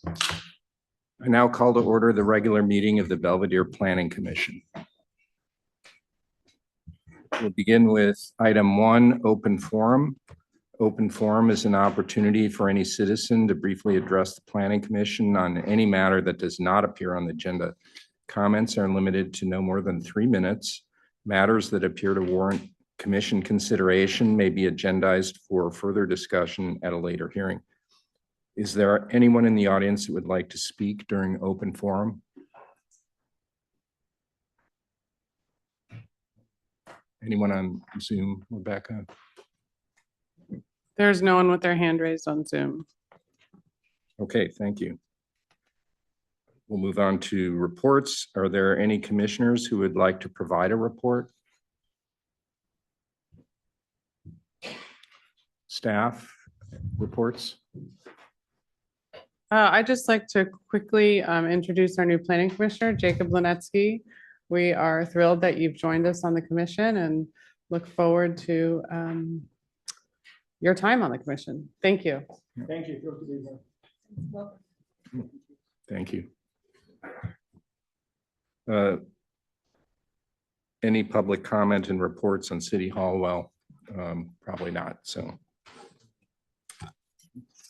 I now call to order the regular meeting of the Belvedere Planning Commission. We'll begin with item 1, open forum. Open forum is an opportunity for any citizen to briefly address the Planning Commission on any matter that does not appear on the agenda. Comments are limited to no more than 3 minutes. Matters that appear to warrant commission consideration may be agendized for further discussion at a later hearing. Is there anyone in the audience that would like to speak during open forum? Anyone on Zoom, Rebecca? There's no one with their hand raised on Zoom. Okay, thank you. We'll move on to reports. Are there any commissioners who would like to provide a report? Staff reports? I'd just like to quickly introduce our new planning commissioner, Jacob Linetsky. We are thrilled that you've joined us on the commission and look forward to your time on the commission. Thank you. Thank you. Thank you. Any public comment and reports on City Hall? Well, probably not. So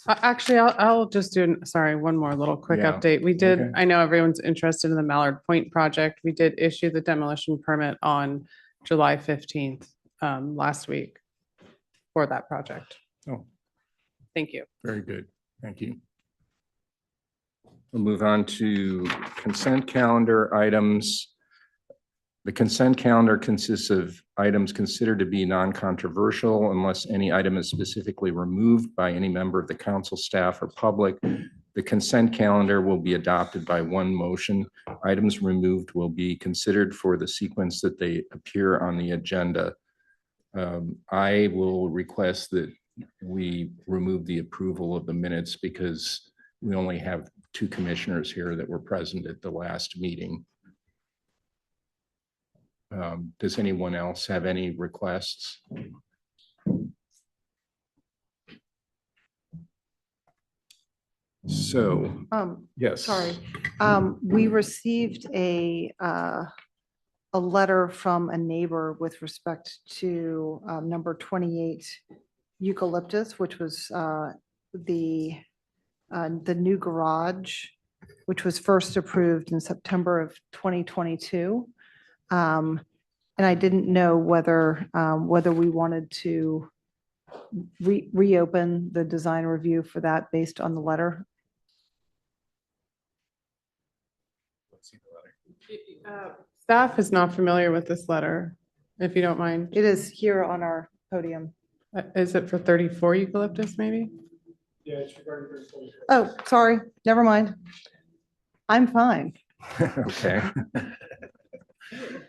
actually, I'll just do, sorry, one more little quick update. We did, okay. I know everyone's interested in the Mallard Point project. We did issue the demolition permit on July 15th last week for that project. Oh, thank you. Very good. Thank you. We'll move on to consent calendar items. The consent calendar consists of items considered to be non-controversial unless any item is specifically removed by any member of the council, staff, or public. The consent calendar will be adopted by one motion. Items removed will be considered for the sequence that they appear on the agenda. I will request that we remove the approval of the minutes because we only have 2 commissioners here that were present at the last meeting. Does anyone else have any requests? So, yes. Sorry. We received a letter from a neighbor with respect to number 28 Eucalyptus, which was the new garage, which was first approved in September of 2022. And I didn't know whether we wanted to reopen the design review for that based on the letter. Staff is not familiar with this letter, if you don't mind. It is here on our podium. Is it for 34 Eucalyptus, maybe? Yeah, it's regarding 34. Oh, sorry. Never mind. I'm fine. Okay.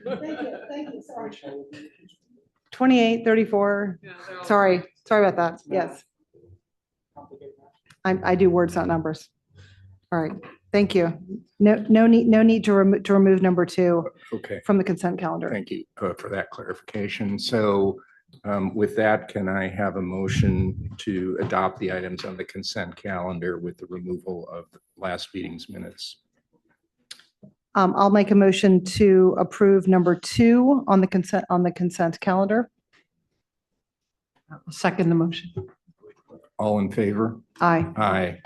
Thank you. Sorry. 28, 34. Yeah, sorry about that. Yes. I do words, not numbers. All right. Thank you. No need to remove number 2 from the consent calendar. Thank you for that clarification. So with that, can I have a motion to adopt the items on the consent calendar with the removal of last meeting's minutes? I'll make a motion to approve number 2 on the consent calendar. I'll second the motion. All in favor? Aye. Aye.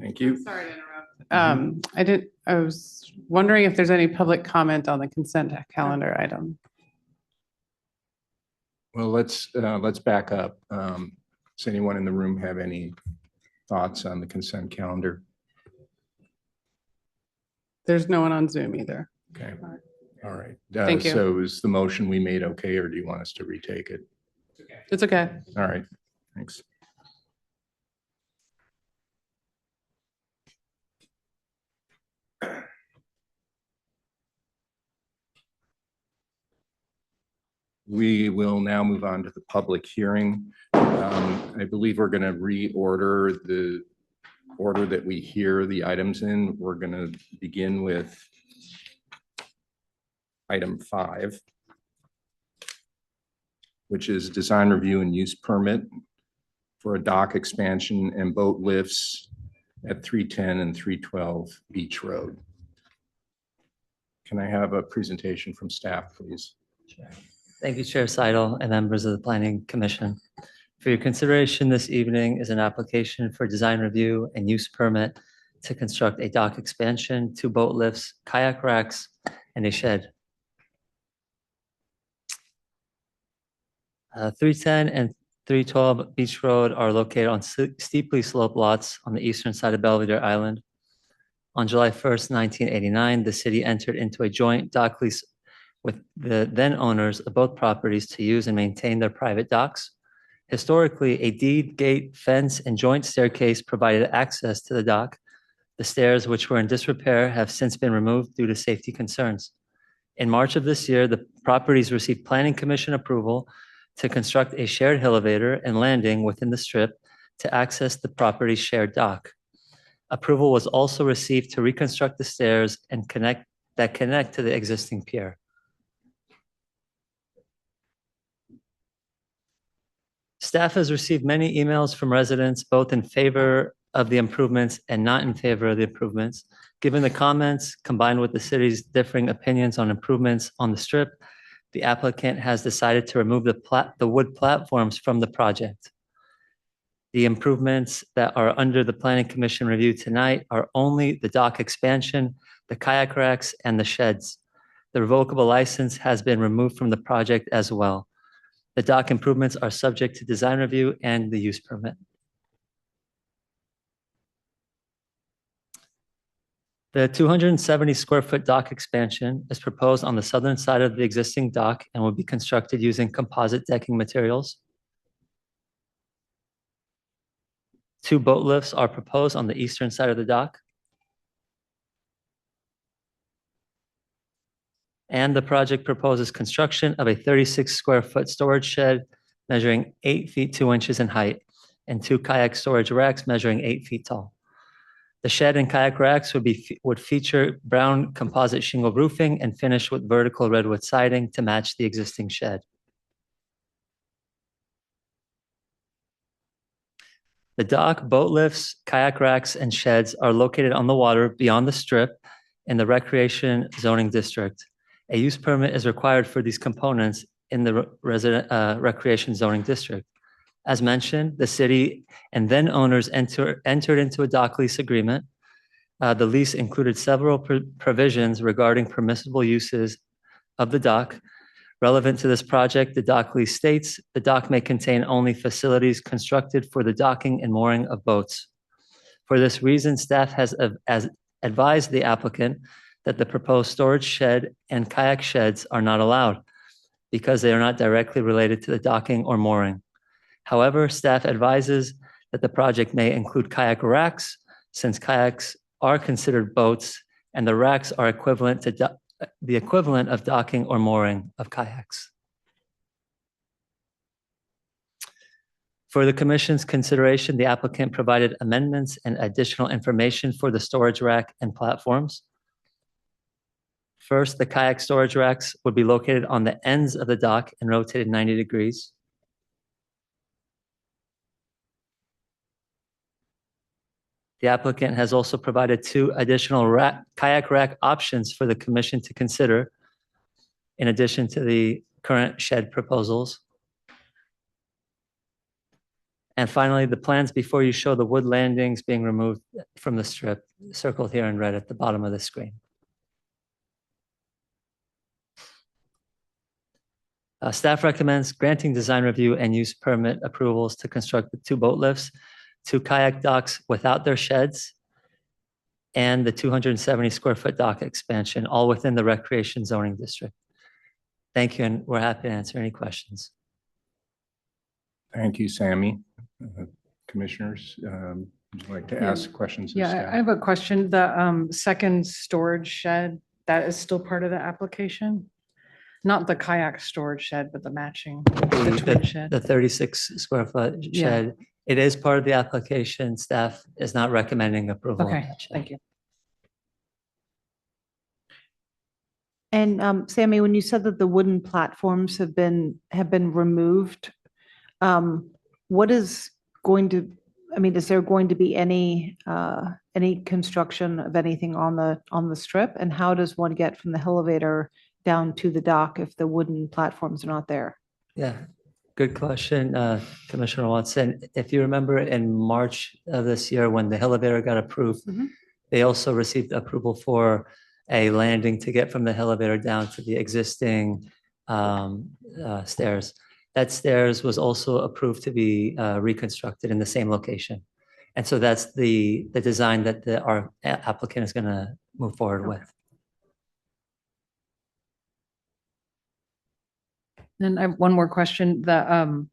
Thank you. Sorry to interrupt. I was wondering if there's any public comment on the consent calendar item. Well, let's back up. Does anyone in the room have any thoughts on the consent calendar? There's no one on Zoom either. Okay. All right. Thank you. So is the motion we made okay, or do you want us to retake it? It's okay. All right. Thanks. We will now move on to the public hearing. I believe we're going to reorder the order that we hear the items in. We're going to begin with item 5, which is design review and use permit for a dock expansion and boat lifts at 310 and 312 Beach Road. Can I have a presentation from staff, please? Thank you, Chair Seidel and members of the Planning Commission. For your consideration this evening is an application for design review and use permit to construct a dock expansion, 2 boat lifts, kayak racks, and a shed. 310 and 312 Beach Road are located on steeply sloped lots on the eastern side of Belvedere Island. On July 1st, 1989, the city entered into a joint dock lease with the then owners of both properties to use and maintain their private docks. Historically, a deed, gate, fence, and joint staircase provided access to the dock. The stairs, which were in disrepair, have since been removed due to safety concerns. In March of this year, the properties received Planning Commission approval to construct a shared elevator and landing within the strip to access the property's shared dock. Approval was also received to reconstruct the stairs and connect to the existing pier. Staff has received many emails from residents, both in favor of the improvements and not in favor of the improvements. Given the comments, combined with the city's differing opinions on improvements on the strip, the applicant has decided to remove the wood platforms from the project. The improvements that are under the Planning Commission review tonight are only the dock expansion, the kayak racks, and the sheds. The revocable license has been removed from the project as well. The dock improvements are subject to design review and the use permit. The 270 square foot dock expansion is proposed on the southern side of the existing dock and will be constructed using composite decking materials. 2 boat lifts are proposed on the eastern side of the dock. And the project proposes construction of a 36 square foot storage shed measuring 8 feet 2 inches in height and 2 kayak storage racks measuring 8 feet tall. The shed and kayak racks would feature brown composite shingle roofing and finish with vertical redwood siding to match the existing shed. The dock, boat lifts, kayak racks, and sheds are located on the water beyond the strip in the Recreation Zoning District. A use permit is required for these components in the Recreation Zoning District. As mentioned, the city and then owners entered into a dock lease agreement. The lease included several provisions regarding permissible uses of the dock. Relevant to this project, the dock lease states the dock may contain only facilities constructed for the docking and mooring of boats. For this reason, staff has advised the applicant that the proposed storage shed and kayak sheds are not allowed because they are not directly related to the docking or mooring. However, staff advises that the project may include kayak racks since kayaks are considered boats and the racks are equivalent to the equivalent of docking or mooring of kayaks. For the Commission's consideration, the applicant provided amendments and additional information for the storage rack and platforms. First, the kayak storage racks would be located on the ends of the dock and rotated 90 degrees. The applicant has also provided 2 additional kayak rack options for the Commission to consider, in addition to the current shed proposals. And finally, the plans before you show the wood landings being removed from the strip, circled here in red at the bottom of the screen. Staff recommends granting design review and use permit approvals to construct the 2 boat lifts, 2 kayak docks without their sheds, and the 270 square foot dock expansion, all within the Recreation Zoning District. Thank you, and we're happy to answer any questions. Thank you, Sammy. Commissioners, would you like to ask questions of Yeah, staff? I have a question. The second storage shed, that is still part of the application? Not the kayak storage shed, but the matching twin shed. The 36 square foot Yeah. shed, it is part of the application. Staff is not recommending approval. of Okay, that shed. thank you. And Sammy, when you said that the wooden platforms have been removed, what is going to, I mean, is there going to be any construction of anything on the strip? And how does one get from the elevator down to the dock if the wooden platforms are not there? Yeah, good question, Commissioner Watson. If you remember in March of this year, when the elevator got approved, Mhm. they also received approval for a landing to get from the elevator down to the existing stairs. That stairs was also approved to be reconstructed in the same location. And so that's the design that our applicant is going to move forward with. And I have one more question. The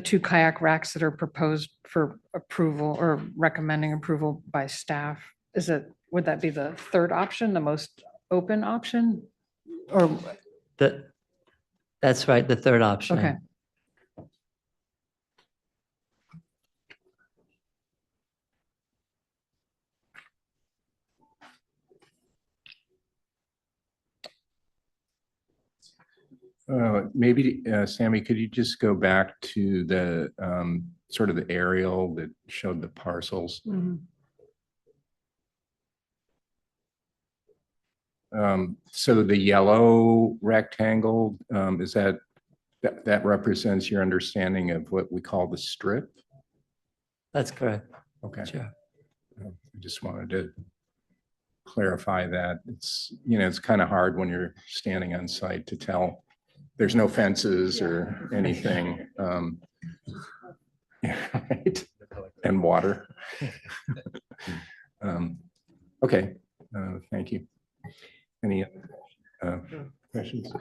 two kayak racks that are proposed for approval or recommending approval by staff, would that be the third option, the most open option? Or, That's right, the third option. okay. Maybe, Sammy, could you just go back to the sort of the aerial that showed the parcels? So the yellow rectangle, is that represents your understanding of what we call the strip? That's correct. Okay. Sure. I just wanted to clarify that. It's kind of hard when you're standing on site to tell. There's no fences or anything. Right. And water. Okay, thank you. Any questions?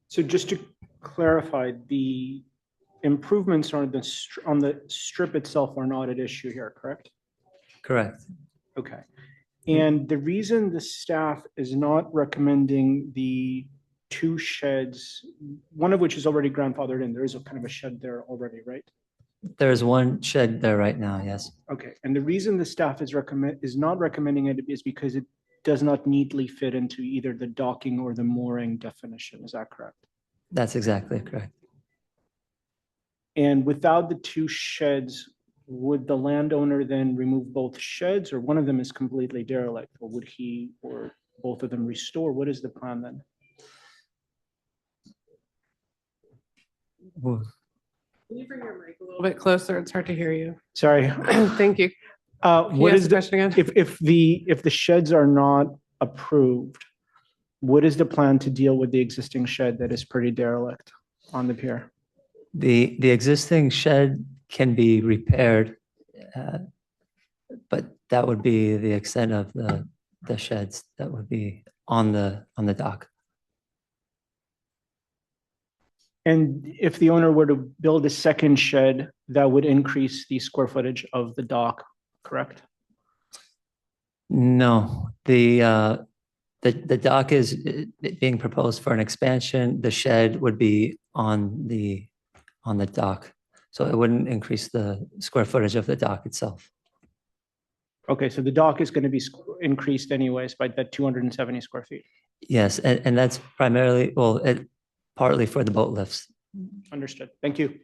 So just to clarify, the improvements on the strip itself are not at issue here, correct? Correct. Okay. And the reason the staff is not recommending the two sheds, one of which is already grandfathered in, there is a kind of a shed there already, right? There's one shed there right now, yes. Okay. And the reason the staff is not recommending it is because it does not neatly fit into either the docking or the mooring definition. Is that correct? That's exactly correct. And without the two sheds, would the landowner then remove both sheds, or one of them is completely derelict, or would he or both of them restore? What is the plan then? Ooh. Can you bring your mic a little bit closer? It's hard to hear you. Sorry. Thank you. Can you What ask is the the, question again? if the sheds are not approved, what is the plan to deal with the existing shed that is pretty derelict on the pier? The existing shed can be repaired, but that would be the extent of the sheds that would be on the dock. And if the owner were to build a second shed, that would increase the square footage of the dock, correct? No, the dock is being proposed for an expansion. The shed would be on the dock, so it wouldn't increase the square footage of the dock itself. Okay, so the dock is going to be increased anyways by that 270 square feet. Yes, and that's primarily, partly for the boat lifts. Understood. Thank you.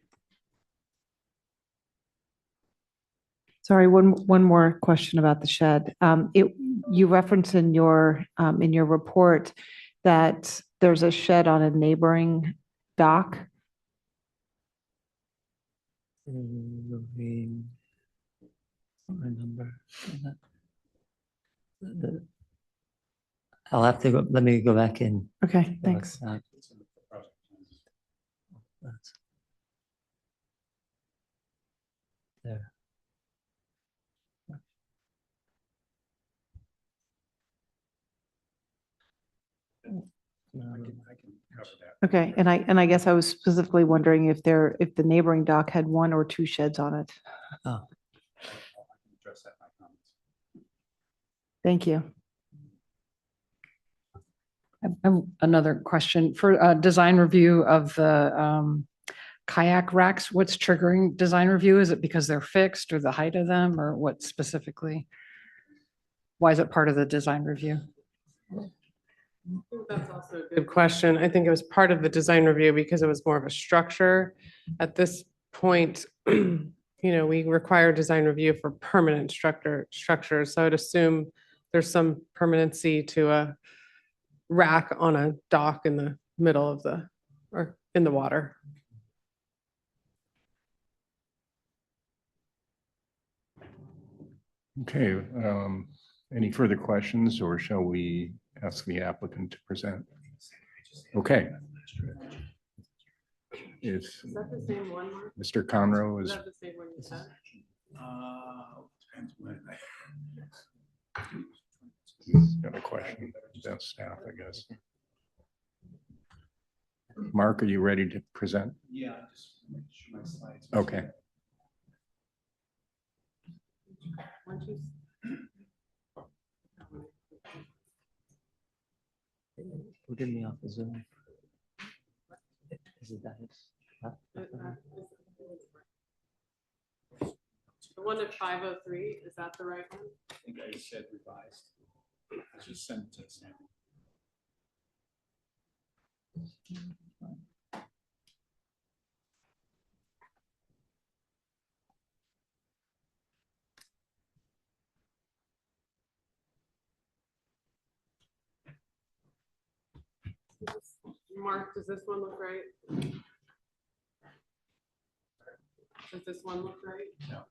Sorry, one more question about the shed. You referenced in your report that there's a shed on a neighboring dock. I'll have to go, let me go back in. Okay, thanks. There. Okay, and I guess I was specifically wondering if the neighboring dock had one or two sheds on it. Oh. Thank you. I have another question for design review of the kayak racks. What's triggering design review? Is it because they're fixed or the height of them, or what specifically? Why is it part of the design review? That's also a good question. I think it was part of the design review because it was more of a structure. At this point, we require design review for permanent structures. So I'd assume there's some permanency to a rack on a dock in the middle of or in the water. Okay, any further questions, or shall we ask the applicant to present? Okay. If Is that the same one, Mark? Mr. Conroe Is is, that the same one you said? he's got a question, that's staff, I guess. Mark, are you ready to present? Yeah, just make sure my slides. Okay. Who did me off the Zoom? Is it that? The one at 503, is that the right one? I think I just said revised. I just sent it to Sam. Mark, does this one look right? Does this one look right? No.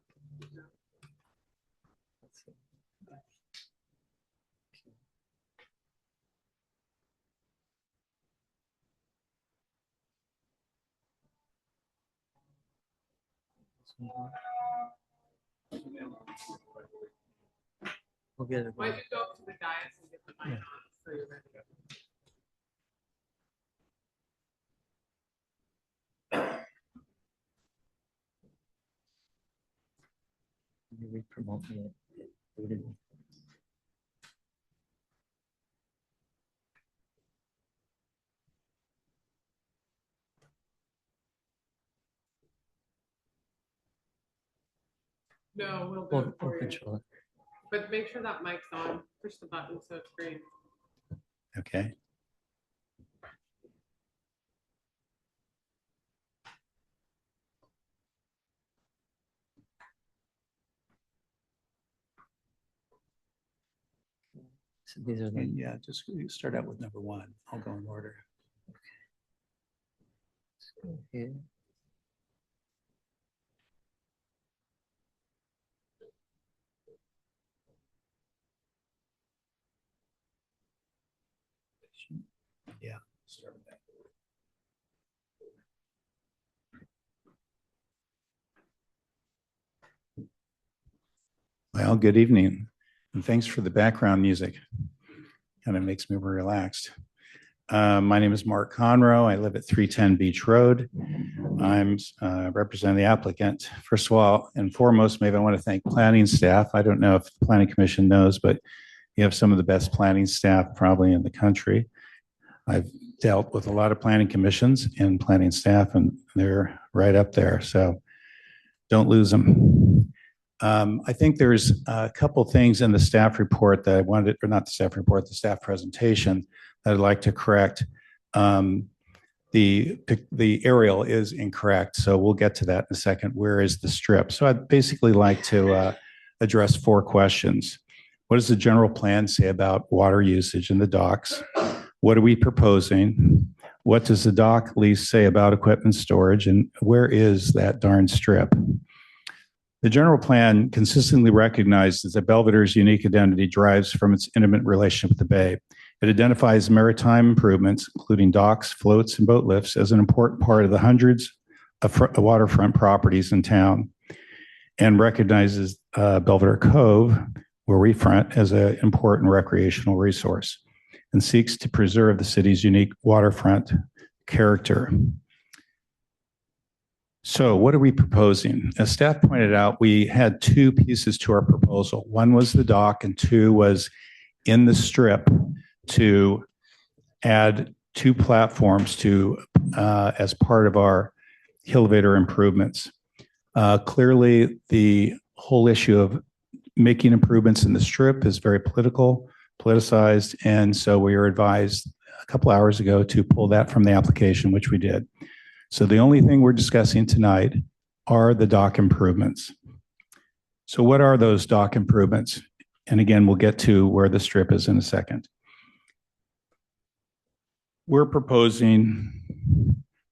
We'll get it. Why don't you go up to the dais and get the mic on so you're ready? Maybe promote it. No, we'll do We'll, it we'll for you. control it. But make sure that mic's on. Push the button so it's green. Okay. So these are the. And yeah, just start out with number one. I'll go in order. Here. Yeah. Start with that. Well, good evening, and thanks for the background music. Kind of makes me more relaxed. My name is Mark Conroe. I live at 310 Beach Road. I'm representing the applicant. First of all and foremost, maybe I want to thank planning staff. I don't know if the Planning Commission knows, but you have some of the best planning staff probably in the country. I've dealt with a lot of planning commissions and planning staff, and they're right up there. So don't lose them. I think there's a couple things in the staff report that I wanted, or not the staff report, the staff presentation that I'd like to correct. The aerial is incorrect, so we'll get to that in a second. Where is the strip? So I'd basically like to address 4 questions. What does the general plan say about water usage in the docks? What are we proposing? What does the dock lease say about equipment storage? And where is that darn strip? The general plan consistently recognizes that Belvedere's unique identity derives from its intimate relationship with the bay. It identifies maritime improvements, including docks, floats, and boat lifts, as an important part of the hundreds of waterfront properties in town, and recognizes Belvedere Cove, where we front, as an important recreational resource, and seeks to preserve the city's unique waterfront character. So what are we proposing? As staff pointed out, we had 2 pieces to our proposal. One was the dock, and 2 was in the strip to add 2 platforms to as part of our elevator improvements. Clearly, the whole issue of making improvements in the strip is very politicized, and so we were advised a couple hours ago to pull that from the application, which we did. So the only thing we're discussing tonight are the dock improvements. So what are those dock improvements? And again, we'll get to where the strip is in a second. We're proposing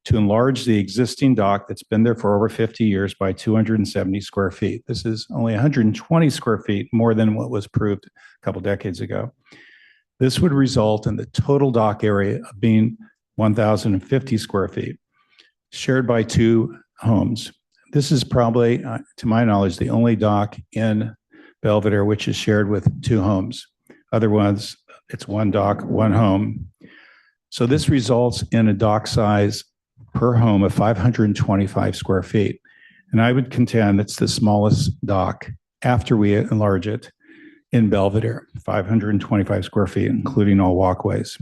to enlarge the existing dock that's been there for over 50 years by 270 square feet. This is only 120 square feet more than what was approved a couple decades ago. This would result in the total dock area of being 1,050 square feet, shared by two homes. This is probably, to my knowledge, the only dock in Belvedere which is shared with two homes. Otherwise, it's one dock, one home. So this results in a dock size per home of 525 square feet. And I would contend it's the smallest dock after we enlarge it in Belvedere, 525 square feet, including all walkways.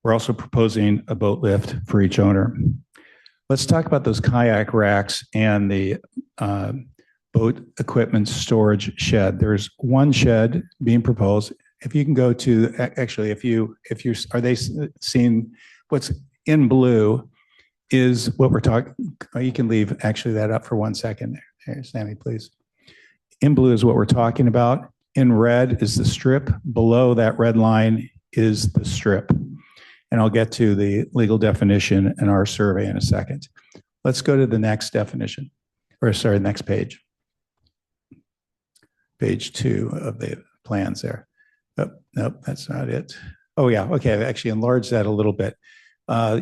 We're also proposing a boat lift for each owner. Let's talk about those kayak racks and the boat equipment storage shed. There's one shed being proposed. If you can go to, actually, if you are they seeing what's in blue is what we're talking, you can leave actually that up for 1 second there, Sammy, please. In blue is what we're talking about. In red is the strip. Below that red line is the strip. And I'll get to the legal definition in our survey in a second. Let's go to the next definition, or sorry, next page. Page 2 of the plans there. Oh, nope, that's not it. Oh yeah, okay, I've actually enlarged that a little bit.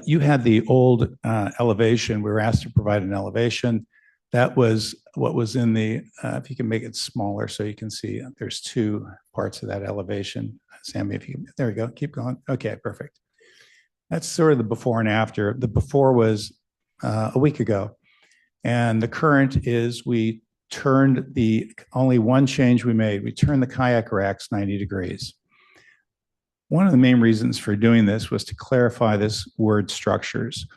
You had the old elevation. We were asked to provide an elevation. That was what was in the, if you can make it smaller so you can see, there's two parts of that elevation. Sammy, if you, there we go, keep going. Okay, perfect. That's sort of the before and after. The before was a week ago. And the current is we turned the, only one change we made, we turned the kayak racks 90 degrees. One of the main reasons for doing this was to clarify this word structures.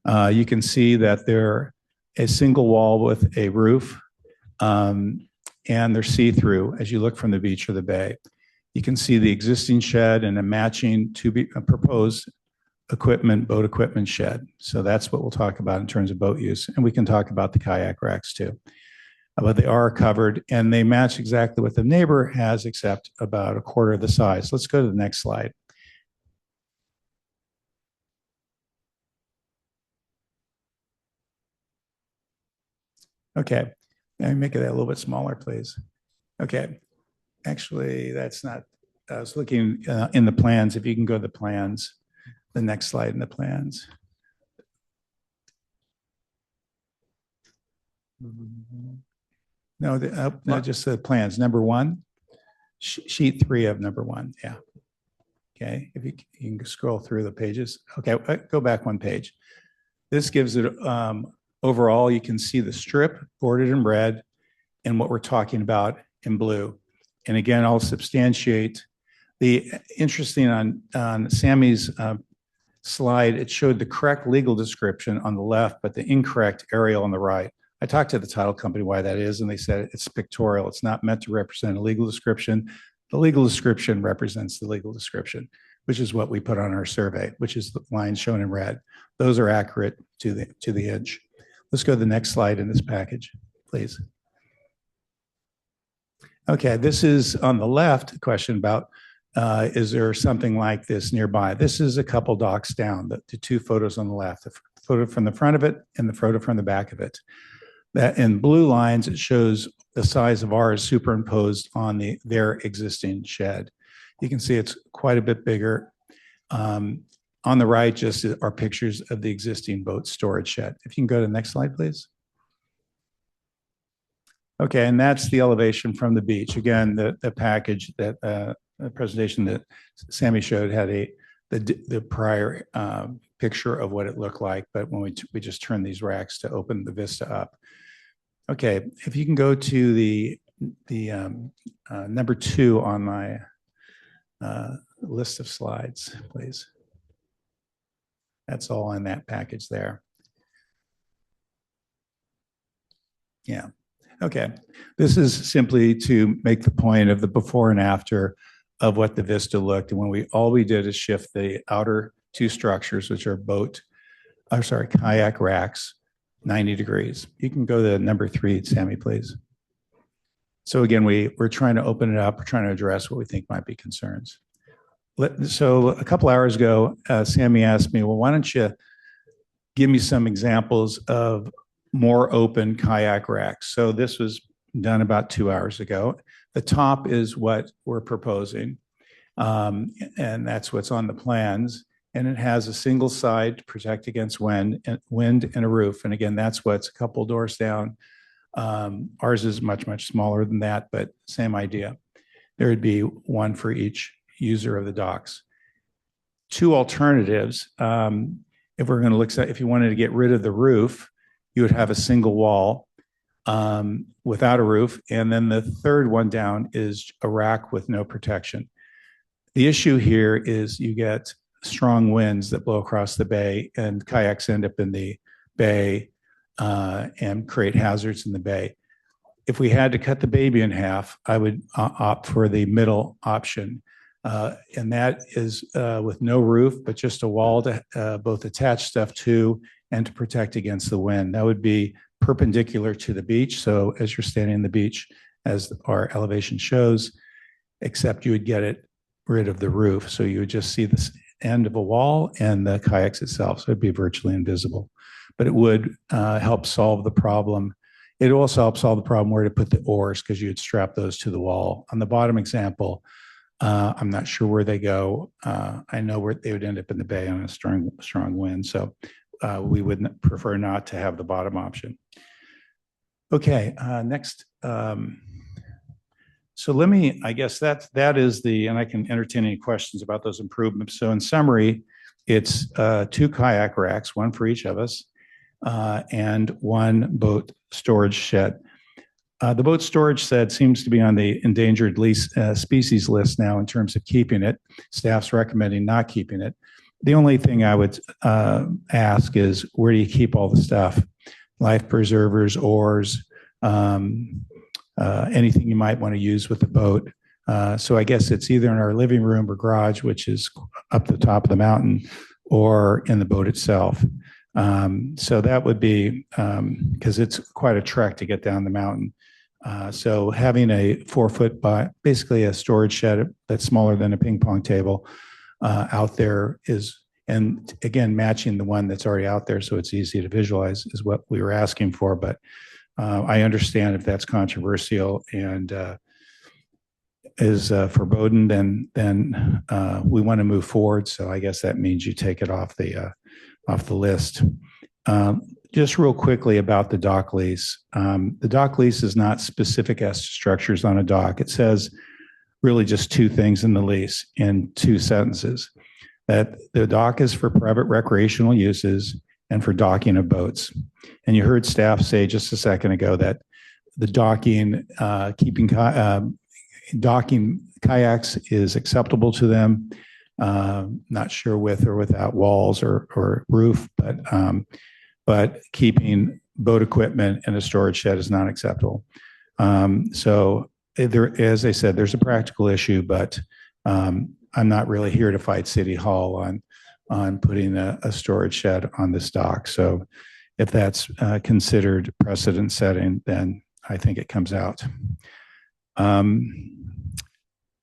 You can see that they're a single wall with a roof, and they're see-through as you look from the beach or the bay. You can see the existing shed and a matching to be proposed equipment, boat equipment shed. So that's what we'll talk about in terms of boat use. And we can talk about the kayak racks too. But they are covered and they match exactly what the neighbor has, except about a quarter of the size. Let's go to the next slide. Okay, let me make it a little bit smaller, please. Okay, actually, that's not, I was looking in the plans. If you can go to the plans, the next slide in the plans. No, no, just the plans. Number 1, sheet 3 of number 1. Yeah. Okay. If you can scroll through the pages. Okay. Go back 1 page. This gives it overall. You can see the strip bordered in red and what we're talking about in blue. And again, I'll substantiate the interesting on Sammy's slide. It showed the correct legal description on the left, but the incorrect aerial on the right. I talked to the title company why that is, and they said it's pictorial. It's not meant to represent a legal description. The legal description represents the legal description, which is what we put on our survey, which is the lines shown in red. Those are accurate to the inch. Let's go to the next slide in this package, please. Okay, this is on the left, a question about is there something like this nearby? This is a couple docks down, the 2 photos on the left, the photo from the front of it and the photo from the back of it. That in blue lines, it shows the size of ours superimposed on their existing shed. You can see it's quite a bit bigger. On the right, just are pictures of the existing boat storage shed. If you can go to the next slide, please. Okay, and that's the elevation from the beach. Again, the package that the presentation that Sammy showed had the prior picture of what it looked like, but when we just turned these racks to open the vista up. Okay, if you can go to the number 2 on my list of slides, please. That's all in that package there. Yeah. Okay. This is simply to make the point of the before and after of what the vista looked. And when all we did is shift the outer 2 structures, which are kayak racks, 90 degrees. You can go to number 3, Sammy, please. So again, we're trying to open it up. We're trying to address what we think might be concerns. So a couple hours ago, Sammy asked me, well, why don't you give me some examples of more open kayak racks? So this was done about 2 hours ago. The top is what we're proposing, and that's what's on the plans. And it has a single side to protect against wind and a roof. And again, that's what's a couple doors down. Ours is much, much smaller than that, but same idea. There would be one for each user of the docks. 2 alternatives. If we're going to look at, if you wanted to get rid of the roof, you would have a single wall without a roof. And then the third one down is a rack with no protection. The issue here is you get strong winds that blow across the bay, and kayaks end up in the bay and create hazards in the bay. If we had to cut the baby in half, I would opt for the middle option. And that is with no roof, but just a wall to both attach stuff to and to protect against the wind. That would be perpendicular to the beach. So as you're standing on the beach, as our elevation shows, except you would get it rid of the roof. So you would just see this end of a wall and the kayaks itself. So it'd be virtually invisible, but it would help solve the problem. It also helps solve the problem where to put the oars, because you'd strap those to the wall. On the bottom example, I'm not sure where they go. I know where they would end up in the bay on a strong wind. So we would prefer not to have the bottom option. Okay, next. So let me, I guess that is the, and I can entertain any questions about those improvements. So in summary, it's 2 kayak racks, one for each of us, and 1 boat storage shed. The boat storage shed seems to be on the endangered species list now in terms of keeping it. Staff's recommending not keeping it. The only thing I would ask is, where do you keep all the stuff? Life preservers, oars, anything you might want to use with the boat. So I guess it's either in our living room or garage, which is up the top of the mountain, or in the boat itself. So that would be, because it's quite a trek to get down the mountain. So having a 4-foot by basically a storage shed that's smaller than a ping pong table out there is, and again, matching the one that's already out there so it's easy to visualize, is what we were asking for. But I understand if that's controversial and is forbidden, then we want to move forward. So I guess that means you take it off the list. Just real quickly about the dock lease. The dock lease is not specific as to structures on a dock. It says really just 2 things in the lease in 2 sentences, that the dock is for private recreational uses and for docking of boats. And you heard staff say just a second ago that the docking, docking kayaks is acceptable to them. Not sure with or without walls or roof, but keeping boat equipment in a storage shed is not acceptable. So there, as I said, there's a practical issue, but I'm not really here to fight City Hall on putting a storage shed on this dock. So if that's considered precedent setting, then I think it comes out.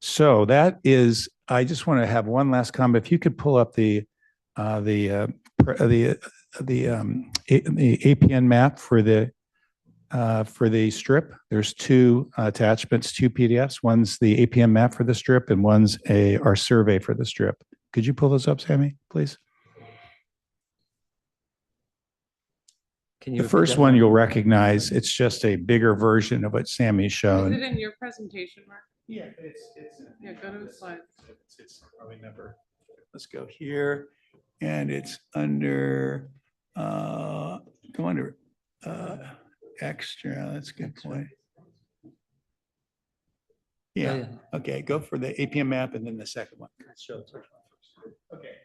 So that is, I just want to have one last comment. If you could pull up the APN map for the strip. There's 2 attachments, 2 PDFs. One's the APN map for the strip, and one's our survey for the strip. Could you pull those up, Sammy, please? Can you The first one you'll recognize. It's just a bigger version of what Sammy's Is shown. it in your presentation, Mark? Yeah, Yeah, go to the slide. It's probably number. Let's go here, and it's under. Go under extra. That's a good point. Yeah. Okay. Go for the APM map and then the second one. Okay.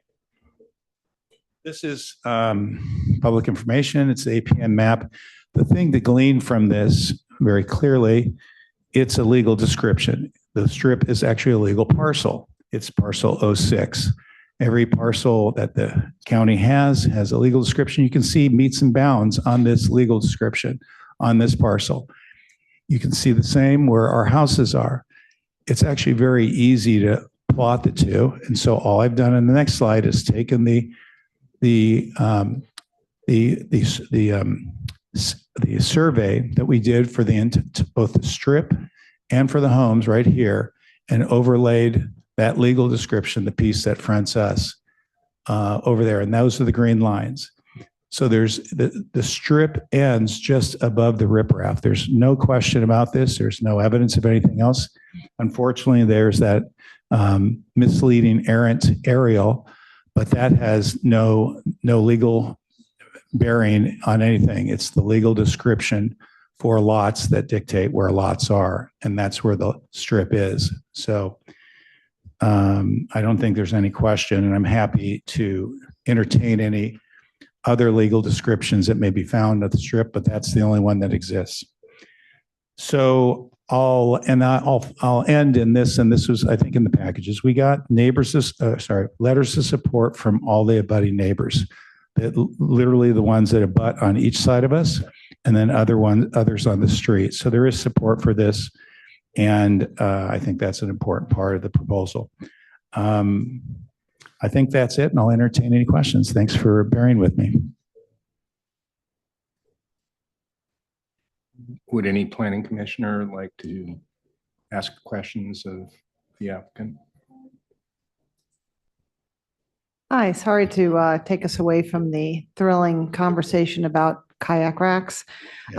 This is public information. It's the APM map. The thing to glean from this very clearly, it's a legal description. The strip is actually a legal parcel. It's parcel 06. Every parcel that the county has a legal description. You can see meets and bounds on this legal description on this parcel. You can see the same where our houses are. It's actually very easy to plot the two. And so all I've done in the next slide is taken the survey that we did for both the strip and for the homes right here, and overlaid that legal description, the piece that fronts us over there. And those are the green lines. So there's the strip ends just above the riprap. There's no question about this. There's no evidence of anything else. Unfortunately, there's that misleading errant aerial, but that has no legal bearing on anything. It's the legal description for lots that dictate where lots are, and that's where the strip is. So I don't think there's any question, and I'm happy to entertain any other legal descriptions that may be found at the strip, but that's the only one that exists. So I'll end in this, and this was, I think, in the packages. We got letters of support from all the abutting neighbors, that literally the ones that abut on each side of us, and then others on the street. So there is support for this, and I think that's an important part of the proposal. I think that's it, and I'll entertain any questions. Thanks for bearing with me. Would any planning commissioner like to ask questions of the applicant? Hi, sorry to take us away from the thrilling conversation about kayak racks. Yes.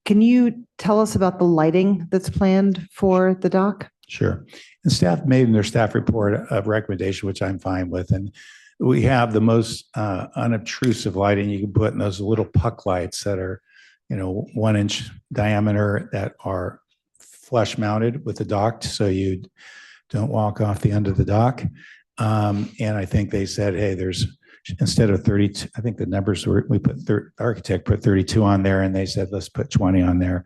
Can you tell us about the lighting that's planned for the dock? Sure. And staff made in their staff report a recommendation, which I'm fine with. And we have the most unobtrusive lighting you can put in those little puck lights that are, 1 inch diameter, that are flush mounted with the dock, so you don't walk off the end of the dock. And I think they said, hey, there's, instead of 32, I think the numbers were, the architect put 32 on there, and they said, let's put 20 on there.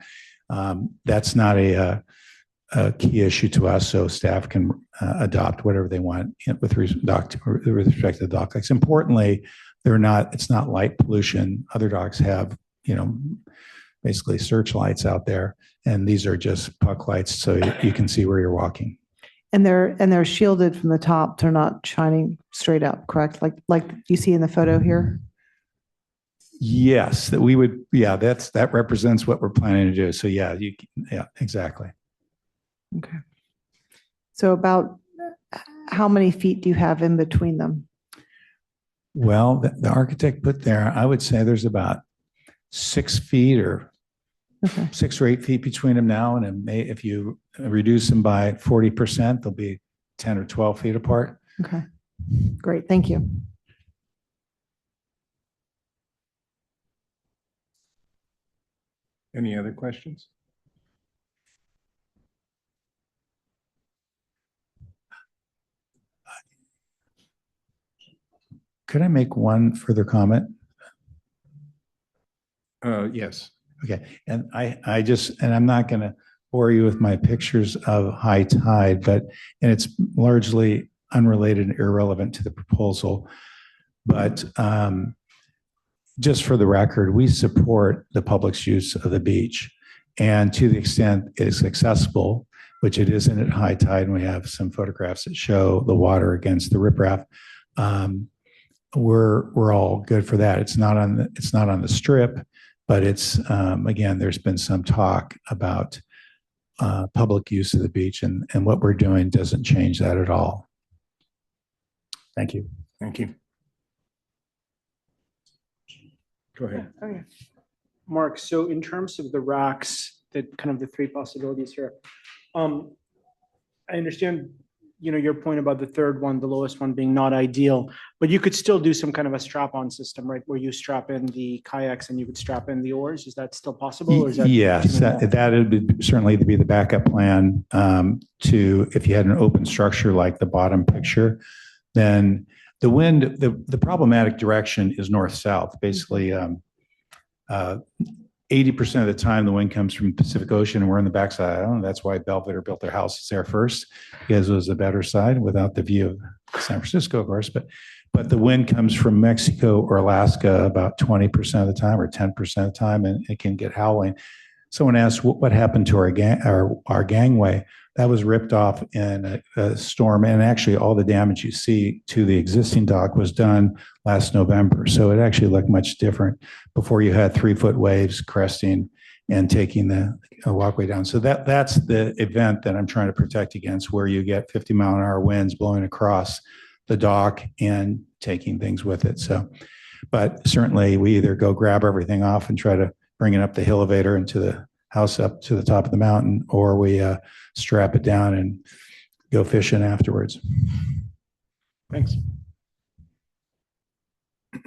That's not a key issue to us, so staff can adopt whatever they want with respect to the dock lights. Importantly, it's not light pollution. Other docks have, basically searchlights out there, and these are just puck lights, so you can see where you're walking. And they're shielded from the top. They're not shining straight up, correct? Like you see in the photo here? Yes, that represents what we're planning to do. So yeah, exactly. Okay. So about how many feet do you have in between them? Well, the architect put there, I would say there's about 6 feet or 6 or 8 feet between them now. And if you reduce them by 40%, they'll be 10 or 12 feet apart. Okay, great. Thank you. Any other questions? Could I make one further comment? Yes. Okay. And I'm not going to bore you with my pictures of high tide, and it's largely unrelated and irrelevant to the proposal. But just for the record, we support the public's use of the beach. And to the extent it is accessible, which it isn't at high tide, and we have some photographs that show the water against the riprap, we're all good for that. It's not on the strip, but it's again, there's been some talk about public use of the beach, and what we're doing doesn't change that at all. Thank you. Thank you. Go ahead. Okay. Mark, so in terms of the racks, the 3 possibilities here, I understand, your point about the third one, the lowest one being not ideal, but you could still do some kind of a strap-on system, right? Where you strap in the kayaks and you could strap in the oars. Is that still possible? Or is that yes, that would certainly be the backup plan if you had an open structure like the bottom picture, then the wind, the problematic direction is north-south. Basically, 80% of the time the wind comes from the Pacific Ocean, and we're on the backside. That's why Belvedere built their houses there first, because it was the better side without the view of San Francisco, of course, but the wind comes from Mexico or Alaska about 20% of the time or 10% of the time, and it can get howling. Someone asked what happened to our gangway. That was ripped off in a storm, and actually all the damage you see to the existing dock was done last November. So it actually looked much different before you had 3-foot waves cresting and taking the walkway down. So that's the event that I'm trying to protect against, where you get 50-mile-an-hour winds blowing across the dock and taking things with it. So, but certainly we either go grab everything off and try to bring it up the elevator into the house up to the top of the mountain, or we strap it down and go fishing afterwards. Thanks. All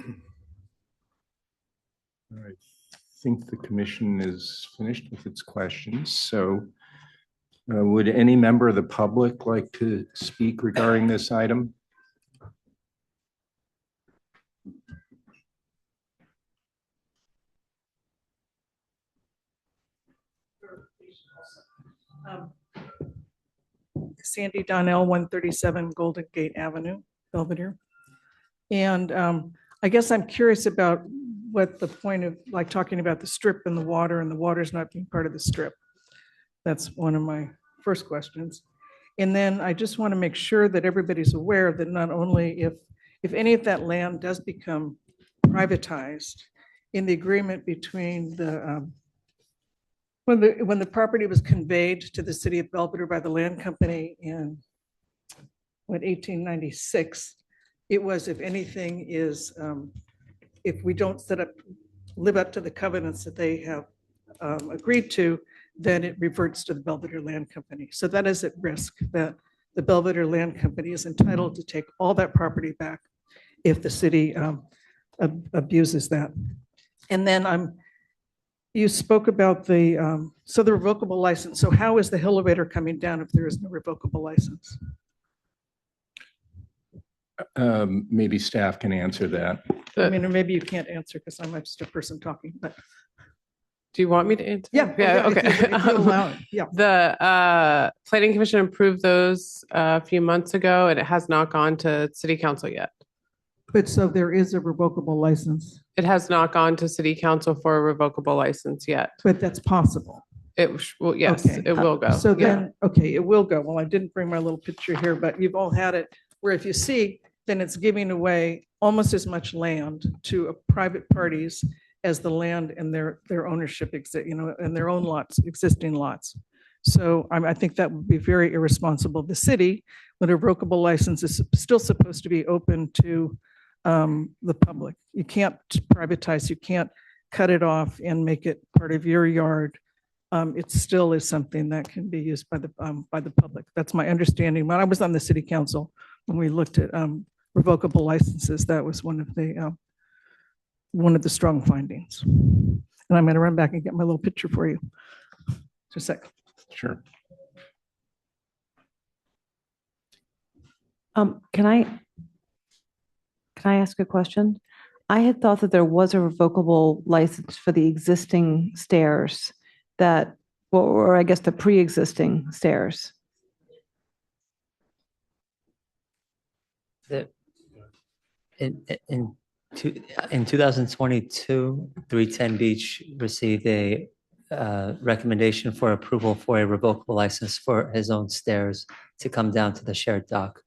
right. I think the commission is finished with its questions. So would any member of the public like to speak regarding this item? Sandy Donnell, 137 Golden Gate Avenue, Belvedere. And I guess I'm curious about what the point of, like, talking about the strip and the water's not being part of the strip. That's one of my first questions. And then I just want to make sure that everybody's aware that not only if any of that land does become privatized, in the agreement between the when the property was conveyed to the city of Belvedere by the land company in 1896, it was, if anything is, if we don't live up to the covenants that they have agreed to, then it reverts to the Belvedere Land Company. So that is at risk, that the Belvedere Land Company is entitled to take all that property back if the city abuses that. And then you spoke about the revocable license. So how is the elevator coming down if there is no revocable license? Maybe staff can answer that. I mean, or maybe you can't answer because I'm just a person talking, but. Do you want me to answer? Yeah. Yeah, if you- if you okay. allow it, Yeah. The planning commission approved those a few months ago, and it has not gone to city council yet. But so there is a revocable license, It has not gone to city council for a revocable license yet. but that's possible. Well, yes, Okay. it will go. So Yeah. then, okay, it will go. Well, I didn't bring my little picture here, but you've all had it where if you see, then it's giving away almost as much land to private parties as the land and their ownership, and their own lots, existing lots. So I think that would be very irresponsible of the city when a revocable license is still supposed to be open to the public. You can't privatize, you can't cut it off and make it part of your yard. It still is something that can be used by the public. That's my understanding. When I was on the city council, when we looked at revocable licenses, that was one of the strong findings. And I'm going to run back and get my little picture for you. Just a sec. Sure. Can I ask a question? I had thought that there was a revocable license for the existing stairs or I guess the pre-existing stairs. In 2022, 310 Beach received a recommendation for approval for a revocable license for his own stairs to come down to the shared dock.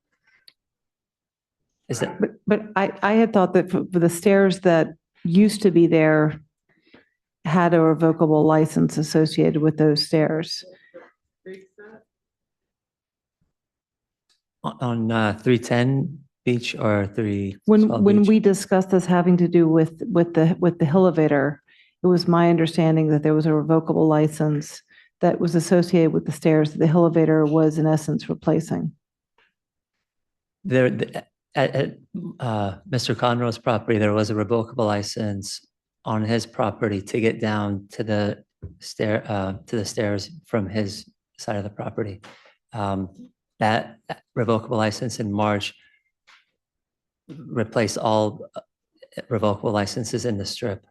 Is that, But I had thought that for the stairs that used to be there had a revocable license associated with those stairs. on 310 Beach or 312 When Beach? we discussed this having to do with the elevator, it was my understanding that there was a revocable license that was associated with the stairs that the elevator was in essence replacing. At Mr. Conroe's property, there was a revocable license on his property to get down to the stairs from his side of the property. That revocable license in March replaced all revocable licenses in the strip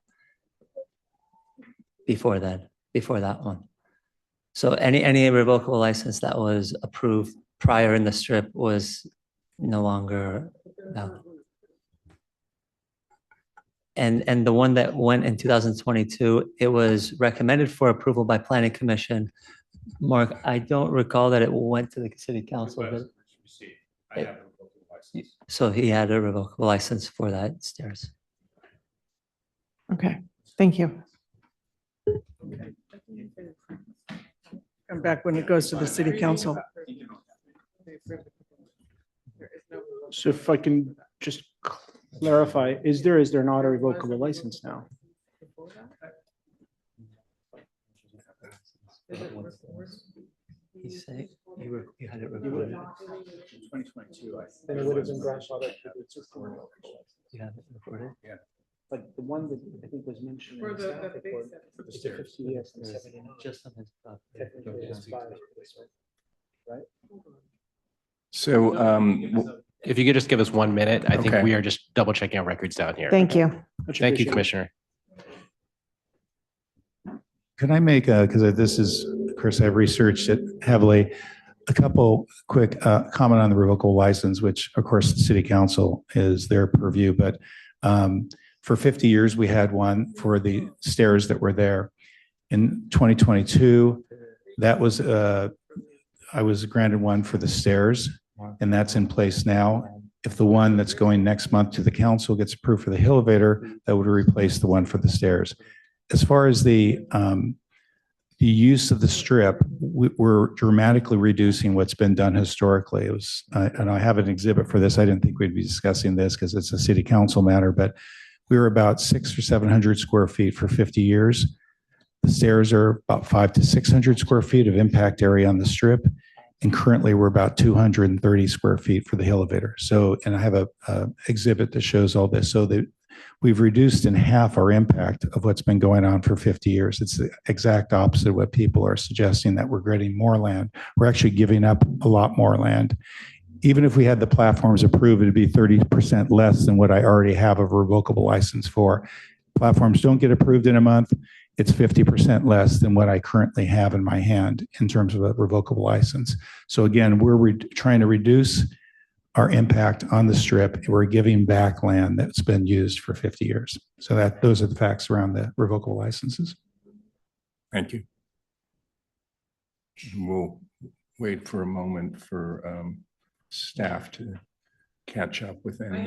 before that one. So any revocable license that was approved prior in the strip was no longer valid. And the one that went in 2022, it was recommended for approval by planning commission. Mark, I don't recall that it went to the city council, but so he had a revocable license for that stairs. Okay, thank you. Come back when it goes to the city council. So if I can just clarify, is there not a revocable license now? You say you had it recorded. 2022. Then it would have been grandfathered. You have it recorded? Yeah. But the one that I think was mentioned in the staff report is the 50 years and 79. Just on his property. Technically it's expired for this one, right? So, If you could just give us 1 minute, I think Okay. we are just double checking our records down here. Thank you. Much Thank you, appreciated. Commissioner. Could I make, because this is, of course, I've researched it heavily, a couple quick comment on the revocable license, which of course the city council is their purview, but for 50 years, we had one for the stairs that were there. In 2022, that was, I was granted one for the stairs, and that's in place now. If the one that's going next month to the council gets approved for the elevator, that would replace the one for the stairs. As far as the use of the strip, we're dramatically reducing what's been done historically. It was, and I have an exhibit for this. I didn't think we'd be discussing this because it's a city council matter, but we were about 600 or 700 square feet for 50 years. The stairs are about 500 to 600 square feet of impact area on the strip. And currently we're about 230 square feet for the elevator. So, and I have a exhibit that shows all this. So that we've reduced in half our impact of what's been going on for 50 years. It's the exact opposite of what people are suggesting, that we're getting more land. We're actually giving up a lot more land. Even if we had the platforms approved, it'd be 30% less than what I already have a revocable license for. Platforms don't get approved in a month. It's 50% less than what I currently have in my hand in terms of a revocable license. So again, we're trying to reduce our impact on the strip. We're giving back land that's been used for 50 years. So that those are the facts around the revocable licenses. thank you. We'll wait for a moment for staff to catch up with any.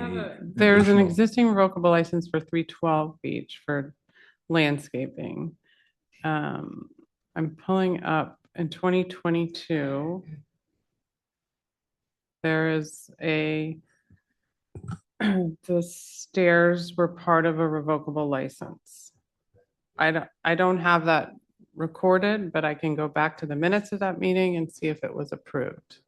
There's an additional- existing revocable license for 312 Beach for landscaping. I'm pulling up in 2022. There is the stairs were part of a revocable license. I don't have that recorded, but I can go back to the minutes of that meeting and see if it was approved.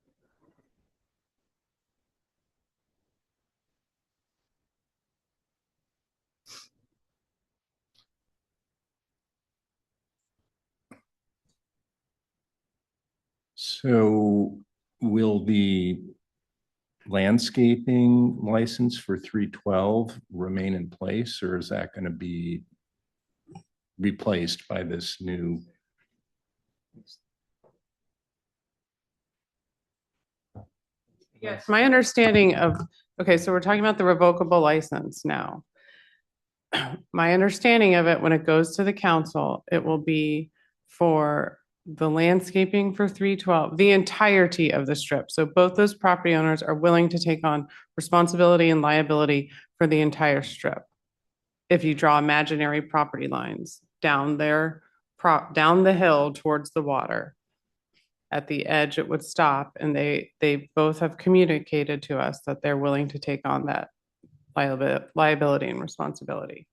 So will the landscaping license for 312 remain in place, or is that going to be replaced by this new? Yes, my understanding of, okay, so we're talking about the revocable license now. My understanding of it, when it goes to the council, it will be for the landscaping for 312, the entirety of the strip. So both those property owners are willing to take on responsibility and liability for the entire strip. If you draw imaginary property lines down there, down the hill towards the water, at the edge, it would stop, and they both have communicated to us that they're willing to take on that liability and responsibility.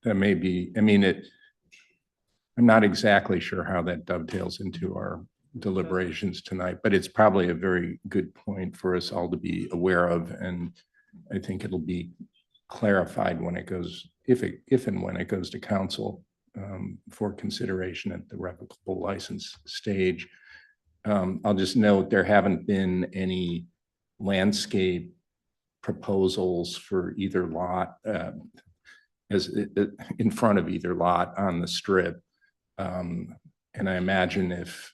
That may be, I mean, I'm not exactly sure how that dovetails into our deliberations tonight, but it's probably a very good point for us all to be aware of. And I think it'll be clarified when it goes, if and when it goes to council for consideration at the revocable license stage. I'll just note there haven't been any landscape proposals for either lot in front of either lot on the strip. And I imagine if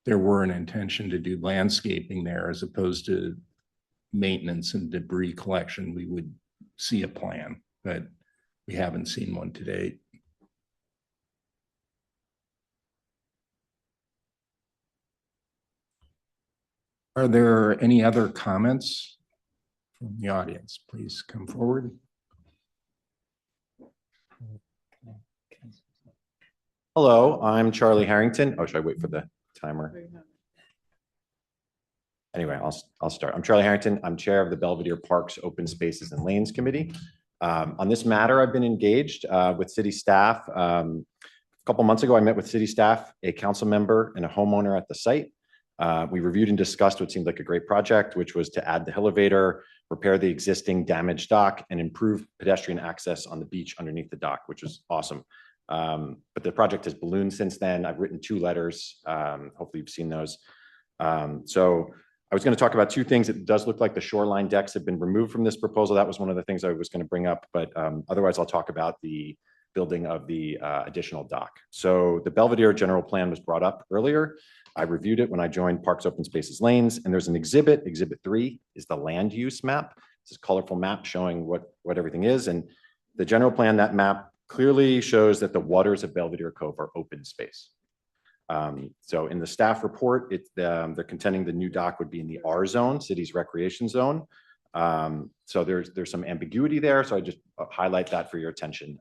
there were an intention to do landscaping there as opposed to maintenance and debris collection, we would see a plan, but we haven't seen one to date. Are there any other comments from the audience? Please come forward. Hello, I'm Charlie Harrington. Oh, should I wait for the timer? Anyway, I'll start. I'm Charlie Harrington. I'm Chair of the Belvedere Parks, Open Spaces and Lanes Committee. On this matter, I've been engaged with city staff. A couple months ago, I met with city staff, a council member, and a homeowner at the site. We reviewed and discussed what seemed like a great project, which was to add the elevator, repair the existing damaged dock, and improve pedestrian access on the beach underneath the dock, which was awesome. But the project has ballooned since then. I've written 2 letters. Hopefully you've seen those. So I was going to talk about 2 things. It does look like the shoreline decks have been removed from this proposal. That was one of the things I was going to bring up, but otherwise I'll talk about the building of the additional dock. So the Belvedere general plan was brought up earlier. I reviewed it when I joined Parks, Open Spaces, Lanes, and there's an exhibit. Exhibit 3 is the land use map. It's a colorful map showing what everything is. And the general plan, that map clearly shows that the waters of Belvedere Cove are open space. So in the staff report, they're contending the new dock would be in the R zone, city's recreation zone. So there's some ambiguity there. So I just highlight that for your attention.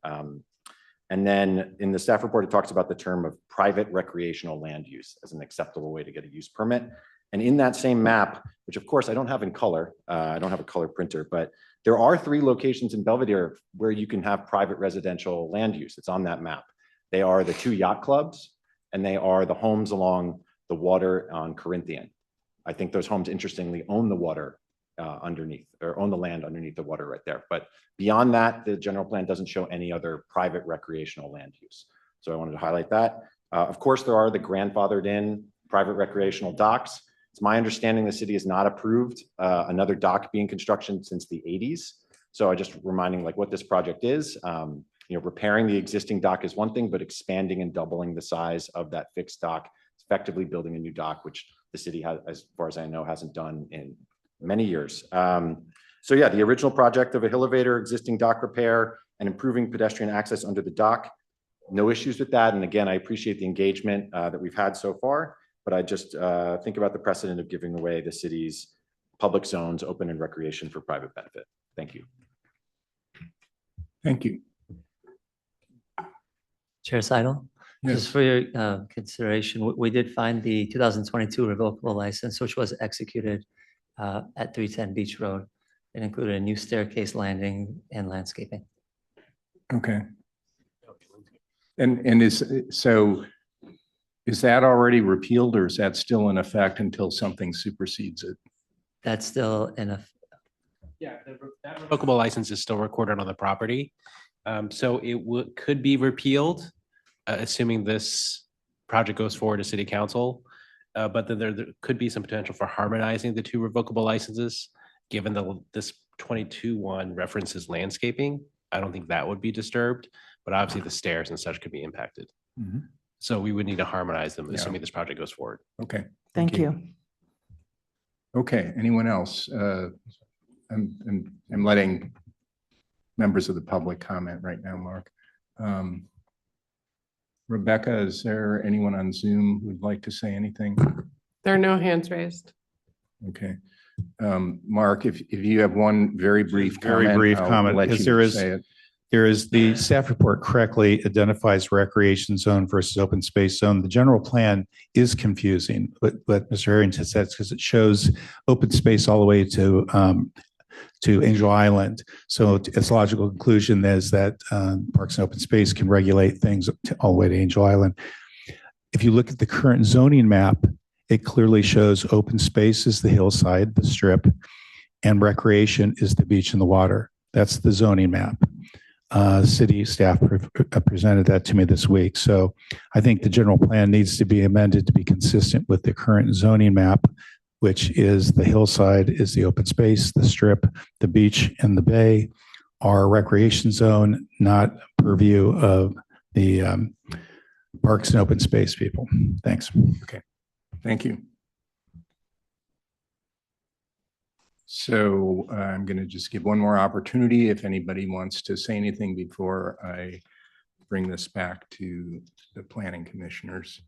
And then in the staff report, it talks about the term of private recreational land use as an acceptable way to get a use permit. And in that same map, which of course I don't have in color, I don't have a color printer, but there are 3 locations in Belvedere where you can have private residential land use. It's on that map. They are the 2 yacht clubs, and they are the homes along the water on Corinthian. I think those homes, interestingly, own the water underneath, or own the land underneath the water right there. But beyond that, the general plan doesn't show any other private recreational land use. So I wanted to highlight that. Of course, there are the grandfathered in private recreational docks. It's my understanding the city has not approved another dock being construction since the 80s. So I just reminding like what this project is. Repairing the existing dock is one thing, but expanding and doubling the size of that fixed dock, effectively building a new dock, which the city has, as far as I know, hasn't done in many years. So yeah, the original project of a elevator, existing dock repair, and improving pedestrian access under the dock, no issues with that. And again, I appreciate the engagement that we've had so far, but I just think about the precedent of giving away the city's public zones open and recreation for private benefit. Thank you. Thank you. Chair Seidel, Yes. just for your consideration, we did find the 2022 revocable license, which was executed at 310 Beach Road. It included a new staircase landing and landscaping. Okay. And is that already repealed, or is that still in effect until something supersedes it? That's still in a, Yeah, that revocable license is still recorded on the property. So it could be repealed, assuming this project goes forward to city council. But then there could be some potential for harmonizing the 2 revocable licenses, given this 22 one references landscaping. I don't think that would be disturbed, but obviously the stairs and such could be impacted. Mhm. So we would need to harmonize them, Yeah. assuming this project goes forward. Okay. Thank you. Okay, anyone else? I'm letting members of the public comment right now, Mark. Rebecca, is there anyone on Zoom who'd like to say anything? There are no hands raised. Okay. Mark, if you have one very brief comment. Very brief I'll comment, let because you there say it. the staff report correctly identifies recreation zone versus open space zone. The general plan is confusing, but Mr. Harrington said because it shows open space all the way to Angel Island. So its logical conclusion is that Parks and Open Space can regulate things all the way to Angel Island. If you look at the current zoning map, it clearly shows open space is the hillside, the strip, and recreation is the beach and the water. That's the zoning map. City staff presented that to me this week. So I think the general plan needs to be amended to be consistent with the current zoning map, which is the hillside is the open space, the strip, the beach, and the bay are recreation zone, not purview of the Parks and open space people. Thanks. Thank you. So I'm going to just give one more opportunity if anybody wants to say anything before I bring this back to the planning commissioners.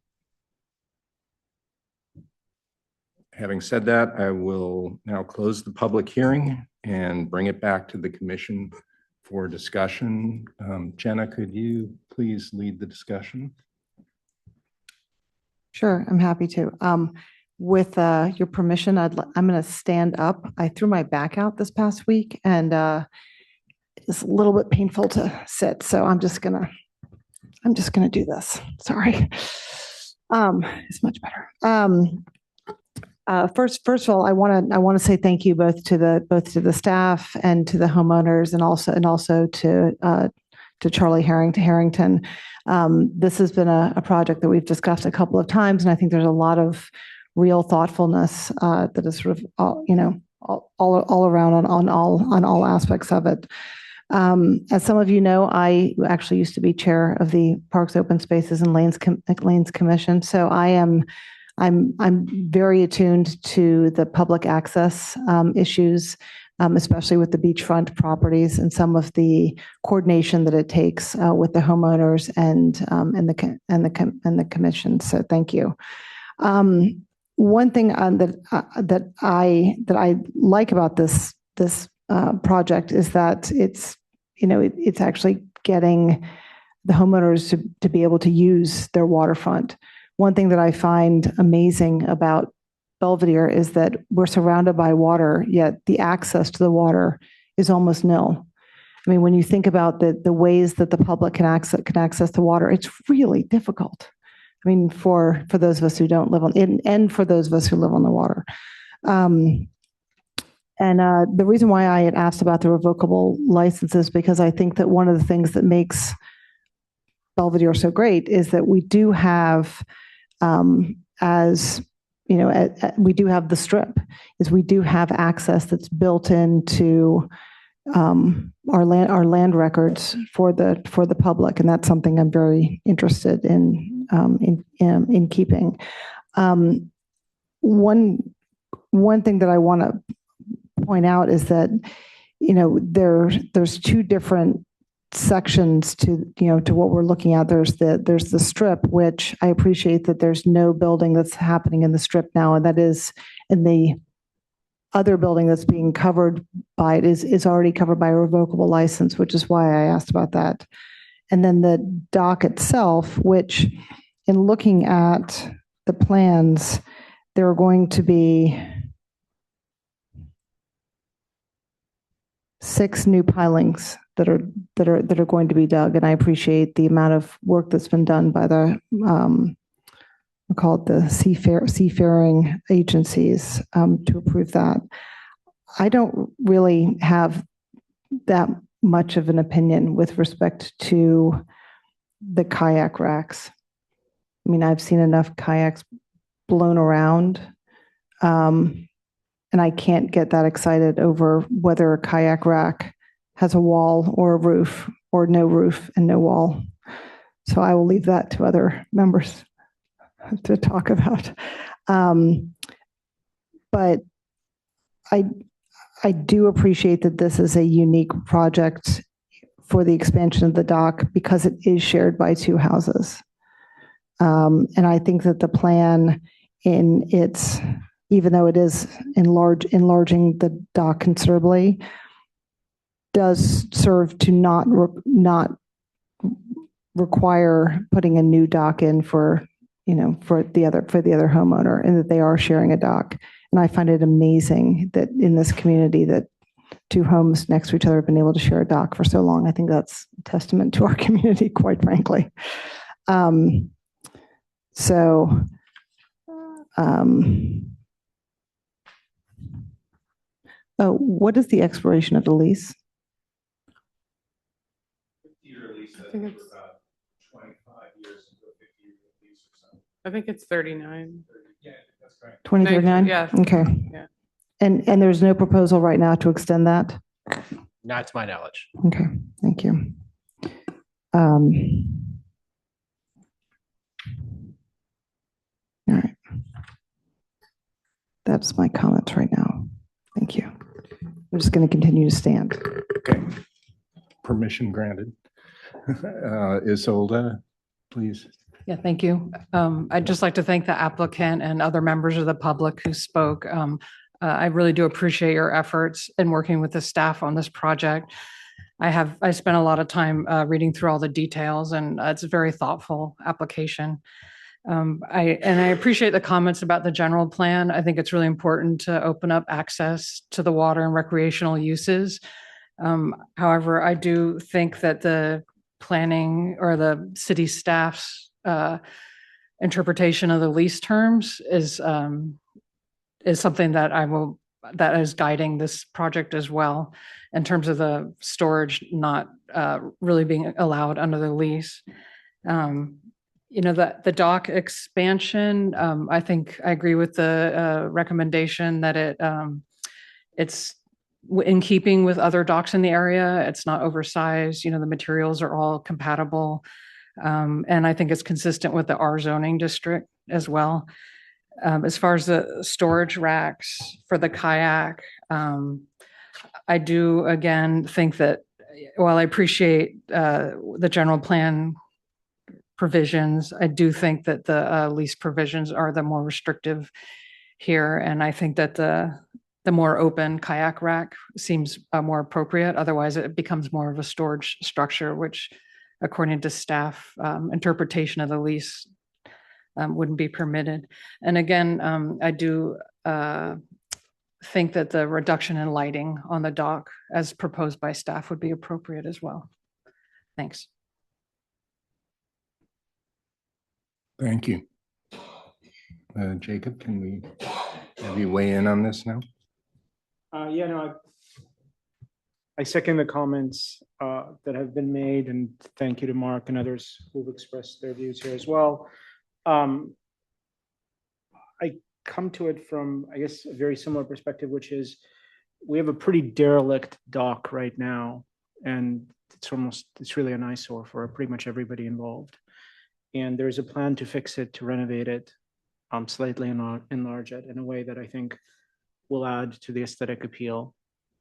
Having said that, I will now close the public hearing and bring it back to the commission for discussion. Jenna, could you please lead the discussion? Sure, I'm happy to. With your permission, I'm going to stand up. I threw my back out this past week and it's a little bit painful to sit. So I'm just gonna do this. Sorry. It's much better. First of all, I want to say thank you both to the staff and to the homeowners and also to Charlie Harrington. This has been a project that we've discussed a couple of times, and I think there's a lot of real thoughtfulness that is sort of all around on all aspects of it. As some of you know, I actually used to be chair of the Parks, Open Spaces, and Lanes Commission, so I'm very attuned to the public access issues, especially with the beachfront properties and some of the coordination that it takes with the homeowners and the commission. So thank you. One thing that I like about this project is that it's actually getting the homeowners to be able to use their waterfront. One thing that I find amazing about Belvedere is that we're surrounded by water, yet the access to the water is almost nil. I mean, when you think about the ways that the public can access the water, it's really difficult. I mean, for those of us who don't live on it, and for those of us who live on the water. The reason why I had asked about the revocable licenses, because I think that one of the things that makes Belvedere so great is that we do have, we do have the strip, is we do have access that's built into our land records for the public, and that's something I'm very interested in keeping. One thing that I want to point out is that there's two different sections to what we're looking at. There's the strip, which I appreciate that there's no building that's happening in the strip now, and that is in the other building that's being covered by it is already covered by a revocable license, which is why I asked about that. And then the dock itself, which in looking at the plans, there are going to be 6 new pilings that are going to be dug, and I appreciate the amount of work that's been done by the we'll call it the seafaring agencies to approve that. I don't really have that much of an opinion with respect to the kayak racks. I mean, I've seen enough kayaks blown around, and I can't get that excited over whether a kayak rack has a wall or a roof or no roof and no wall. So I will leave that to other members to talk about. But I do appreciate that this is a unique project for the expansion of the dock because it is shared by 2 houses. And I think that the plan even though it is enlarging the dock considerably, does serve to not require putting a new dock in for the other homeowner, and that they are sharing a dock. And I find it amazing that in this community that 2 homes next to each other have been able to share a dock for so long. I think that's a testament to our community, quite frankly. What is the expiration of the lease? I think it's 39. 2039? Yeah. Okay. Yeah. And there's no proposal right now to extend that? Not to my knowledge. Okay, thank you. That's my comments right now. Thank you. I'm just going to continue to stand. Okay. Permission granted. Isolda, please. Yeah, thank you. I'd just like to thank the applicant and other members of the public who spoke. I really do appreciate your efforts in working with the staff on this project. I spent a lot of time reading through all the details, and it's a very thoughtful application. I appreciate the comments about the general plan. I think it's really important to open up access to the water and recreational uses. However, I do think that the planning or the city staff's interpretation of the lease terms is something that that is guiding this project as well, in terms of the storage not really being allowed under the lease. The dock expansion, I think I agree with the recommendation that it's in keeping with other docks in the area. It's not oversized. The materials are all compatible. And I think it's consistent with the R zoning district as well. As far as the storage racks for the kayak, I do again think that while I appreciate the general plan provisions, I do think that the lease provisions are the more restrictive here. And I think that the more open kayak rack seems more appropriate. Otherwise, it becomes more of a storage structure, which, according to staff interpretation of the lease, wouldn't be permitted. And again, I do think that the reduction in lighting on the dock as proposed by staff would be appropriate as well. Thanks. Thank you. Jacob, can we have you weigh in on this now? Yeah, no, I second the comments that have been made, and thank you to Mark and others who've expressed their views here as well. I come to it from, I guess, a very similar perspective, which is we have a pretty derelict dock right now, and it's really an eyesore for pretty much everybody involved. And there's a plan to fix it, to renovate it, slightly enlarge it in a way that I think will add to the aesthetic appeal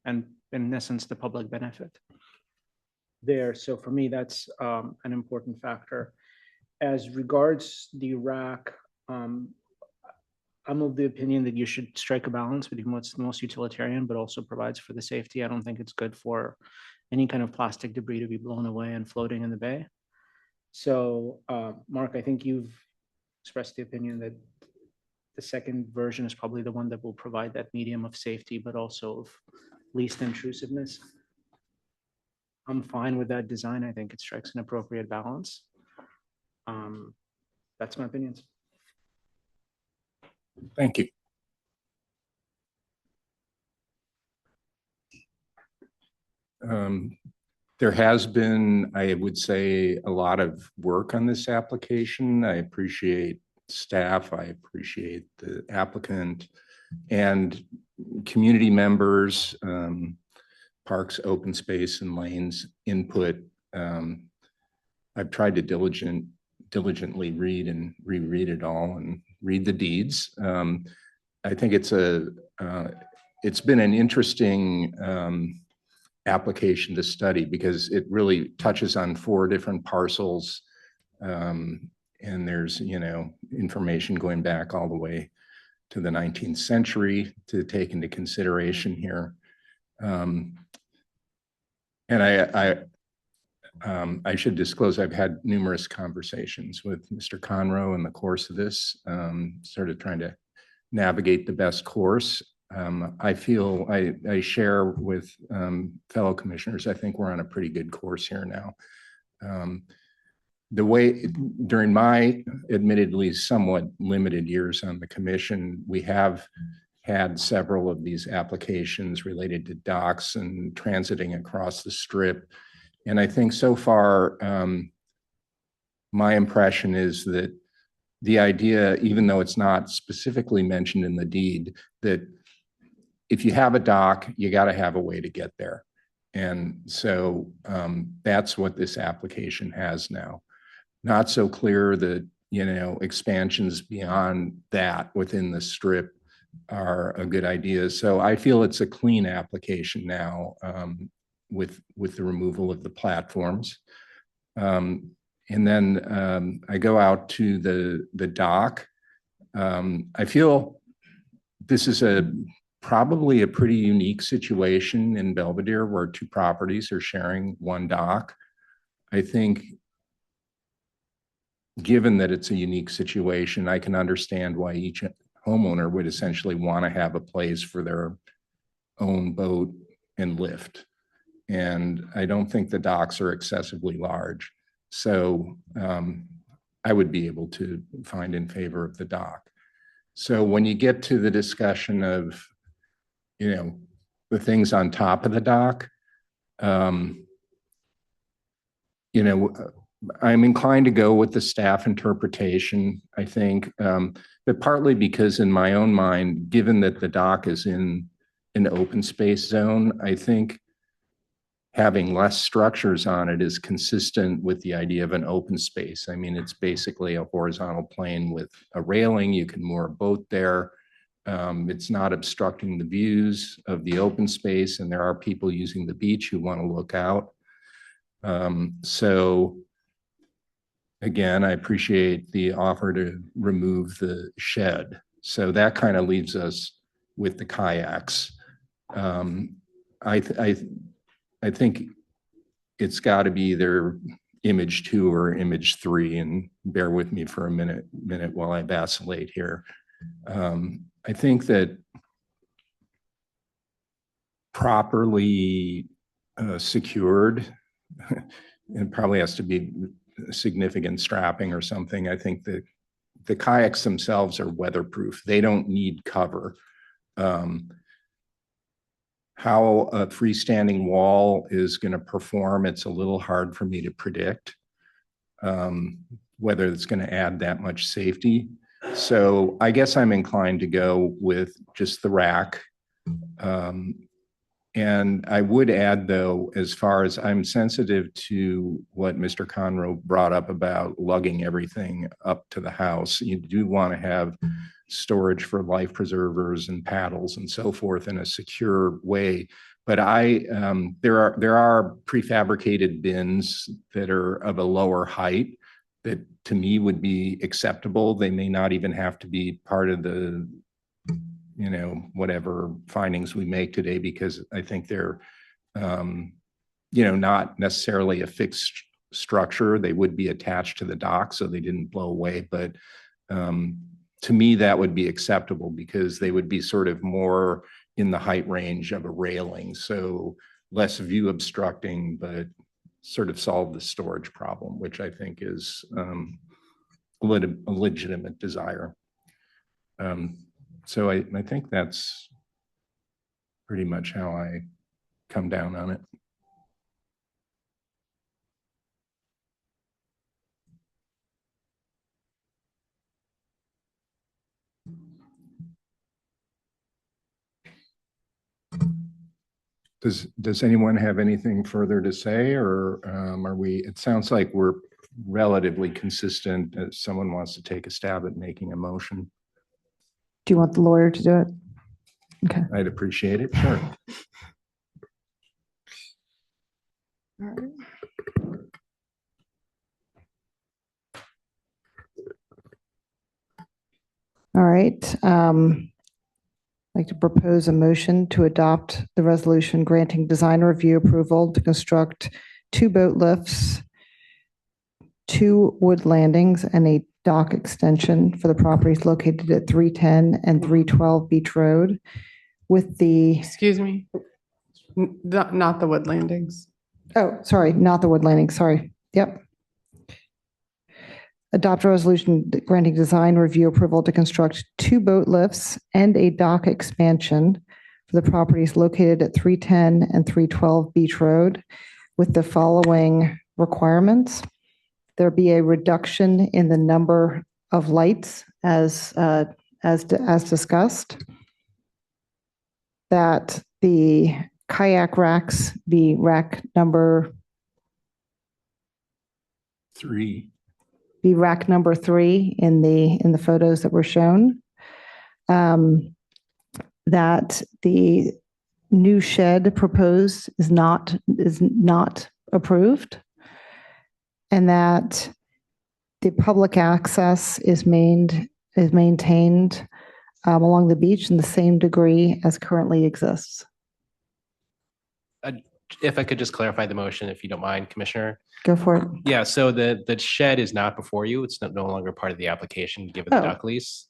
and, in essence, the public benefit there. So for me, that's an important factor. As regards the rack, I'm of the opinion that you should strike a balance between what's the most utilitarian, but also provides for the safety. I don't think it's good for any kind of plastic debris to be blown away and floating in the bay. So, Mark, I think you've expressed the opinion that the second version is probably the one that will provide that medium of safety, but also of least intrusiveness. I'm fine with that design. I think it strikes an appropriate balance. That's my opinions. Thank you. There has been, I would say, a lot of work on this application. I appreciate staff. I appreciate the applicant and community members, parks, open space, and lanes input. I've tried to diligently read and reread it all and read the deeds. I think it's been an interesting application to study because it really touches on 4 different parcels. And there's, information going back all the way to the 19th century to take into consideration here. And I should disclose, I've had numerous conversations with Mr. Conroe in the course of this, sort of trying to navigate the best course. I feel I share with fellow commissioners, I think we're on a pretty good course here now. The way, during my admittedly somewhat limited years on the commission, we have had several of these applications related to docks and transiting across the strip. And I think so far, my impression is that the idea, even though it's not specifically mentioned in the deed, that if you have a dock, you got to have a way to get there. And so that's what this application has now. Not so clear that, expansions beyond that within the strip are a good idea. So I feel it's a clean application now with the removal of the platforms. And then I go out to the dock. I feel this is probably a pretty unique situation in Belvedere where two properties are sharing one dock. I think given that it's a unique situation, I can understand why each homeowner would essentially want to have a place for their own boat and lift. And I don't think the docks are excessively large. So I would be able to find in favor of the dock. So when you get to the discussion of, the things on top of the dock, I'm inclined to go with the staff interpretation, I think, but partly because in my own mind, given that the dock is in an open space zone, I think having less structures on it is consistent with the idea of an open space. I mean, it's basically a horizontal plane with a railing. You can moor a boat there. It's not obstructing the views of the open space, and there are people using the beach who want to look out. So again, I appreciate the offer to remove the shed. So that kind of leaves us with the kayaks. I think it's got to be either image 2 or image 3, and bear with me for a minute while I vacillate here. I think that properly secured, it probably has to be significant strapping or something. I think that the kayaks themselves are weatherproof. They don't need cover. How a freestanding wall is going to perform, it's a little hard for me to predict whether it's going to add that much safety. So I guess I'm inclined to go with just the rack. And I would add, though, as far as I'm sensitive to what Mr. Conroe brought up about lugging everything up to the house. You do want to have storage for life preservers and paddles and so forth in a secure way. But there are prefabricated bins that are of a lower height that to me would be acceptable. They may not even have to be part of the whatever findings we make today, because I think they're, not necessarily a fixed structure. They would be attached to the dock so they didn't blow away. But to me, that would be acceptable because they would be sort of more in the height range of a railing. So less view obstructing, but sort of solve the storage problem, which I think is a legitimate desire. So I think that's pretty much how I come down on it. Does anyone have anything further to say, or it sounds like we're relatively consistent. If someone wants to take a stab at making a motion. Do you want the lawyer to do it? Okay. I'd appreciate it. Sure. All right. I'd like to propose a motion to adopt the resolution granting design review approval to construct 2 boat lifts, 2 wood landings, and a dock extension for the properties located at 310 and 312 Beach Road with the, Excuse me, not the wood landings. oh, sorry, not the wood landing, sorry. Yep. Adopt a resolution granting design review approval to construct 2 boat lifts and a dock expansion for the properties located at 310 and 312 Beach Road with the following requirements. There be a reduction in the number of lights as discussed. That the kayak racks be rack number 3. Be rack number 3 in the photos that were shown. that the new shed proposed is not approved, and that the public access is maintained along the beach in the same degree as currently exists. If I could just clarify the motion, if you don't mind, Commissioner. Go for it. Yeah, so the shed is not before you. It's no longer part of the application, given the Oh. dock lease.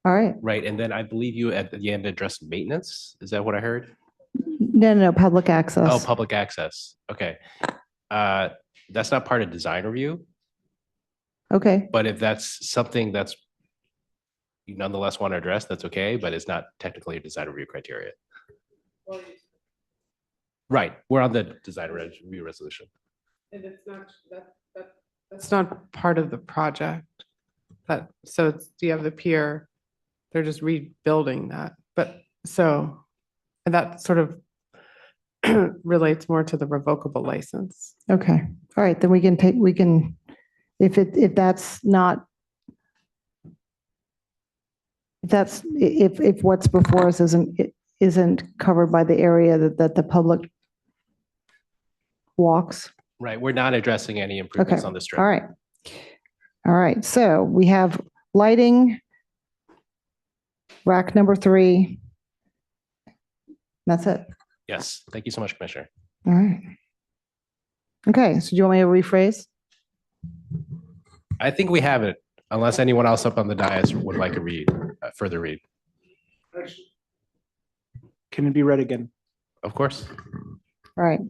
All right. Right, and then I believe you at the end addressed maintenance. Is that what I heard? No, public access. Oh, public access. Okay. That's not part of design review, Okay. but if that's something that's you nonetheless want to address, that's okay, but it's not technically a design review criteria. Right, we're on the design review resolution. And it's not, that's not part of the project. So you have the pier, they're just rebuilding that, but so, and that sort of relates more to the revocable license. Okay. All right. Then we can, if that's not, if what's before us isn't covered by the area that the public walks. Right, we're not addressing any improvements on the strip. All right. All right. So we have lighting, rack number 3. That's it. Yes, thank you so much, Commissioner. All right. Okay. So do you want me to rephrase? I think we have it, unless anyone else up on the dais would like to read, further read. Can it be read again? Of course. All right.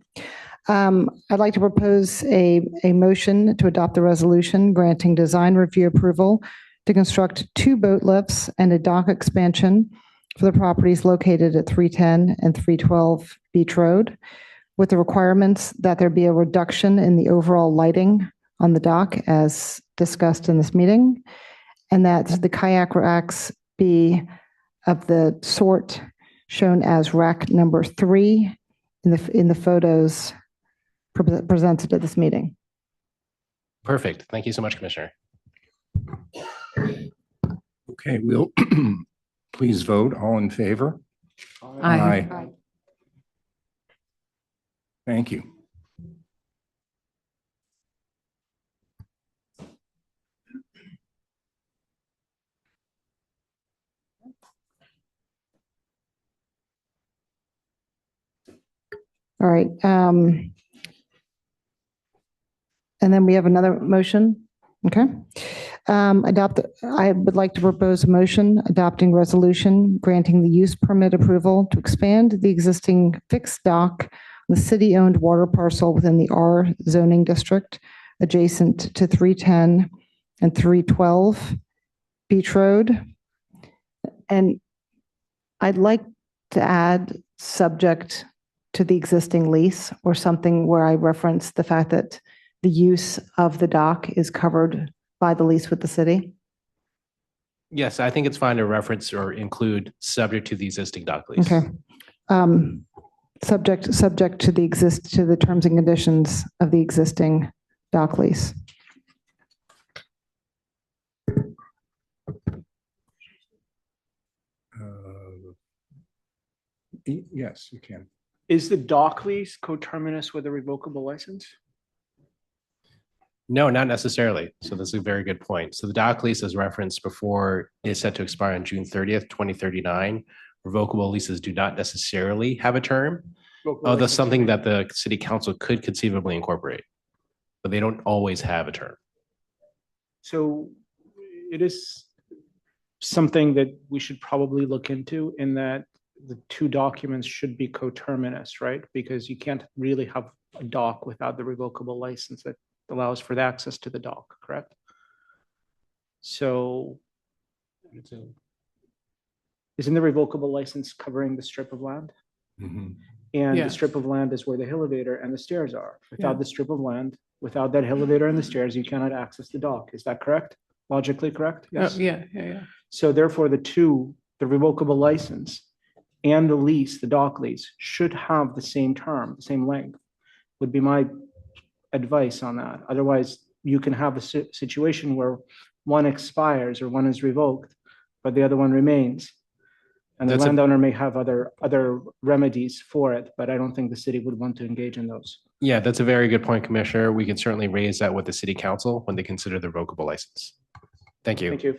I'd like to propose a motion to adopt the resolution granting design review approval to construct 2 boat lifts and a dock expansion for the properties located at 310 and 312 Beach Road, with the requirements that there be a reduction in the overall lighting on the dock as discussed in this meeting, and that the kayak racks be of the sort shown as rack number 3 in the photos presented at this meeting. Perfect. Thank you so much, Commissioner. Okay, we'll please vote. All in favor? Aye. Thank you. All right. And then we have another motion. Okay. I would like to propose a motion adopting resolution granting the use permit approval to expand the existing fixed dock on the city-owned water parcel within the R zoning district adjacent to 310 and 312 Beach Road. And I'd like to add subject to the existing lease or something where I reference the fact that the use of the dock is covered by the lease with the city. Yes, I think it's fine to reference or include subject to the existing dock lease. Okay. Subject to the terms and conditions of the existing dock lease. Yes, you can. Is the dock lease coterminous with a revocable license? No, not necessarily. So that's a very good point. So the dock lease, as referenced before, is set to expire on June 30th, 2039. Revocable leases do not necessarily have a term. Oh, that's something that the city council could conceivably incorporate, but they don't always have a term. So it is something that we should probably look into, in that the 2 documents should be coterminous, right? Because you can't really have a dock without the revocable license that allows for the access to the dock, correct? So isn't the revocable license covering the strip of land? Mhm. And the Yes. strip of land is where the elevator and the stairs are. Yeah. Without the strip of land, without that elevator and the stairs, you cannot access the dock. Is that correct? Logically correct? Oh, Yes. yeah. So therefore, the revocable license and the lease, the dock lease, should have the same term, the same length, would be my advice on that. Otherwise, you can have a situation where one expires or one is revoked, but the other one remains. And the That's a- landowner may have other remedies for it, but I don't think the city would want to engage in those. Yeah, that's a very good point, Commissioner. We can certainly raise that with the city council when they consider the revocable license. Thank you. Thank you.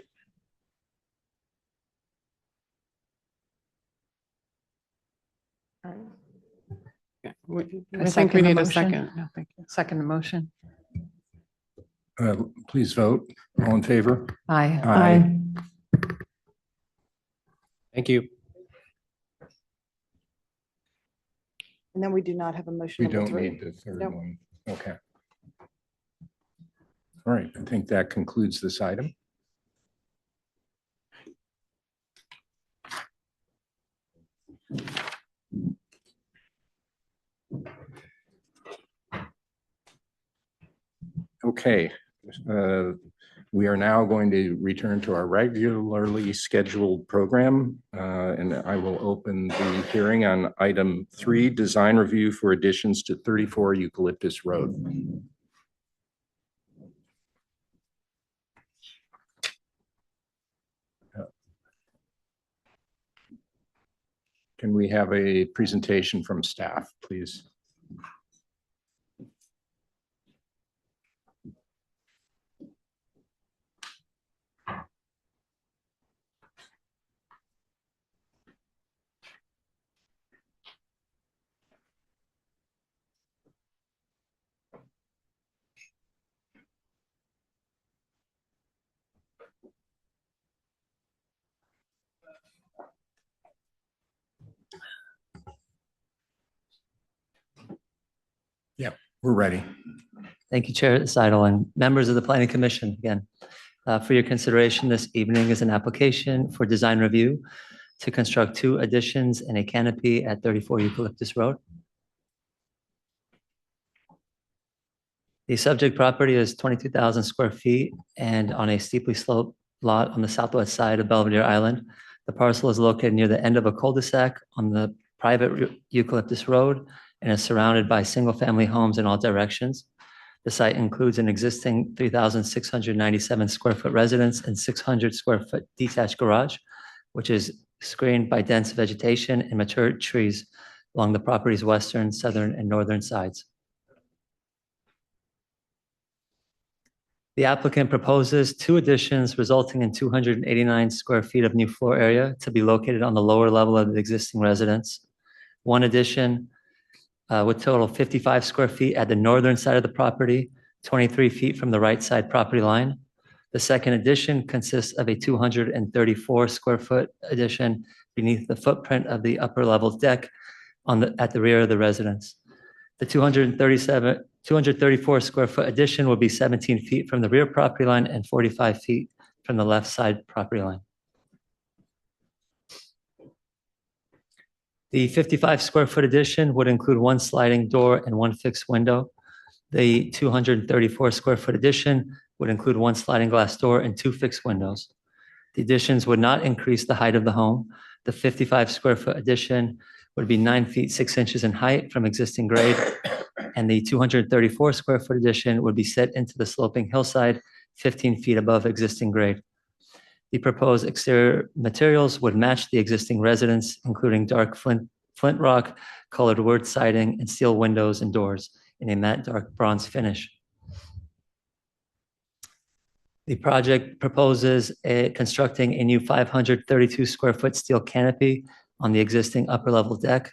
I think we second the need a motion. second. No, thank you. Second the motion. Please vote. All in favor? Aye. Aye. Thank you. And then we do not have a motion. We number don't three. need the third Nope. one. Okay. All right, I think that concludes this item. Okay, we are now going to return to our regularly scheduled program, and I will open the hearing on item 3, design review for additions to 34 Eucalyptus Road. Can we have a presentation from staff, please? We're ready. Thank you, Chair Seidel, and members of the Planning Commission again. For your consideration this evening is an application for design review to construct 2 additions and a canopy at 34 Eucalyptus Road. The subject property is 22,000 square feet and on a steeply sloped lot on the southwest side of Belvedere Island. The parcel is located near the end of a cul-de-sac on the private Eucalyptus Road and is surrounded by single-family homes in all directions. The site includes an existing 3,697 square foot residence and 600 square foot detached garage, which is screened by dense vegetation and mature trees along the property's western, southern, and northern sides. The applicant proposes 2 additions resulting in 289 square feet of new floor area to be located on the lower level of the existing residence. 1 addition with total 55 square feet at the northern side of the property, 23 feet from the right side property line. The second addition consists of a 234 square foot addition beneath the footprint of the upper level deck at the rear of the residence. The 234 square foot addition will be 17 feet from the rear property line and 45 feet from the left side property line. The 55 square foot addition would include 1 sliding door and 1 fixed window. The 234 square foot addition would include 1 sliding glass door and 2 fixed windows. The additions would not increase the height of the home. The 55 square foot addition would be 9 feet 6 inches in height from existing grade, and the 234 square foot addition would be set into the sloping hillside 15 feet above existing grade. The proposed exterior materials would match the existing residence, including dark flint rock, colored wood siding, and steel windows and doors in a matte dark bronze finish. The project proposes constructing a new 532 square foot steel canopy on the existing upper level deck.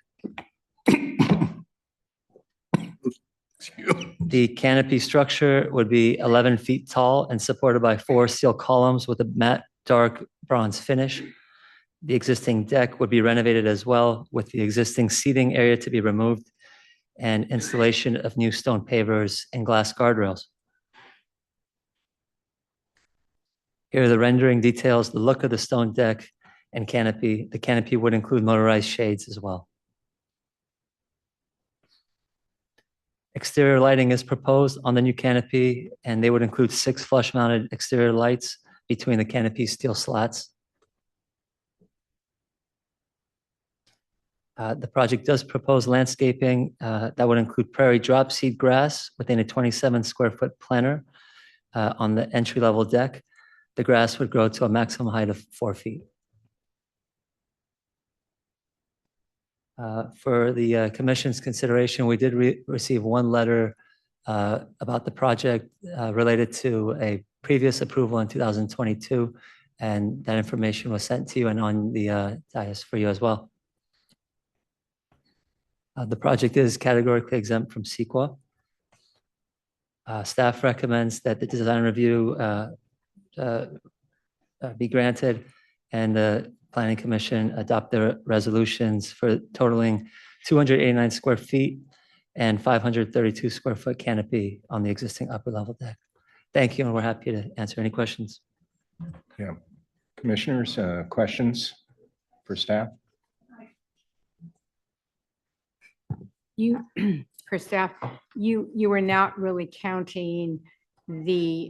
The canopy structure would be 11 feet tall and supported by 4 steel columns with a matte dark bronze finish. The existing deck would be renovated as well, with the existing seating area to be removed and installation of new stone pavers and glass guardrails. Here are the rendering details, the look of the stone deck and canopy. The canopy would include motorized shades as well. Exterior lighting is proposed on the new canopy, and they would include 6 flush-mounted exterior lights between the canopy steel slats. The project does propose landscaping that would include prairie drop seed grass within a 27 square foot planter on the entry-level deck. The grass would grow to a maximum height of 4 feet. For the commission's consideration, we did receive one letter about the project related to a previous approval in 2022, and that information was sent to you and on the dais for you as well. The project is categorically exempt from CEQA. Staff recommends that the design review be granted and the planning commission adopt the resolutions for totaling 289 square feet and 532 square foot canopy on the existing upper level deck. Thank you, and we're happy to answer any questions. Yeah. Commissioners, questions for staff? You, for staff, you were not really counting the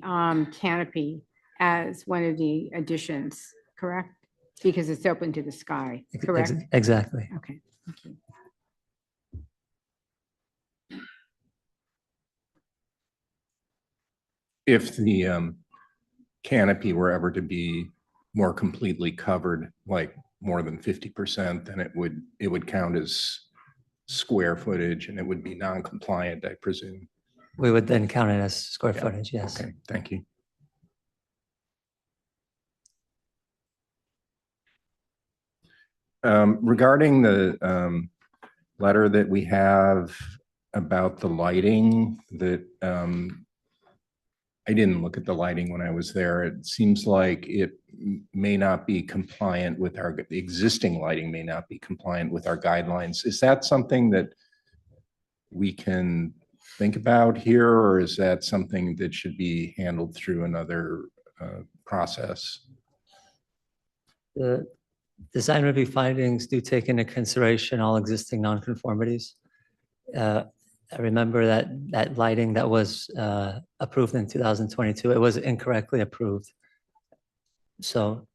canopy as one of the additions, correct? Because it's open to the sky, correct? Exactly. Okay, thank you. If the canopy were ever to be more completely covered, like more than 50%, then it would count as square footage and it would be non-compliant, I presume. We would then count it as square Yeah. footage, yes. Okay, thank you. Regarding the letter that we have about the lighting, that I didn't look at the lighting when I was there. It seems like it may not be compliant with the existing lighting may not be compliant with our guidelines. Is that something that we can think about here, or is that something that should be handled through another process? The design review findings do take into consideration all existing nonconformities. I remember that lighting that was approved in 2022, it was incorrectly approved. So,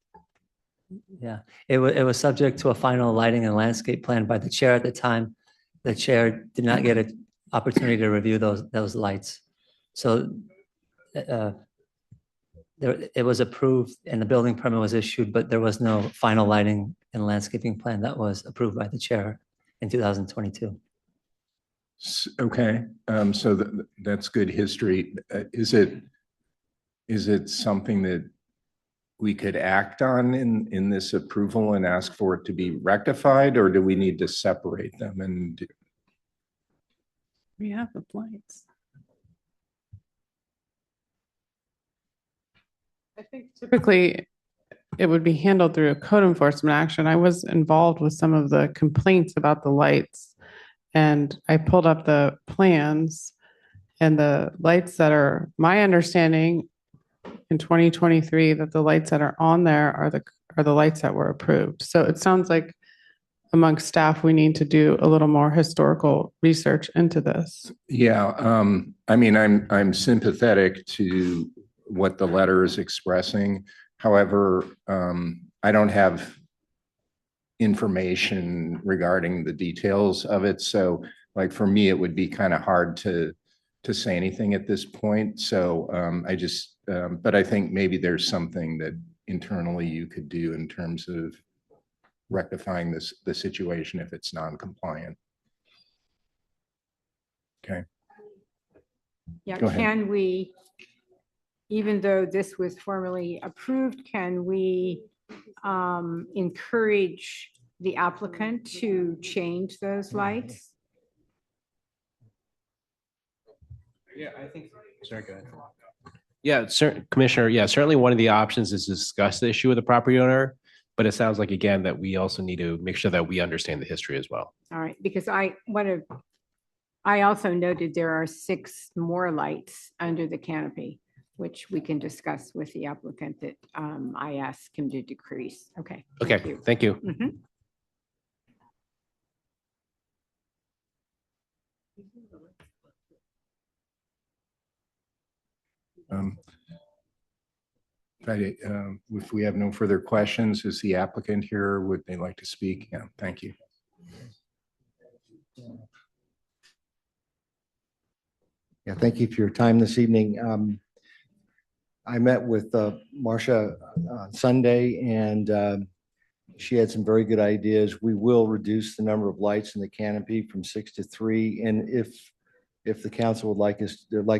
yeah, it was subject to a final lighting and landscape plan by the chair at the time. The chair did not get an opportunity to review those lights. So it was approved and the building permit was issued, but there was no final lighting and landscaping plan that was approved by the chair in 2022. Okay, so that's good history. Is it something that we could act on in this approval and ask for it to be rectified, or do we need to separate them? And We have the lights. I think typically it would be handled through a code enforcement action. I was involved with some of the complaints about the lights, and I pulled up the plans, and the lights that are, my understanding in 2023, that the lights that are on there are the lights that were approved. So it sounds like amongst staff, we need to do a little more historical research into this. yeah, I mean, I'm sympathetic to what the letter is expressing. However, I don't have information regarding the details of it. So like for me, it would be kind of hard to say anything at this point. So but I think maybe there's something that internally you could do in terms of rectifying the situation if it's non-compliant. Okay. Yeah, Go ahead. can we, even though this was formally approved, can we encourage the applicant to change those lights? Yeah, I think. Sorry, go ahead. Yeah, Commissioner, yeah, certainly one of the options is to discuss the issue with the property owner, but it sounds like, again, that we also need to make sure that we understand the history as well. All right, because I also noted there are 6 more lights under the canopy, which we can discuss with the applicant that I asked him to decrease. Okay. thank Okay, you. thank you. Mhm. If we have no further questions, is the applicant here? Would they like to speak? Yeah, thank you. Yeah, thank you for your time this evening. I met with Marcia on Sunday, and she had some very good ideas. We will reduce the number of lights in the canopy from 6 to 3. And if the council would like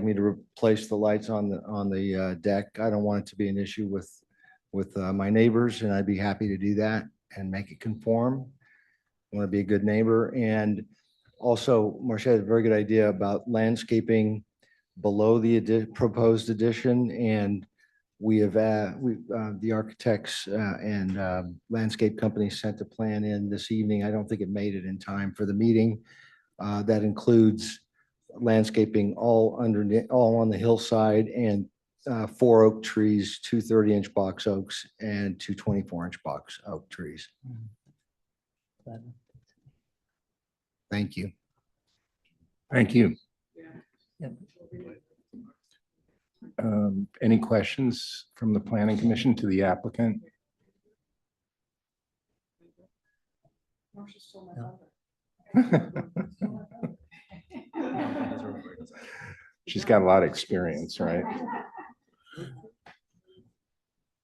me to replace the lights on the deck, I don't want it to be an issue with my neighbors, and I'd be happy to do that and make it conform. I want to be a good neighbor. And also, Marcia had a very good idea about landscaping below the proposed addition. And we have, the architects and landscape company sent a plan in this evening. I don't think it made it in time for the meeting. That includes landscaping all on the hillside, and 4 oak trees, 2 30-inch box oaks and 2 24-inch box oak trees. Thank you. Thank you. Any questions from the planning commission to the applicant? She's got a lot of experience, right?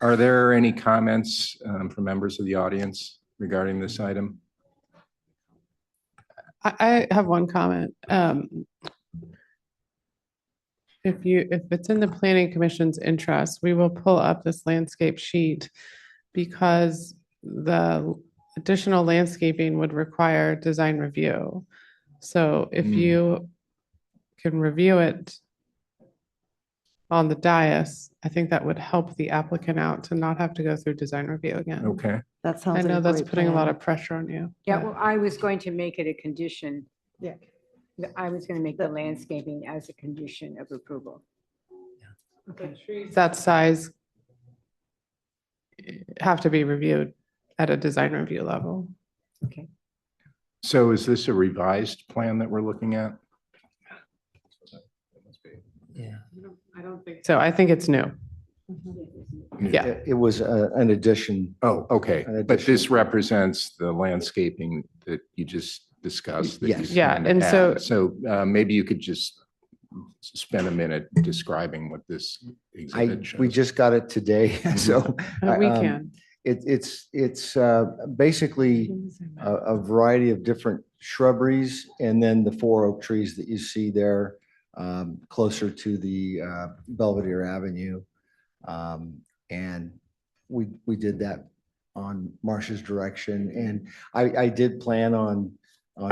Are there any comments from members of the audience regarding this item? I have one comment. If it's in the planning commission's interest, we will pull up this landscape sheet, because the additional landscaping would require design review. So if you can review it on the dais, I think that would help the applicant out to not have to go through design review again. Okay. That sounds I like know a that's great putting a lot plan. of pressure on you. Yeah, but- well, I was going to make it a condition. Yeah. I was going to make the landscaping as a condition of approval. Okay. That size have to be reviewed at a design review level. Okay. So is this a revised plan that we're looking at? Yeah. I don't think so. I think it's new. Yeah. It was an addition. Oh, okay. An But this additional- represents the landscaping that you just discussed. that you Yes. Yeah, plan to and add. So maybe you could just spend a minute describing what this exhibit shows. We just got it today, so. We um, can. It's basically a variety of different shrubberies, and then the 4 oak trees that you see there closer to the Belvedere Avenue. And we did that on Marcia's direction. And I did plan on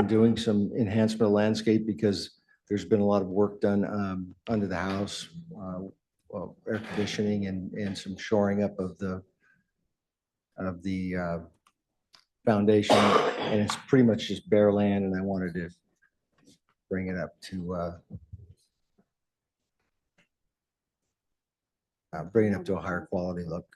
doing some enhancement of landscape, because there's been a lot of work done under the house, well, air conditioning and some shoring up of the foundation, and it's pretty much just bare land, and I wanted to bring it up to a higher quality look.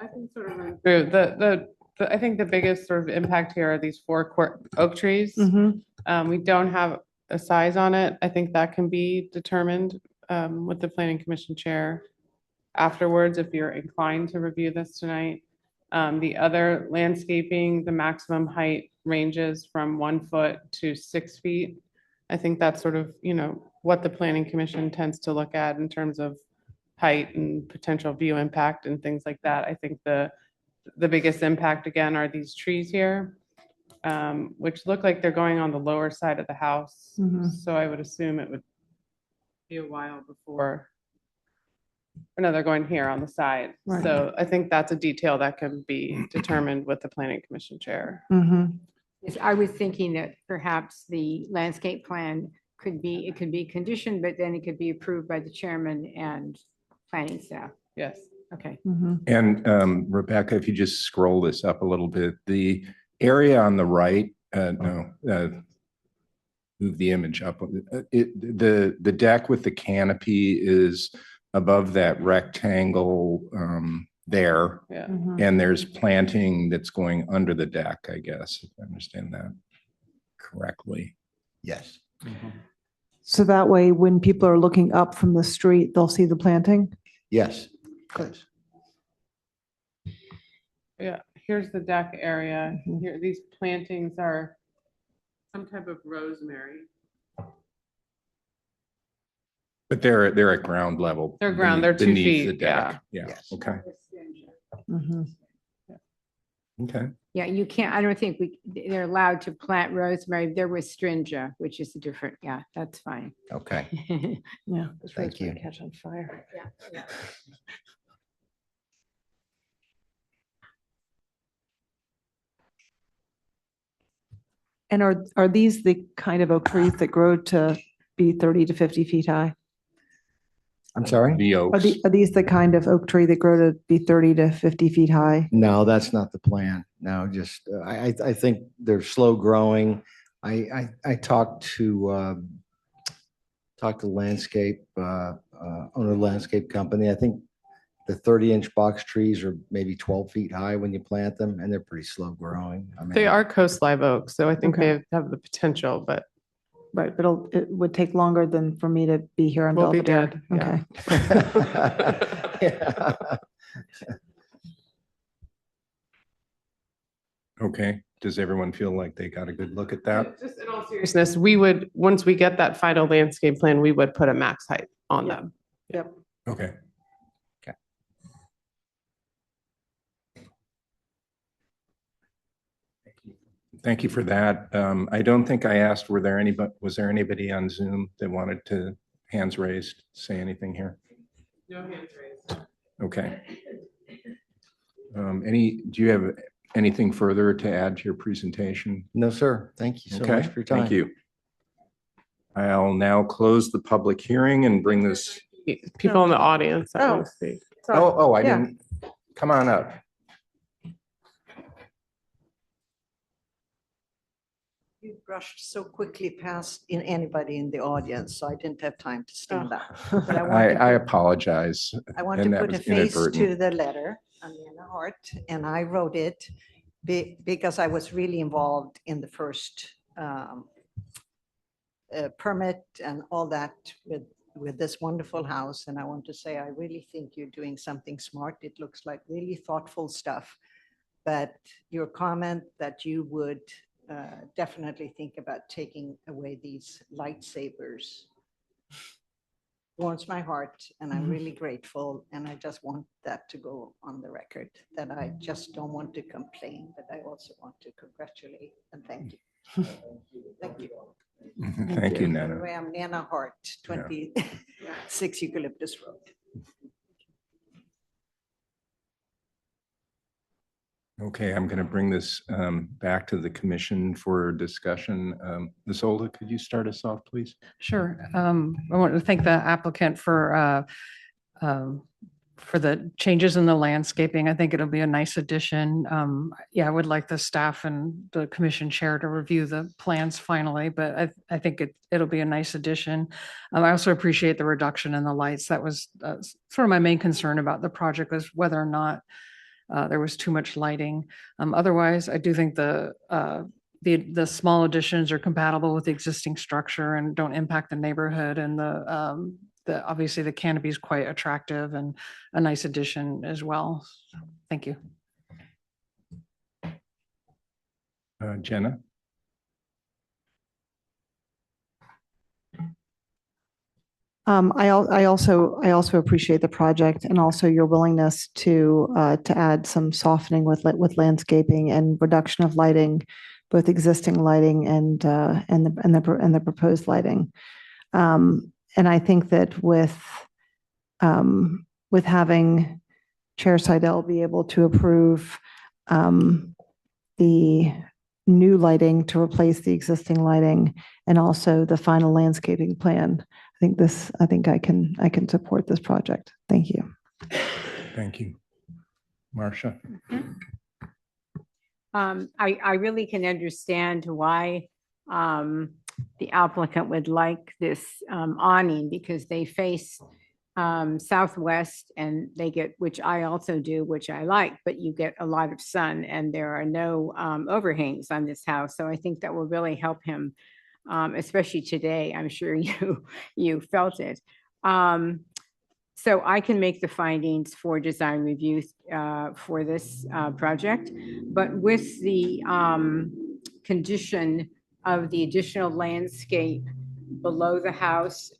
I can sort of run through I think the biggest sort of impact here are these 4 oak trees. We don't have a size on it. I think that can be determined with the planning commission chair afterwards, if you're inclined to review this tonight. The other landscaping, the maximum height ranges from 1 foot to 6 feet. I think that's sort of, what the planning commission tends to look at in terms of height and potential view impact and things like that. I think the biggest impact, again, are these trees here, which look like they're going on the lower side of the house. So I would assume it would be a while before. No, they're going here on the side. Right. So I think that's a detail that can be determined with the planning commission chair. Yes, I was thinking that perhaps the landscape plan could be conditioned, but then it could be approved by the chairman and planning staff. Yes. Okay. And Rebecca, if you just scroll this up a little bit, the area on the right, move the image up. The deck with the canopy is above that rectangle there, Yeah. and there's planting that's going under the deck, I guess, if I understand that correctly. Yes. So that way, when people are looking up from the street, they'll see the planting? Yes. Yes. Yeah, here's the deck area. Here, these plantings are some type of rosemary. But they're at ground level. They're ground, they're 2 beneath the feet, deck. yeah. Yeah, Yes. okay. Mhm. Okay. Yeah, you can't, I don't think they're allowed to plant rosemary. There was stringa, which is a different, yeah, that's fine. Okay, Yeah. thank you. Catch on fire. Yeah, yeah. And are these the kind of oak trees that grow to be 30 to 50 feet high? I'm sorry? The Are oaks. are these the kind of oak tree that grow to be 30 to 50 feet high? No, that's not the plan. No, just, I think they're slow growing. I talked to landscape, owner landscape company. I think the 30-inch box trees are maybe 12 feet high when you plant them, and they're pretty slow growing. I mean, They are coast live oaks, so I think Okay. they have the potential, but Right, but it would take longer than for me to be here in we'll be Belvedere. dead. Yeah. Okay. Yeah. Okay. Does everyone feel like they got a good look at that? Just in all seriousness, we would, once we get that final landscape plan, we would put a max height on them. Yep. Okay. Thank you for that. I don't think I asked, was there anybody on Zoom that wanted to, hands raised, say anything here? No hands raised. Okay. Do you have anything further to add to your presentation? No, sir. Thank you so Okay, much for your time. thank you. I'll now close the public hearing and bring this. People in the audience that want to speak. Oh, I Yeah. didn't. Come on up. You brushed so quickly past anybody in the audience, so I didn't have time to stand up. But I want to I put- apologize. I want and to that put a was face to inadvertent. the letter, Anna Hart, and I wrote it because I was really involved in the first permit and all that with this wonderful house. And I want to say, I really think you're doing something smart. It looks like really thoughtful stuff. But your comment that you would definitely think about taking away these lightsabers warms my heart, and I'm really grateful. And I just want that to go on the record, that I just don't want to complain, but I also want to congratulate and thank you. Thank you. Thank you, Nana. Anyway, I'm Nana Hart, 26 Eucalyptus Road. Okay, I'm going to bring this back to the commission for discussion. Ms. Olda, could you start us off, please? Sure. I want to thank the applicant for the changes in the landscaping. I think it'll be a nice addition. Yeah, I would like the staff and the commission chair to review the plans finally, but I think it'll be a nice addition. I also appreciate the reduction in the lights. That was sort of my main concern about the project, was whether or not there was too much lighting. Otherwise, I do think the small additions are compatible with the existing structure and don't impact the neighborhood. And obviously the canopy is quite attractive and a nice addition as well. So, thank you. Jenna? I also appreciate the project and also your willingness to add some softening with landscaping and reduction of lighting, both existing lighting and the proposed lighting. And I think that with having Chair Seidel be able to approve the new lighting to replace the existing lighting and also the final landscaping plan, I think I can support this project. Thank you. Thank you. Marcia? I really can understand why the applicant would like this awning, because they face southwest and they get, which I also do, which I like, but you get a lot of sun and there are no overhangs on this house. So I think that will really help him, especially today. I'm sure you felt it. So I can make the findings for design review for this project, but with the condition of the additional landscape below the house.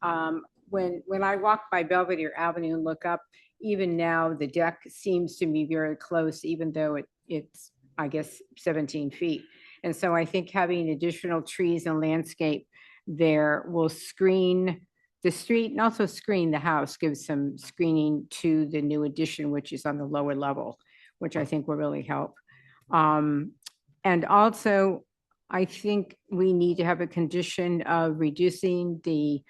When I walk by Belvedere Avenue and look up, even now, the deck seems to be very close, even though it's, I guess, 17 feet. And so I think having additional trees and landscape there will screen the street and also screen the house, give some screening to the new addition, which is on the lower level, which I think will really help. And also, I think we need to have a condition of reducing the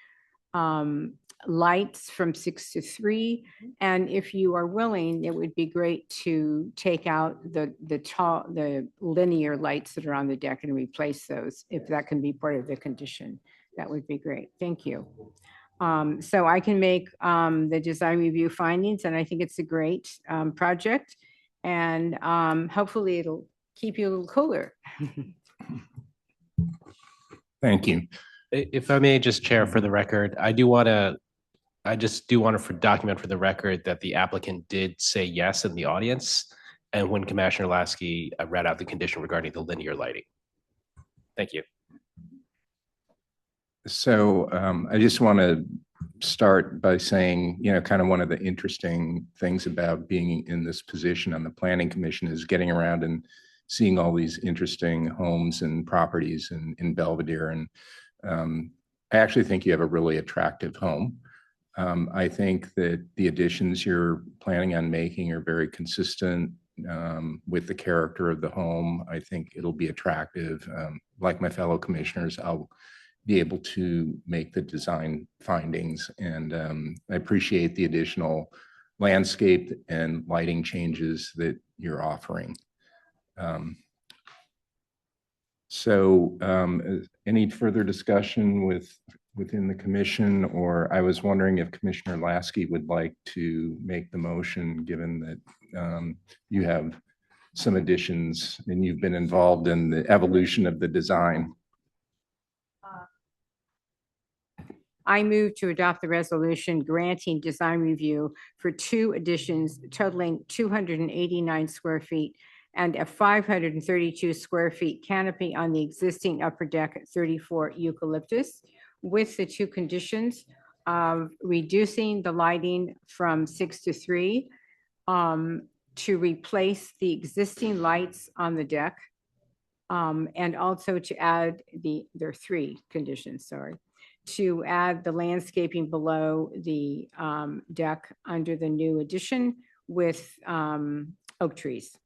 lights from 6 to 3. And if you are willing, it would be great to take out the linear lights that are on the deck and replace those. If that can be part of the condition, that would be great. Thank you. So I can make the design review findings, and I think it's a great project. And hopefully it'll keep you a little cooler. Thank you. If I may just chair for the record, I just do want to document for the record that the applicant did say yes in the audience. And when Commissioner Lasky read out the condition regarding the linear lighting. Thank you. So I just want to start by saying, kind of one of the interesting things about being in this position on the Planning Commission is getting around and seeing all these interesting homes and properties in Belvedere. And I actually think you have a really attractive home. I think that the additions you're planning on making are very consistent with the character of the home. I think it'll be attractive. Like my fellow commissioners, I'll be able to make the design findings. And I appreciate the additional landscape and lighting changes that you're offering. Any further discussion within the commission, or I was wondering if Commissioner Lasky would like to make the motion, given that you have some additions and you've been involved in the evolution of the design. I move to adopt the resolution granting design review for 2 additions totaling 289 square feet and a 532 square feet canopy on the existing upper deck at 34 Eucalyptus, with the 2 conditions of reducing the lighting from 6 to 3, to replace the existing lights on the deck, and also to add there are 3 conditions, sorry, to add the landscaping below the deck under the new addition with oak trees.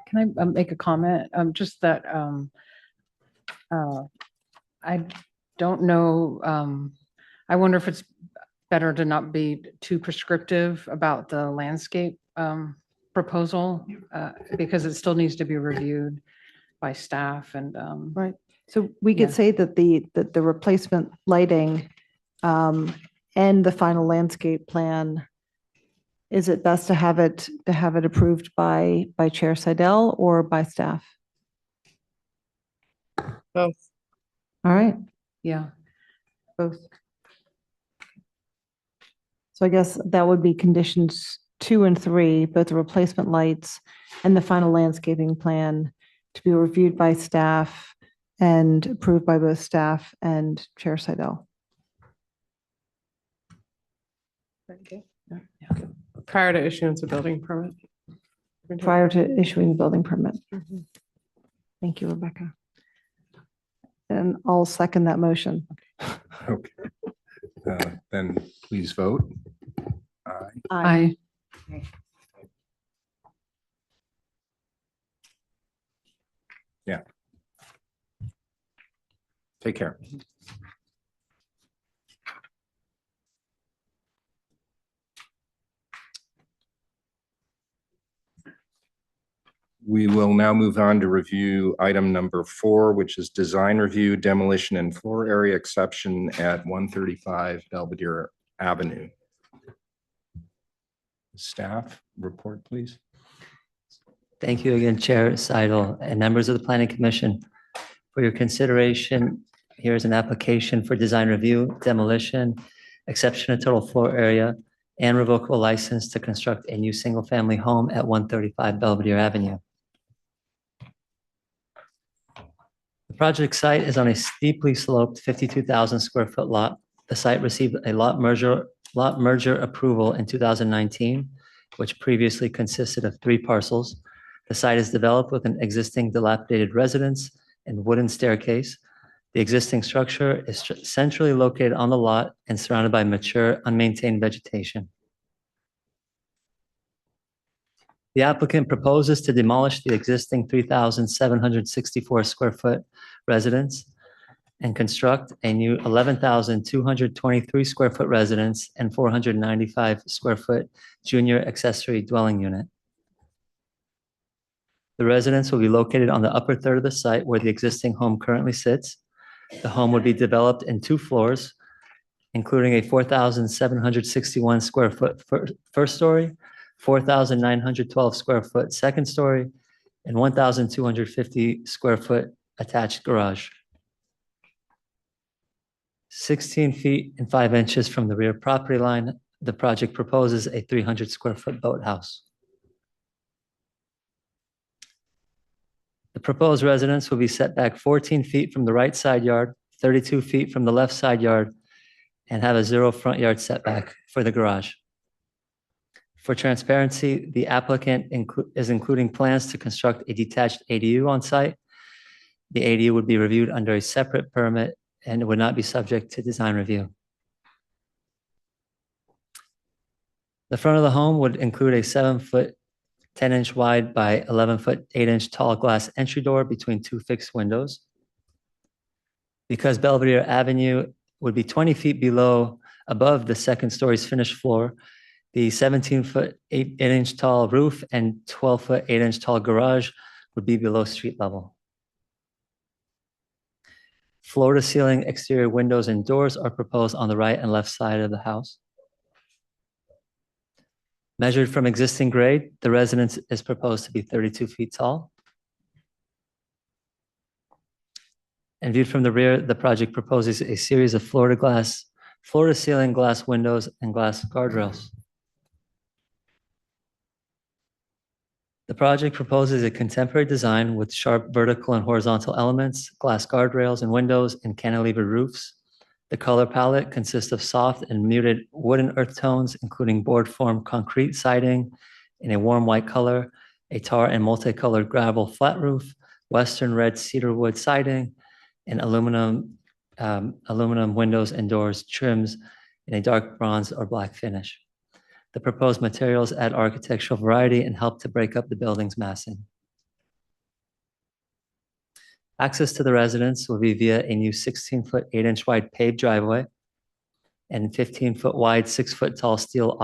Can I make a comment? Just that I don't know. I wonder if it's better to not be too prescriptive about the landscape proposal because it still needs to be reviewed by staff and. Right. So we could Yeah. say that the replacement lighting and the final landscape plan, is it best to have it approved by Chair Seidel or by staff? Both. All right, Yeah. both. So I guess that would be conditions 2 and 3, both the replacement lights and the final landscaping plan to be reviewed by staff and approved by both staff and Chair Seidel. Okay. Prior to issuance of building permit. Prior to issuing the building permit. Mhm. Thank you, Rebecca. And I'll second that motion. Okay. Then please vote. Aye. I. Take care. We will now move on to review item number 4, which is design review, demolition and floor area exception at 135 Belvedere Avenue. Staff report, please. Thank you again, Chair Seidel and members of the Planning Commission. For your consideration, here is an application for design review, demolition, exception of total floor area, and revocable license to construct a new single-family home at 135 Belvedere Avenue. The The project site is on a steeply sloped 52,000 square foot lot. The site received a lot merger approval in 2019, which previously consisted of 3 parcels. The site is developed with an existing dilapidated residence and wooden staircase. The existing structure is centrally located on the lot and surrounded by mature, unmaintained vegetation. The applicant proposes to demolish the existing 3,764 square foot residence and construct a new 11,223 square foot residence and 495 square foot junior accessory dwelling unit. The residence will be located on the upper third of the site where the existing home currently sits. The home would be developed in 2 floors, including a 4,761 square foot first story, 4,912 square foot second story, and 1,250 square foot attached garage. 16 feet and 5 inches from the rear property line, the project proposes a 300 square foot boathouse. The proposed residence will be set back 14 feet from the right side yard, 32 feet from the left side yard, and have a 0 front yard setback for the garage. For transparency, the applicant is including plans to construct a detached ADU on site. The ADU would be reviewed under a separate permit and it would not be subject to design review. The front of the home would include a 7-foot 10-inch wide by 11-foot 8-inch tall glass entry door between 2 fixed windows. Because Belvedere Avenue would be 20 feet above the second story's finished floor, the 17-foot 8-inch tall roof and 12-foot 8-inch tall garage would be below street level. Floor-to-ceiling exterior windows and doors are proposed on the right and left side of the house. Measured from existing grade, the residence is proposed to be 32 feet tall. And viewed from the rear, the project proposes a series of floor-to-ceiling glass windows and glass guardrails. The project proposes a contemporary design with sharp vertical and horizontal elements, glass guardrails and windows, and cantilever roofs. The color palette consists of soft and muted wood and earth tones, including board form concrete siding in a warm white color, a tar and multicolored gravel flat roof, western red cedar wood siding, and aluminum windows and doors trims in a dark bronze or black finish. The proposed materials add architectural variety and help to break up the building's massing. Access to the residence will be via a new 16-foot 8-inch wide paved driveway and 15-foot wide 6-foot tall steel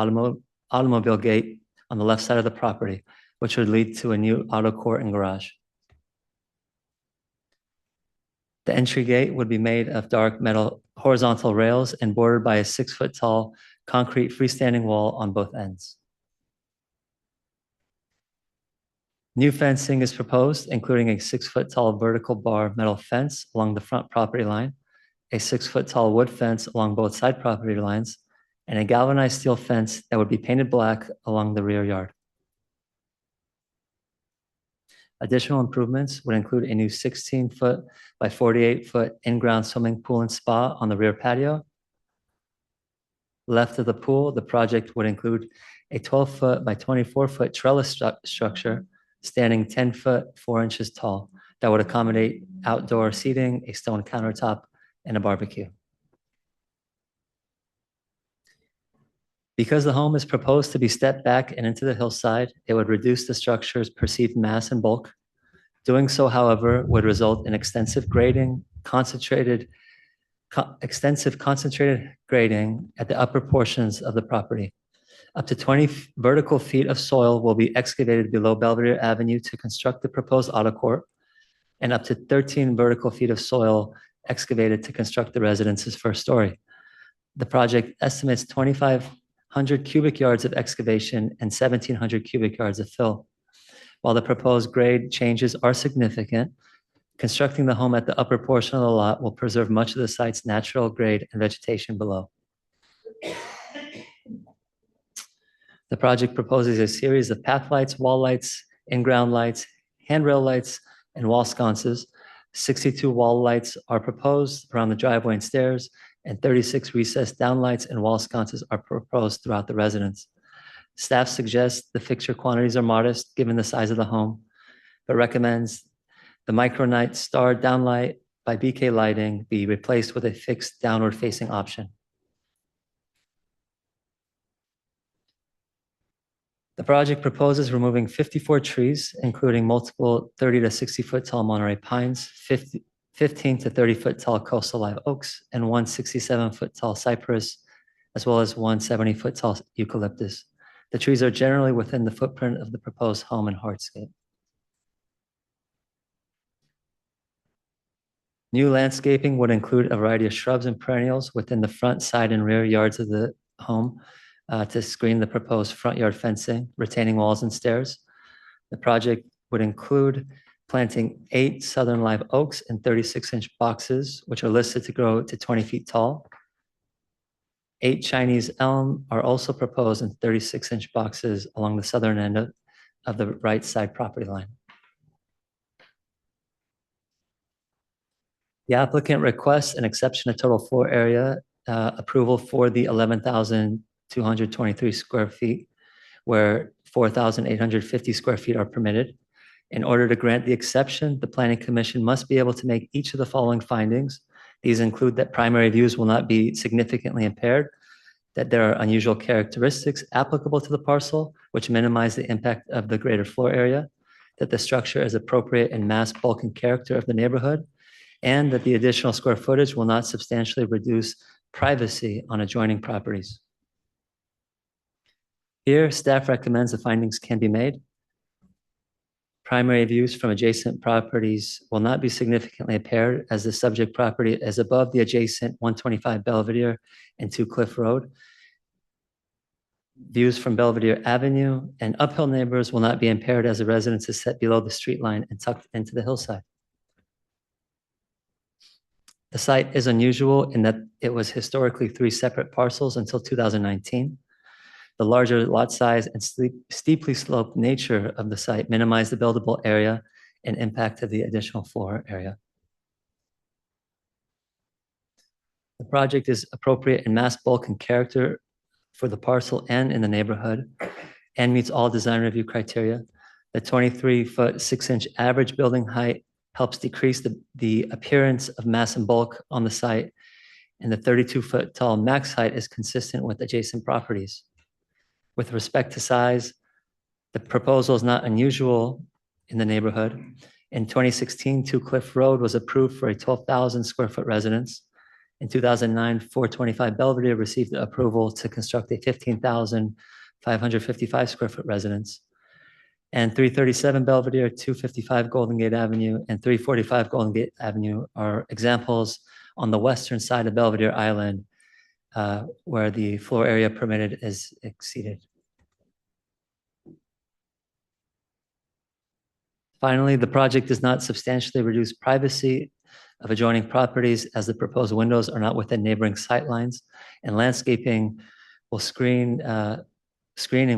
automobile gate on the left side of the property, which would lead to a new auto court and garage. The entry gate would be made of dark metal horizontal rails and bordered by a 6-foot tall concrete freestanding wall on both ends. New fencing is proposed, including a 6-foot tall vertical bar metal fence along the front property line, a 6-foot tall wood fence along both side property lines, and a galvanized steel fence that would be painted black along the rear yard. Additional improvements would include a new 16-foot by 48-foot in-ground swimming pool and spa on the rear patio. Left of the pool, the project would include a 12-foot by 24-foot trellis structure standing 10-foot 4 inches tall that would accommodate outdoor seating, a stone countertop, and a barbecue. Because the home is proposed to be stepped back and into the hillside, it would reduce the structure's perceived mass and bulk. Doing so, however, would result in extensive concentrated grading at the upper portions of the property. Up to 20 vertical feet of soil will be excavated below Belvedere Avenue to construct the proposed auto court, and up to 13 vertical feet of soil excavated to construct the residence's first story. The project estimates 2,500 cubic yards of excavation and 1,700 cubic yards of fill. While the proposed grade changes are significant, constructing the home at the upper portion of the lot will preserve much of the site's natural grade and vegetation below. The project proposes a series of path lights, wall lights, in-ground lights, handrail lights, and wall sconces 62 wall lights are proposed around the driveway and stairs, and 36 recessed downlights and wall sconces are proposed throughout the residence. Staff suggests the fixture quantities are modest given the size of the home, but recommends the Micronite Star downlight by BK Lighting be replaced with a fixed downward facing option. The project proposes removing 54 trees, including multiple 30 to 60 foot tall Monterey pines, 15 to 30 foot tall coastal live oaks, and one 67 foot tall cypress, as well as one 70 foot tall eucalyptus. The trees are generally within the footprint of the proposed home and hardscape. New landscaping would include a variety of shrubs and perennials within the front, side, and rear yards of the home to screen the proposed front yard fencing, retaining walls and stairs. The project would include planting 8 southern live oaks in 36-inch boxes, which are listed to grow to 20 feet tall. 8 Chinese elm are also proposed in 36-inch boxes along the southern end of the right side property line. The applicant requests an exception of total floor area approval for the 11,223 square feet, where 4,850 square feet are permitted. In order to grant the exception, the Planning Commission must be able to make each of the following findings. These include that primary views will not be significantly impaired, that there are unusual characteristics applicable to the parcel, which minimize the impact of the greater floor area, that the structure is appropriate in mass, bulk, and character of the neighborhood, and that the additional square footage will not substantially reduce privacy on adjoining properties. Here, staff recommends the findings can be made. Primary views from adjacent properties will not be significantly impaired as the subject property is above the adjacent 125 Belvedere and 2 Cliff Road. Views from Belvedere Avenue and uphill neighbors will not be impaired as the residence is set below the street line and tucked into the hillside. The site is unusual in that it was historically 3 separate parcels until 2019. The larger lot size and steeply sloped nature of the site minimize the buildable area and impact of the additional floor area. The project is appropriate in mass, bulk, and character for the parcel and in the neighborhood, and meets all design review criteria. The 23-foot 6-inch average building height helps decrease the appearance of mass and bulk on the site, and the 32-foot tall max height is consistent with adjacent properties. With respect to size, the proposal is not unusual in the neighborhood. In 2016, 2 Cliff Road was approved for a 12,000 square foot residence. In 2009, 425 Belvedere received approval to construct a 15,555 square foot residence. And 337 Belvedere, 255 Golden Gate Avenue, and 345 Golden Gate Avenue are examples on the western side of Belvedere Island where the floor area permitted is exceeded. Finally, the project does not substantially reduce privacy of adjoining properties as the proposed windows are not within neighboring sight lines, and landscaping will screening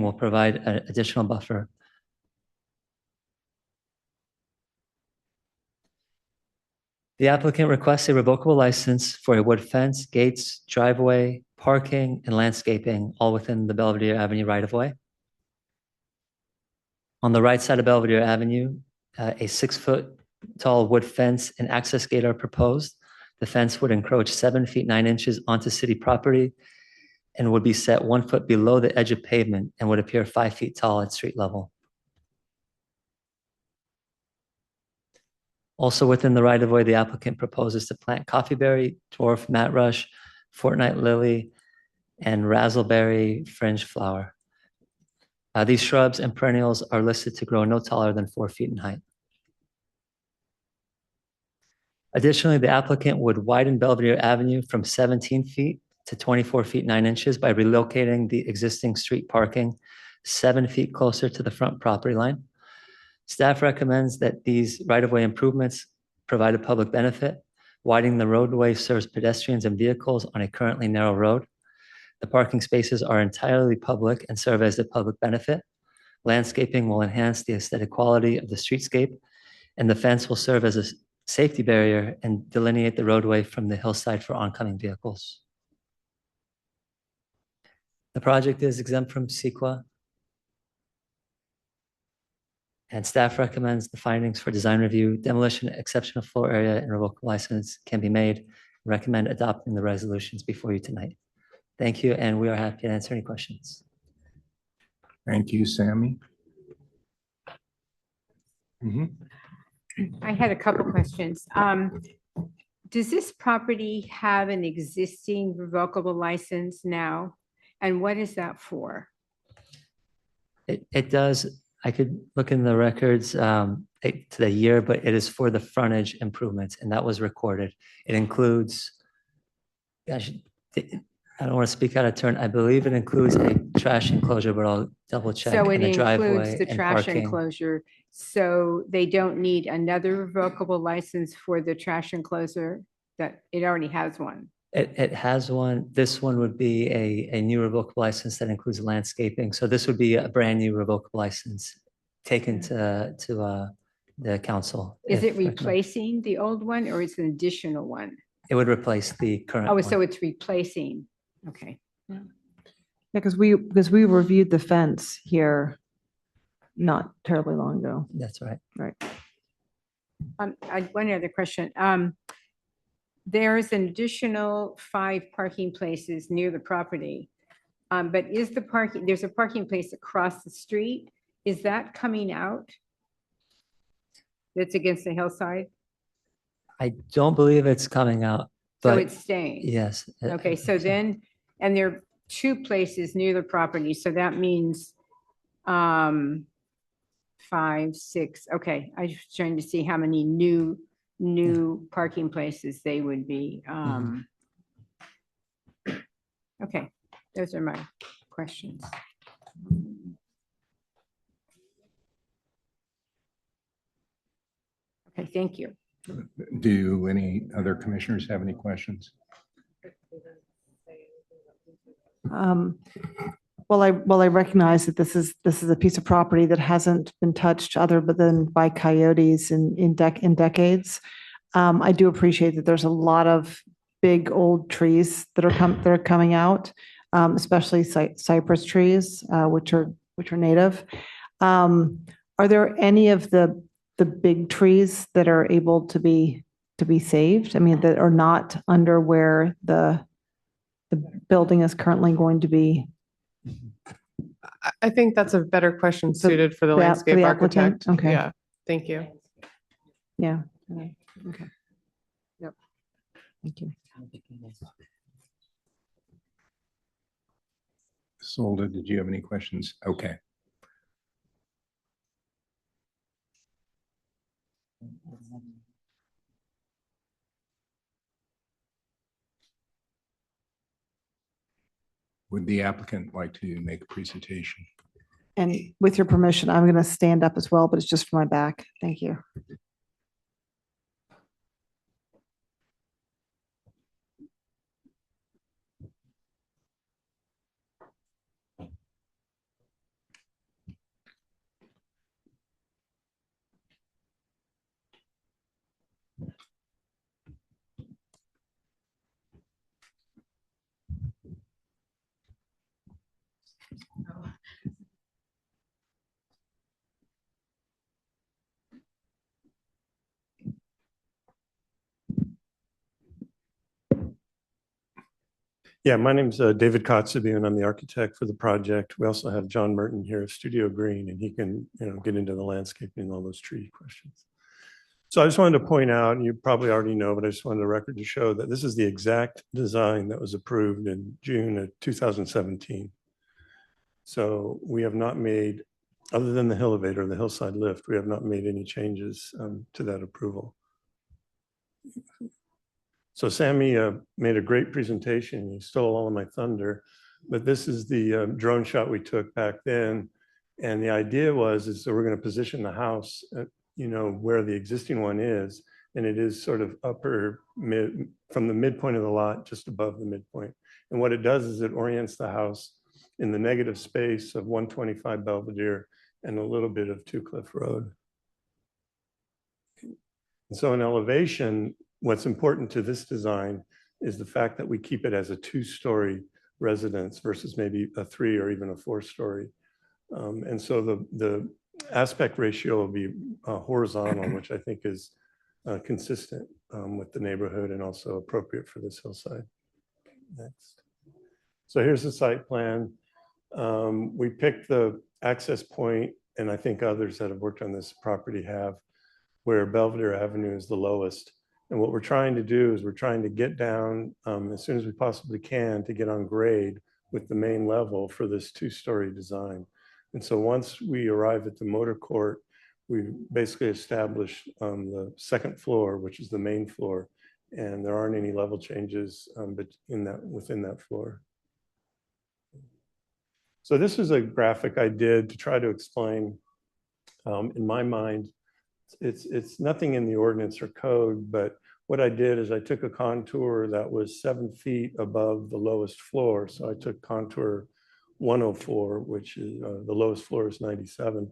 will provide an additional buffer. The applicant requests a revocable license for a wood fence, gates, driveway, parking, and landscaping, all within the Belvedere Avenue right-of-way. On the right side of Belvedere Avenue, a 6-foot tall wood fence and access gate are proposed. The fence would encroach 7 feet 9 inches onto city property and would be set 1 foot below the edge of pavement and would appear 5 feet tall at street level. Also within the right-of-way, the applicant proposes to plant coffeeberry, dwarf matrush, fortnight lily, and razzleberry fringe flower. These shrubs and perennials are listed to grow no taller than 4 feet in height. Additionally, the applicant would widen Belvedere Avenue from 17 feet to 24 feet 9 inches by relocating the existing street parking 7 feet closer to the front property line. Staff recommends that these right-of-way improvements provide a public benefit. Widening the roadway serves pedestrians and vehicles on a currently narrow road. The parking spaces are entirely public and serve as a public benefit. Landscaping will enhance the aesthetic quality of the streetscape, and the fence will serve as safety barrier and delineate the roadway from the hillside for oncoming vehicles. The project is exempt from CEQA. And staff recommends the findings for design review, demolition, exception of floor area, and revocable license can be made. Recommend adopting the resolutions before you tonight. Thank you, and we are happy to answer any questions. Thank you, Sammy. Mhm. I had a couple questions. Does this property have an existing revocable license now? And what is that for? It does. I could look in the records to the year, but it is for the frontage improvements, and that was recorded. It includes, gosh, I don't want to speak out of turn. I believe it includes a trash enclosure, but I'll double check. So it and a includes driveway the and trash parking. enclosure. So they don't need another revocable license for the trash enclosure, that it already has one. It has one. This one would be a new revocable license that includes landscaping. So this would be a brand new revocable license taken to the council. Is if it replacing the old one or it's an additional one? It would replace the current Oh, one. so it's replacing. Okay. Yeah, because we reviewed the fence here not terribly long ago. That's right. Right. One other question. There is an additional 5 parking places near the property. But is the parking, there's a parking place across the street. Is that coming out? That's against the hillside? I don't believe it's coming out, So but it's staying? yes. Okay, so then, and there are 2 places near the property, so that means 5, 6, okay. I was trying to see how many new parking places they would be. Okay, those are my questions. Okay, thank you. Do any other commissioners have any questions? Well, I recognize that this is a piece of property that hasn't been touched other than by coyotes in decades. I do appreciate that there's a lot of big old trees that are coming out, especially cypress trees, which are native. Are there any of the big trees that are able to be saved? I mean, that are not under where the building is currently going to be? I think that's a better question So suited for the the landscape applicant? architect. Okay. Yeah, thank you. Yeah. Okay. Yep. Thank you. Solda, did you have any questions? Okay. Would the applicant like to make a presentation? And with your permission, I'm going to stand up as well, but it's just for my back. Thank you. Yeah, my name's David Kotzebue, and I'm the architect for the project. We also have John Merton here of Studio Green, and he can, get into the landscaping and all those tree questions. So I just wanted to point out, and you probably already know, but I just wanted the record to show that this is the exact design that was approved in June of 2017. So we have not made, other than the elevator, the hillside lift, we have not made any changes to that approval. So Sammy made a great presentation. He stole all of my thunder, but this is the drone shot we took back then. And the idea is that we're going to position the house, where the existing one is. And it is sort of from the midpoint of the lot, just above the midpoint. And what it does is it orients the house in the negative space of 125 Belvedere and a little bit of Two Cliff Road. And so in elevation, what's important to this design is the fact that we keep it as a 2-story residence versus maybe a 3 or even a 4-story. And so the aspect ratio will be horizontal, which I think is consistent with the neighborhood and also appropriate for this hillside. Next. So here's the site plan. We picked the access point, and I think others that have worked on this property have, where Belvedere Avenue is the lowest. And what we're trying to do is we're trying to get down as soon as we possibly can to get on grade with the main level for this 2-story design. And so once we arrive at the motor court, we basically establish the 2nd floor, which is the main floor, and there aren't any level changes within that floor. So this is a graphic I did to try to explain, in my mind, it's nothing in the ordinance or code, but what I did is I took a contour that was 7 feet above the lowest floor. So I took contour 104, which is the lowest floor is 97.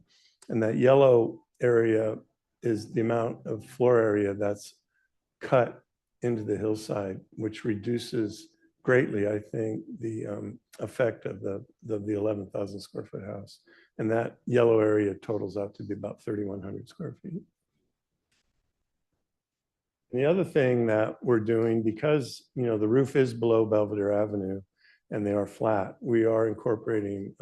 And that yellow area is the amount of floor area that's cut into the hillside, which reduces greatly, I think, the effect of the 11,000 square foot house. And that yellow area totals out to be about 3,100 square feet. And the other thing that we're doing, because the roof is below Belvedere Avenue and they are flat, we are incorporating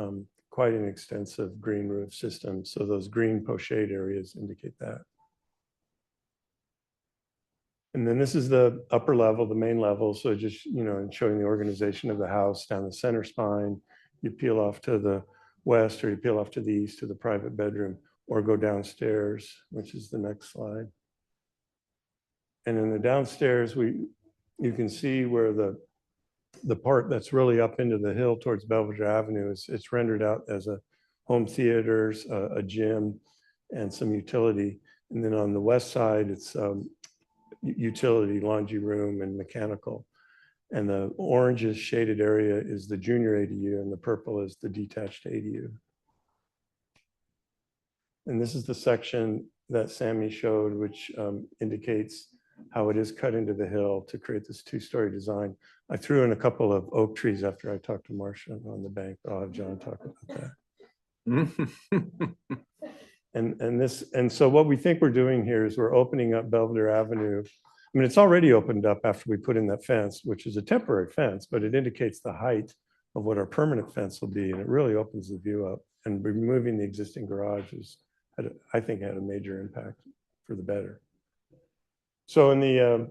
quite an extensive green roof system. So those green pochade areas indicate that. And then this is the upper level, the main level. So just, showing the organization of the house down the center spine, you peel off to the west or you peel off to the east to the private bedroom, or go downstairs, which is the next slide. And in the downstairs, you can see where the part that's really up into the hill towards Belvedere Avenue it's rendered out as a home theaters, a gym, and some utility. And then on the west side, it's utility, laundry room, and mechanical. And the orange shaded area is the junior ADU, and the purple is the detached ADU. And this is the section that Sammy showed, which indicates how it is cut into the hill to create this 2-story design. I threw in a couple of oak trees after I talked to Marcia on the bank, but I'll have John talk about that. And so what we think we're doing here is we're opening up Belvedere Avenue. I mean, it's already opened up after we put in that fence, which is a temporary fence, but it indicates the height of what our permanent fence will be. And it really opens the view up, and removing the existing garages, I think, had a major impact for the better. So in the,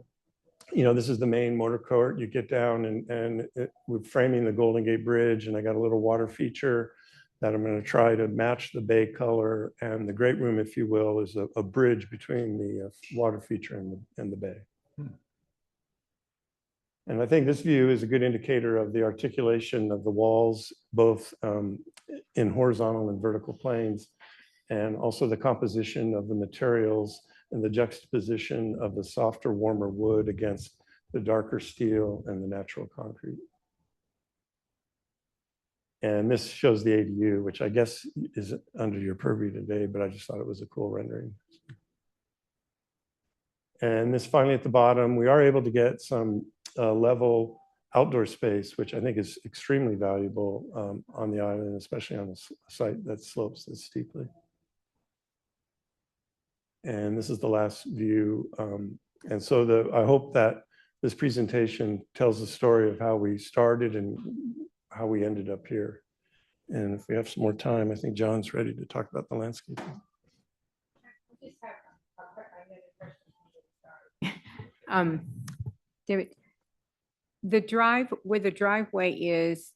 this is the main motor court. You get down and we're framing the Golden Gate Bridge, and I got a little water feature that I'm going to try to match the bay color. And the great room, if you will, is a bridge between the water feature and the bay. And I think this view is a good indicator of the articulation of the walls, both in horizontal and vertical planes, and also the composition of the materials and the juxtaposition of the softer, warmer wood against the darker steel and the natural concrete. And this shows the ADU, which I guess is under your purview today, but I just thought it was a cool rendering. And this finally at the bottom, we are able to get some level outdoor space, which I think is extremely valuable on the island, especially on a site that slopes this steeply. And this is the last view. And so I hope that this presentation tells the story of how we started and how we ended up here. And if we have some more time, I think John's ready to talk about the landscape. David, where the driveway is,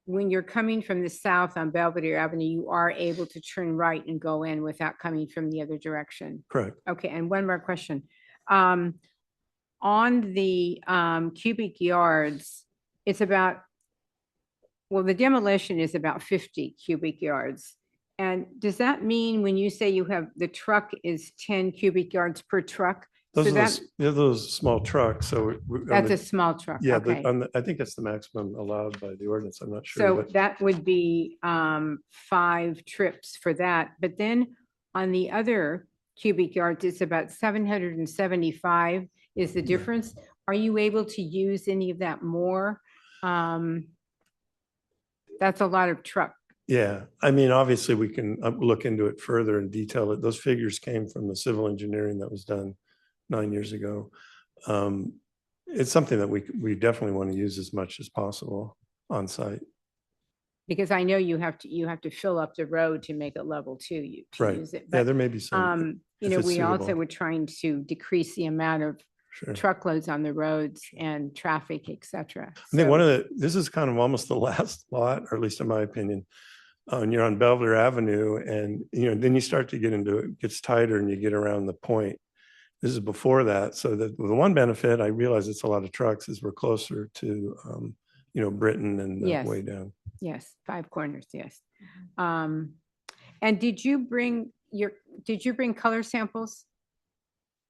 when you're coming from the south on Belvedere Avenue, you are able to turn right and go in without coming from the other direction. Correct. Okay, and one more question. On the cubic yards, it's about, well, the demolition is about 50 cubic yards. And does that mean when you say you have, the truck is 10 cubic yards per truck? Those So are those small trucks. So that's a small truck. Yeah, okay. I think that's the maximum allowed by the ordinance. I'm not sure. So but that would be 5 trips for that. But then on the other cubic yards. It's about 775 is the difference. Are you able to use any of that more? That's a lot of truck. Yeah, I mean, obviously, we can look into it further and detail it. Those figures came from the civil engineering that was done 9 years ago. It's something that we definitely want to use as much as possible on site. Because I know you have to fill up the road to make it level to Right. use it. Yeah, But, there may be some. you if know, it's we also suitable. were trying to decrease the amount of Sure. truckloads on the roads and traffic, et cetera. I think So- this is kind of almost the last lot, or at least in my opinion, and you're on Belvedere Avenue, and then you start to get into it gets tighter, and you get around the point. This is before that, so the one benefit I realize it's a lot of trucks is we're closer to Britain and the Yes. way down. Yes, Five Corners, yes. And did you bring color samples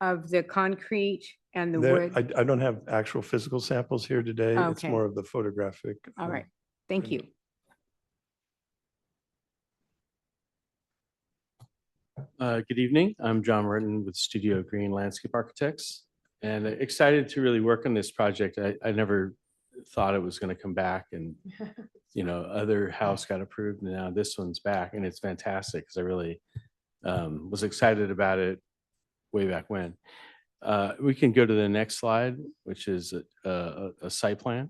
of the concrete and the There, wood? I don't have actual physical samples here today. It's Okay. more of the photographic. All right, thank you. Good evening. I'm John Merton with Studio Green Landscape Architects, and excited to really work on this project. I never thought it was going to come back, and other house got approved, and now this one's back, and it's fantastic because I really was excited about it way back when. We can go to the next slide, which is a site plan.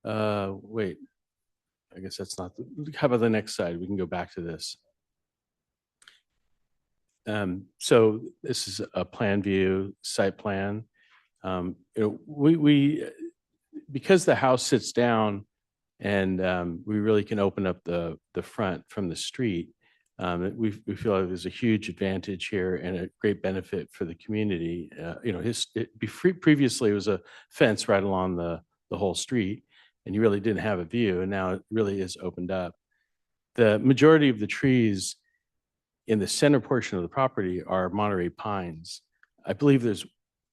Wait, I guess that's not. How about the next slide? We can go back to this. So this is a plan view site plan. We because the house sits down and we really can open up the front from the street. We feel like there's a huge advantage here and a great benefit for the community. Previously it was a fence right along the whole street, and you really didn't have a view, and now it really is opened up. The majority of the trees in the center portion of the property are Monterey pines. I believe there's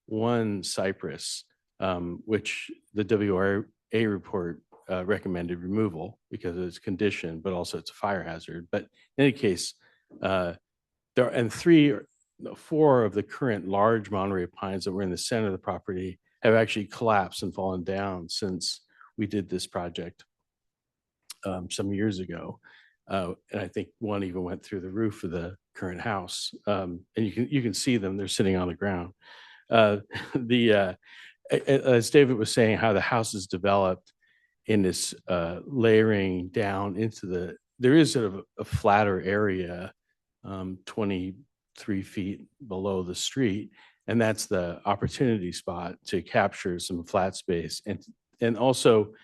one cypress, which the WRA report recommended removal because of its condition, but also it's a fire hazard. But in any case, four of the current large Monterey pines that were in the center of the property have actually collapsed and fallen down since we did this project some years ago. And I think one even went through the roof of the current house. And you can see them, they're sitting on the ground. As David was saying, how the house is developed in this layering down into there is sort of a flatter area, 23 feet below the street. And that's the opportunity spot to capture some flat space. And also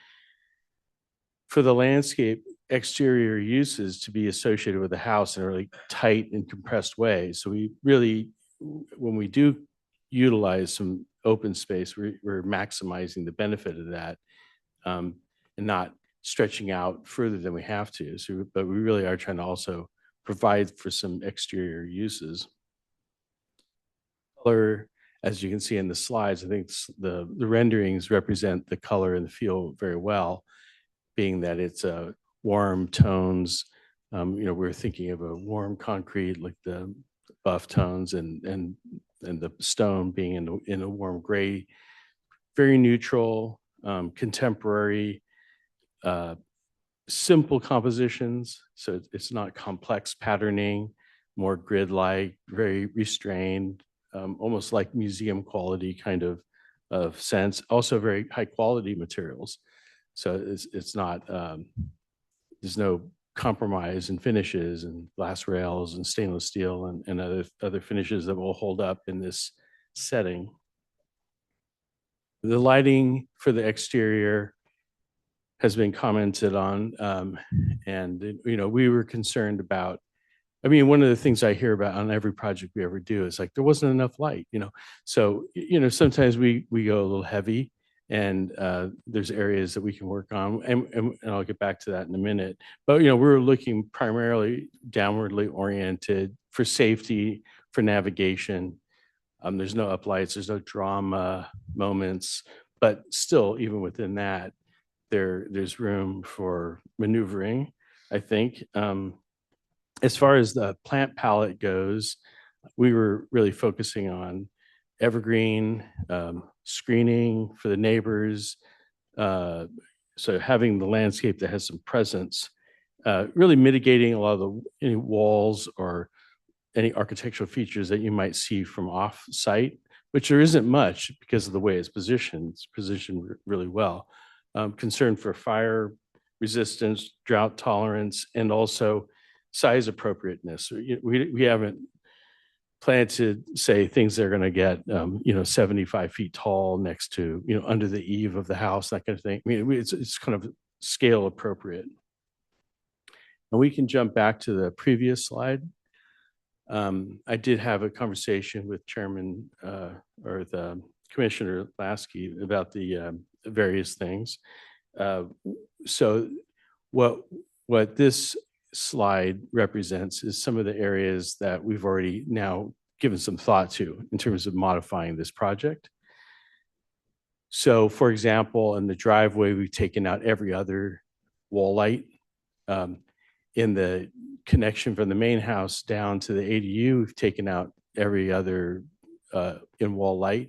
for the landscape exterior uses to be associated with the house in a really tight and compressed way. So we really, when we do utilize some open space, we're maximizing the benefit of that and not stretching out further than we have to. But we really are trying to also provide for some exterior uses. Color, as you can see in the slides, I think the renderings represent the color and the feel very well, being that it's warm tones. We're thinking of a warm concrete like the buff tones and the stone being in a warm gray, very neutral, contemporary, simple compositions. So it's not complex patterning, more grid-like, very restrained, almost like museum quality kind of sense. Also very high quality materials. So it's not, there's no compromise in finishes and glass rails and stainless steel and other finishes that will hold up in this setting. The lighting for the exterior has been commented on. And we were concerned about, one of the things I hear about on every project we ever do is like, there wasn't enough light, So, sometimes we go a little heavy and there's areas that we can work on, and I'll get back to that in a minute. But we're looking primarily downwardly oriented for safety, for navigation. There's no uplights, there's no drama moments, but still, even within that, there's room for maneuvering, I think. As far as the plant palette goes, we were really focusing on evergreen, screening for the neighbors. So having the landscape that has some presence, really mitigating a lot of any walls or any architectural features that you might see from off-site, which there isn't much because of the way it's positioned. It's positioned really well. Concern for fire resistance, drought tolerance, and also size appropriateness. We haven't planted, say, things that are going to get, 75 feet tall next to, under the eave of the house, that kind of thing. I mean, it's kind of scale appropriate. And we can jump back to the previous slide. I did have a conversation with Chairman or the Commissioner Lasky about the various things. So what this slide represents is some of the areas that we've already now given some thought to in terms of modifying this project. So for example, in the driveway, we've taken out every other wall light. In the connection from the main house down to the ADU, we've taken out every other in-wall light.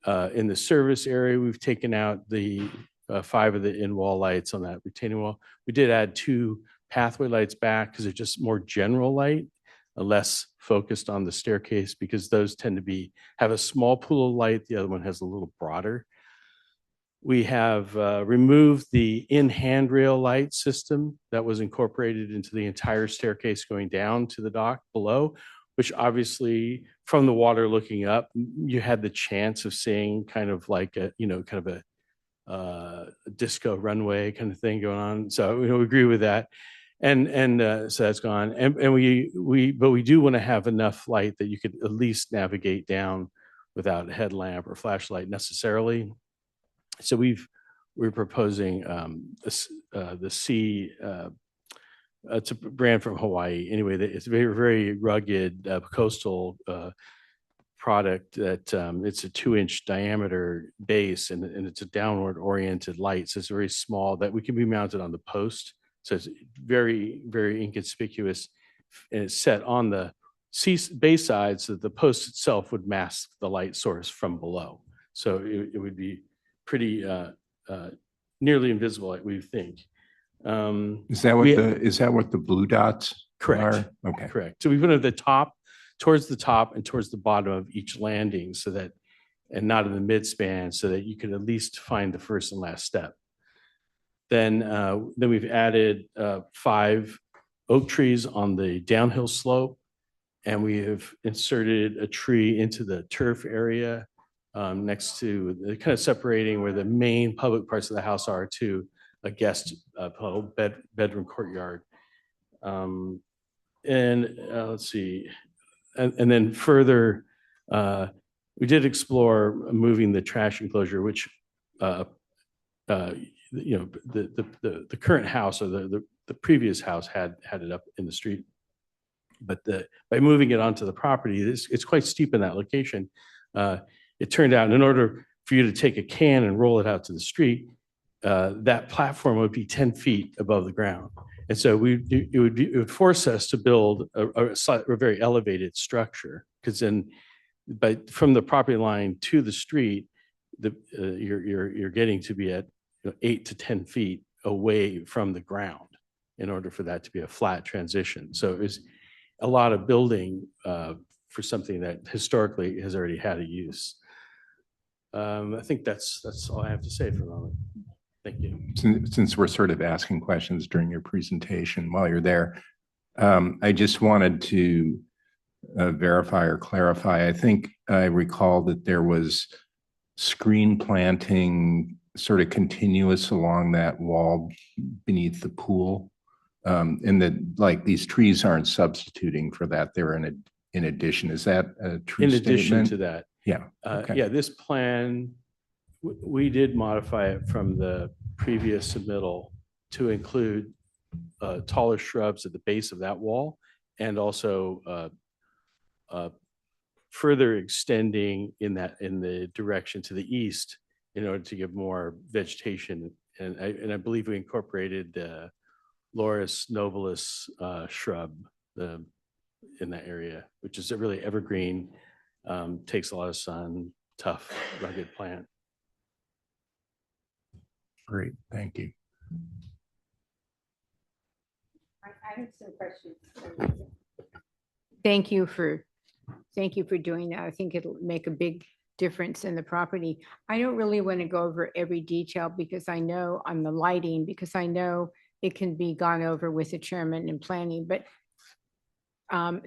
In the service area, we've taken out the 5 of the in-wall lights on that retaining wall. We did add 2 pathway lights back because they're just more general light, less focused on the staircase, because those tend to have a small pool of light. The other one has a little broader. We have removed the in-handrail light system that was incorporated into the entire staircase going down to the dock below, which obviously from the water looking up, you had the chance of seeing kind of like a disco runway kind of thing going on. So we agree with that. And so that's gone. And but we do want to have enough light that you could at least navigate down without a headlamp or flashlight necessarily. So we're proposing the C. It's a brand from Hawaii. Anyway, it's very, very rugged coastal product that it's a 2-inch diameter base and it's a downward oriented light. So it's very small that we can be mounted on the post. So it's very, very inconspicuous, and it's set on the base side so that the post itself would mask the light source from below. So it would be pretty nearly invisible, we think. Is that what the blue dots correct. are? Okay. Correct. So we put it at the top, towards the top and towards the bottom of each landing so that, and not in the midspan, so that you could at least find the first and last step. Then we've added 5 oak trees on the downhill slope, and we have inserted a tree into the turf area next to, kind of separating where the main public parts of the house are to a guest bedroom courtyard. And let's see, and then further, we did explore moving the trash enclosure, which the current house or the previous house had it up in the street, but by moving it onto the property, it's quite steep in that location. It turned out in order for you to take a can and roll it out to the street, that platform would be 10 feet above the ground. And so it would force us to build a very elevated structure, because then from the property line to the street, you're getting to be at 8 to 10 feet away from the ground in order for that to be a flat transition. So it was a lot of building for something that historically has already had a use. I think that's all I have to say for the moment. Thank you. Since we're sort of asking questions during your presentation while you're there, I just wanted to verify or clarify. I think I recall that there was screen planting sort of continuous along that wall beneath the pool. And that like these trees aren't substituting for that. They're in addition. Is that a true statement? In addition to that. Yeah. Okay. Yeah, this plan, we did modify it from the previous submittal to include taller shrubs at the base of that wall, and also further extending in the direction to the east in order to give more vegetation. And I believe we incorporated the Laurus nobilis shrub, the in that area, which is a really evergreen, takes a lot of sun, tough, rugged plant. Great, thank you. I have some questions. Thank you for doing that. I think it'll make a big difference in the property. I don't really want to go over every detail because I know on the lighting, because I know it can be gone over with the chairman and planning, but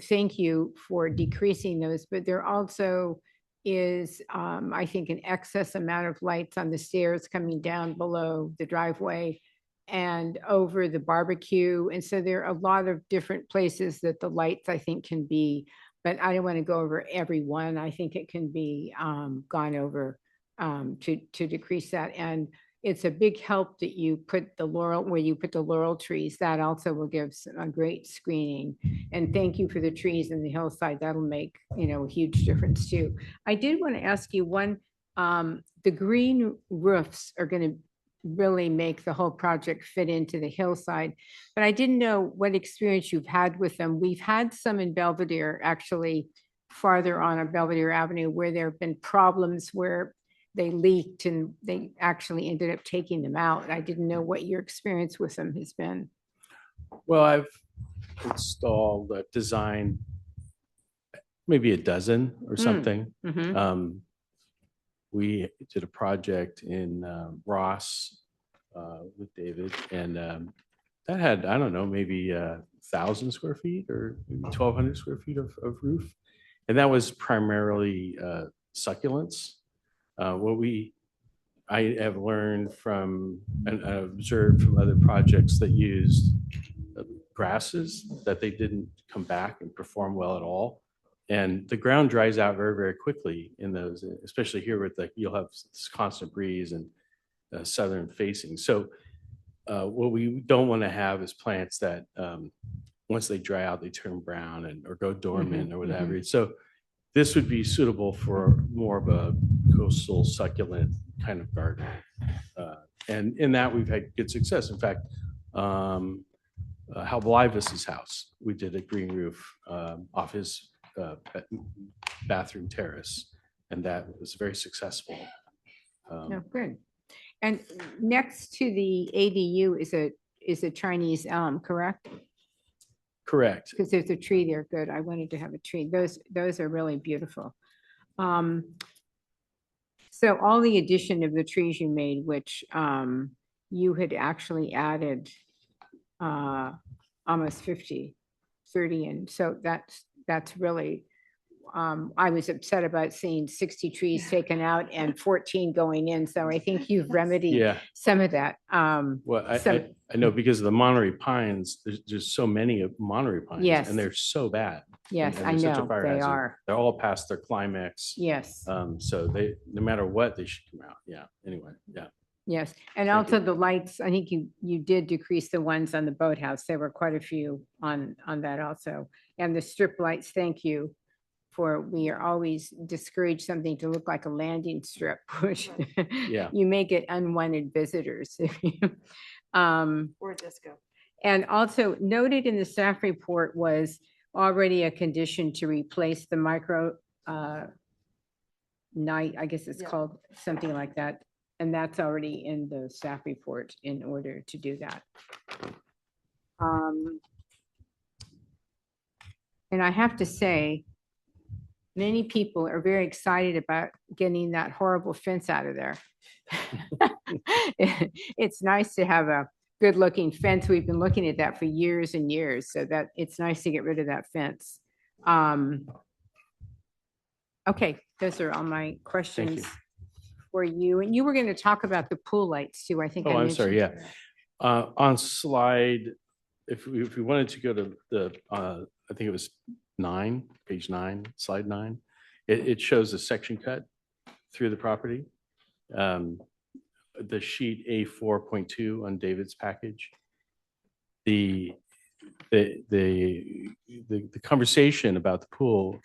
thank you for decreasing those, but there also is, I think, an excess amount of lights on the stairs coming down below the driveway and over the barbecue. And so there are a lot of different places that the lights, I think, can be, but I don't want to go over every one. I think it can be gone over to decrease that. And it's a big help that you put the laurel, where you put the laurel trees. That also will give a great screening. And thank you for the trees in the hillside. That'll make, a huge difference too. I did want to ask you one, the green roofs are going to really make the whole project fit into the hillside, but I didn't know what experience you've had with them. We've had some in Belvedere, actually farther on Belvedere Avenue, where there have been problems where they leaked and they actually ended up taking them out. I didn't know what your experience with them has been. Well, I've installed, designed maybe a dozen or something. Mhm. We did a project in Ross with David, and that had, I don't know, maybe 1,000 square feet or maybe 1,200 square feet of roof. And that was primarily succulents. I have learned from and observed from other projects that used grasses that they didn't come back and perform well at all. And the ground dries out very, very quickly in those, especially here with you'll have this constant breeze and southern facing. So what we don't want to have is plants that once they dry out, they turn brown or go dormant or whatever. So this would be suitable for more of a coastal succulent kind of garden. And in that we've had good success. In fact, Hal Blyvis's house, we did a green roof off his bathroom terrace, and that was very successful. Oh, good. And next to the ADU is a Chinese elm, correct? Correct. Because there's a tree there. Good. I wanted to have a tree. Those are really beautiful. So all the addition of the trees you made, which you had actually added almost 30, and so that's really, I was upset about seeing 60 trees taken out and 14 going in. So I think you've remedied some of that. Well, I know because of the Monterey pines, there's so many of Monterey pines. Yes. And they're so bad. Yes, And I they're such a know, fire they hazard. are. They're all past their climax. Yes. So they, no matter what, they should come out. Yeah, anyway, yeah. Yes, and Thank also you. the lights, I think you did decrease the ones on the boathouse. There were quite a few on that also. And the strip lights, thank you for, we are always discouraged something to look like a landing strip, which Yeah. you may get unwanted visitors. Or disco. And also noted in the staff report was already a condition to replace the micro night, I guess it's called something like that. And that's already in the staff report in order to do that. And I have to say, many people are very excited about getting that horrible fence out of there. It's nice to have a good looking fence. We've been looking at that for years and years, so that it's nice to get rid of that fence. Okay, those are all my questions for you. And you were going to talk about the pool lights too, I think. Oh, I'm sorry, yeah. On slide, if we wanted to go to the, I think it was page 9, slide 9, it shows a section cut through the property. The sheet A4.2 on David's package. The conversation about the pool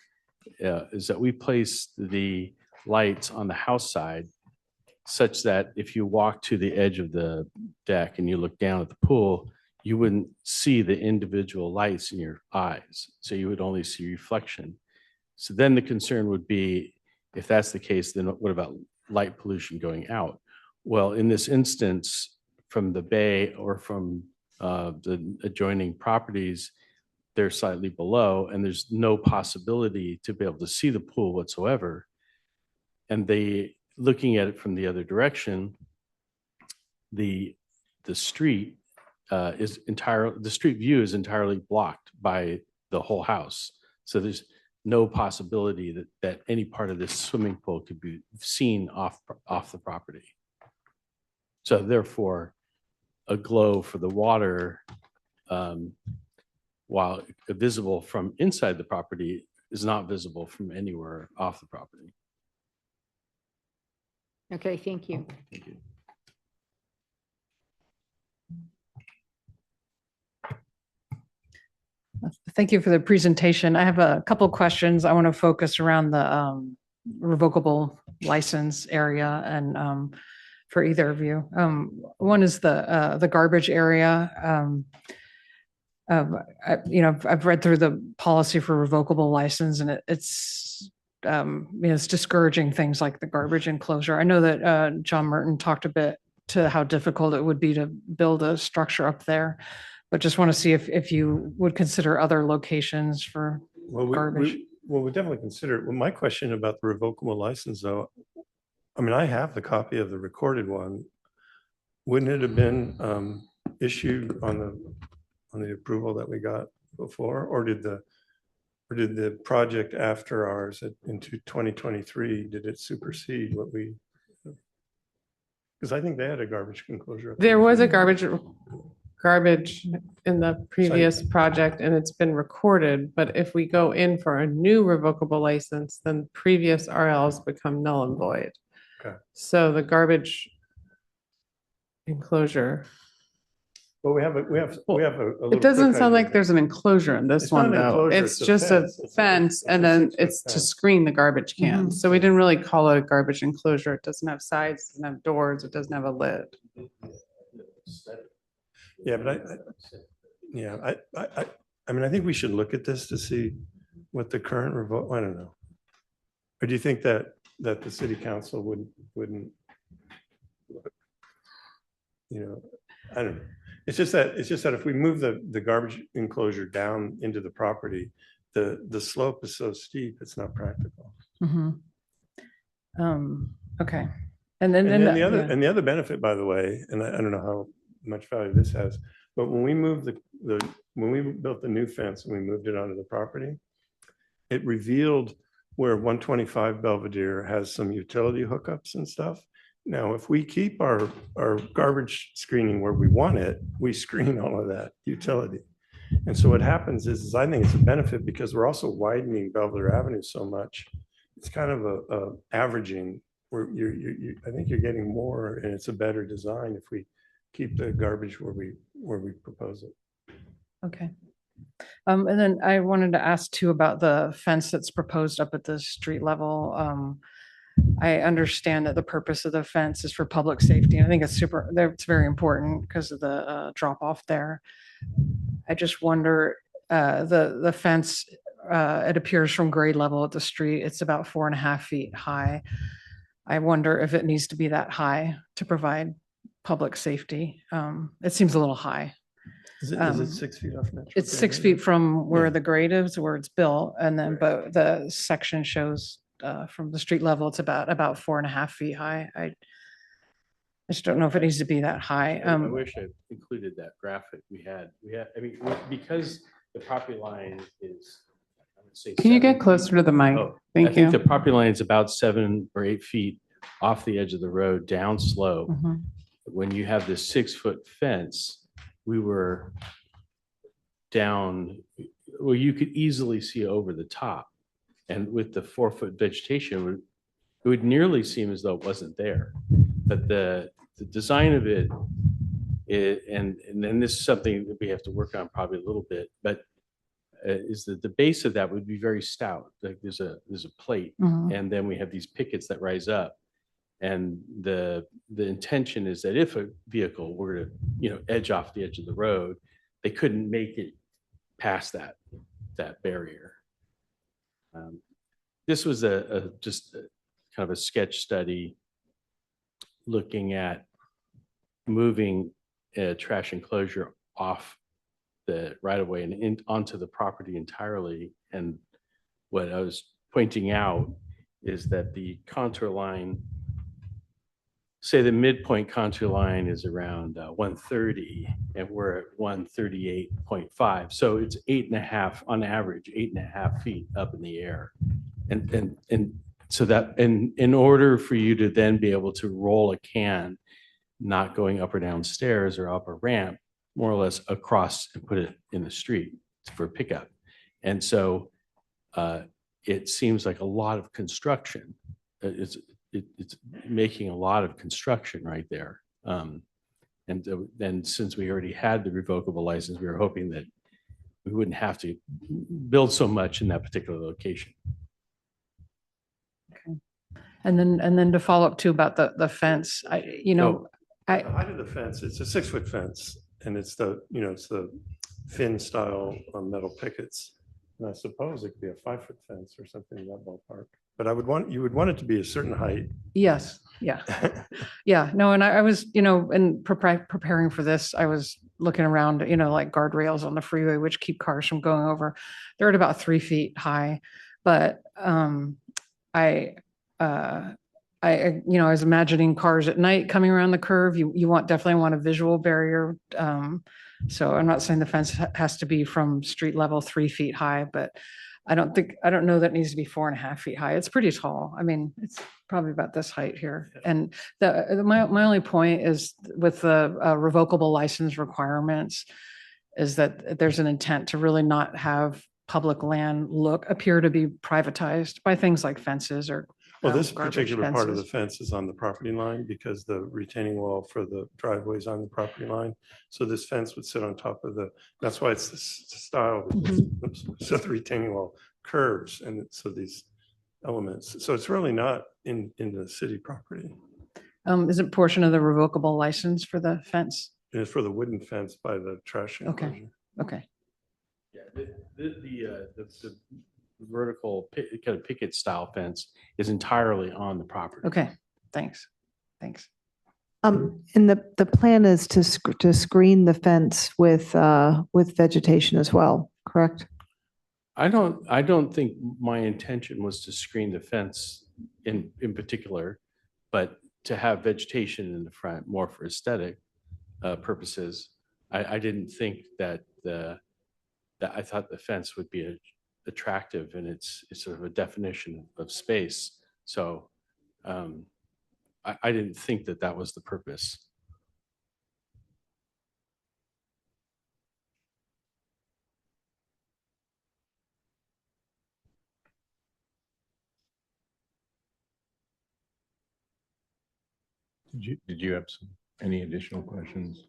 is that we placed the lights on the house side such that if you walk to the edge of the deck and you look down at the pool, you wouldn't see the individual lights in your eyes. So you would only see reflection. So then the concern would be, if that's the case, then what about light pollution going out? Well, in this instance, from the bay or from the adjoining properties, they're slightly below, and there's no possibility to be able to see the pool whatsoever. And looking at it from the other direction, the street the street view is entirely blocked by the whole house. So there's no possibility that any part of this swimming pool could be seen off the property. So therefore, a glow for the water, while visible from inside the property, is not visible from anywhere off the property. Okay, thank you. Thank you. Thank you for the presentation. I have a couple of questions. I want to focus around the revocable license area and for either of you. One is the garbage area. I've read through the policy for revocable license, and it's discouraging things like the garbage enclosure. I know that John Merton talked a bit to how difficult it would be to build a structure up there, but just want to see if you would consider other locations for garbage. We definitely consider it. Well, my question about the revocable license, though, I mean, I have the copy of the recorded one. Wouldn't it have been issued on the approval that we got before, or did the project after ours into 2023, did it supersede what we? Because I think they had a garbage enclosure. There was a garbage in the previous project, and it's been recorded, but if we go in for a new revocable license, then previous RLs become null and void. Okay. So the garbage enclosure. Well, we have a little It doesn't quick sound idea. like there's an enclosure in this It's not one, an though. enclosure, It's it's a just a fence. It's fence, and a then 6-foot it's to fence. screen the garbage cans. So we didn't really call it a garbage enclosure. It doesn't have sides, it doesn't have doors, it doesn't have a lid. Yeah, but I mean, I think we should look at this to see what the current I don't know. Or do you think that the city council wouldn't, I don't know. It's just that if we move the garbage enclosure down into the property, the slope is so steep, it's not practical. Okay. And then The other benefit, by the way, and I don't know how much value this has, but when we moved when we built the new fence and we moved it onto the property, it revealed where 125 Belvedere has some utility hookups and stuff. Now, if we keep our garbage screening where we want it, we screen all of that utility. And so what happens is I think it's a benefit because we're also widening Belvedere Avenue so much. It's kind of a averaging where I think you're getting more, and it's a better design if we keep the garbage where we propose it. Okay. And then I wanted to ask too about the fence that's proposed up at the street level. I understand that the purpose of the fence is for public safety. And I think it's very important because of the drop off there. I just wonder, the fence, it appears from grade level at the street, it's about 4.5 feet high. I wonder if it needs to be that high to provide public safety. It seems a little high. Is it 6 feet off Metro? It's 6 feet from where the grade is, where it's built, and then, but the section shows from the street level, it's about 4.5 feet high. I just don't know if it needs to be that high. I wish I included that graphic we had, I mean, because the property line is, I would say. Can you get 7 closer to the mic? Oh, Thank I think you. the property line is about 7 or 8 feet off the edge of the road, down slope. Mhm. When you have this 6-foot fence, we were down, well, you could easily see over the top. And with the 4-foot vegetation, it would nearly seem as though it wasn't there. But the design of it, and then this is something that we have to work on probably a little bit, but is that the base of that would be very stout. Like there's a plate, and then we have these pickets that rise up. And the intention is that if a vehicle were to, edge off the edge of the road, they couldn't make it past that barrier. This was just kind of a sketch study looking at moving a trash enclosure off the right of way and onto the property entirely. And what I was pointing out is that the contour line, say the midpoint contour line is around 130 and we're at 138.5. So it's 8.5 on average, 8.5 feet up in the air. And so that in order for you to then be able to roll a can, not going up or down stairs or up a ramp, more or less across and put it in the street for pickup. And so it seems like a lot of construction. It's making a lot of construction right there. And then since we already had the revocable license, we were hoping that we wouldn't have to build so much in that particular location. And then to follow up too about the fence, The height of the fence, it's a 6-foot fence and it's the fin style metal pickets. And I suppose it could be a 5-foot fence or something in that ballpark. But you would want it to be a certain height. yes, yeah. Yeah, no, and I was, in preparing for this, I was looking around, like guardrails on the freeway, which keep cars from going over. They're at about 3 feet high, but I was imagining cars at night coming around the curve. You definitely want a visual barrier. So I'm not saying the fence has to be from street level 3 feet high, but I don't know that it needs to be 4.5 feet high. It's pretty tall. I mean, it's probably about this height here. And my only point is with the revocable license requirements is that there's an intent to really not have public land appear to be privatized by things like fences or Well, this garbage particular part of the fences. fence is on the property line because the retaining wall for the driveway is on the property line. So this fence would sit on top of that's why it's this style. So the retaining wall curves and so these elements. So it's really not in the city property. Is it portion of the revocable license for the fence? And it's for the wooden fence by the trash Okay. enclosure. Okay. Yeah, the vertical kind of picket style fence is entirely on the property. Okay, thanks. And the plan is to screen the fence with vegetation as well, correct? I don't think my intention was to screen the fence in particular, but to have vegetation in the front more for aesthetic purposes. I didn't think that I thought the fence would be attractive and it's sort of a definition of space. So I didn't think that was the purpose. Did you have any additional questions?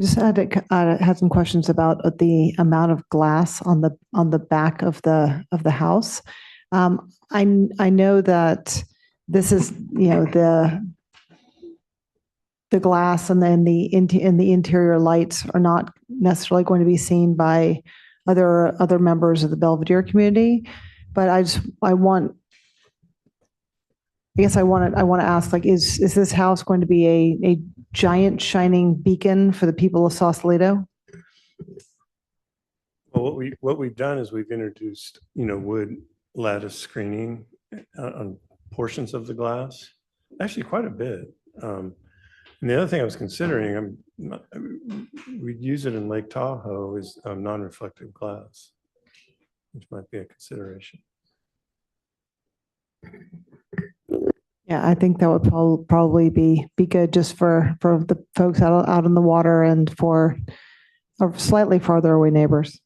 Just had some questions about the amount of glass on the back of the house. I know that this is the glass and then the interior lights are not necessarily going to be seen by other members of the Belvedere community, but I want to ask, like, is this house going to be a giant shining beacon for the people of Sausalito? Well, what we've done is we've introduced, wood lattice screening on portions of the glass, actually quite a bit. And the other thing I was considering, we'd use it in Lake Tahoe is non-reflective glass, which might be a consideration. Yeah, I think that would probably be good just for the folks out in the water and for slightly farther away neighbors.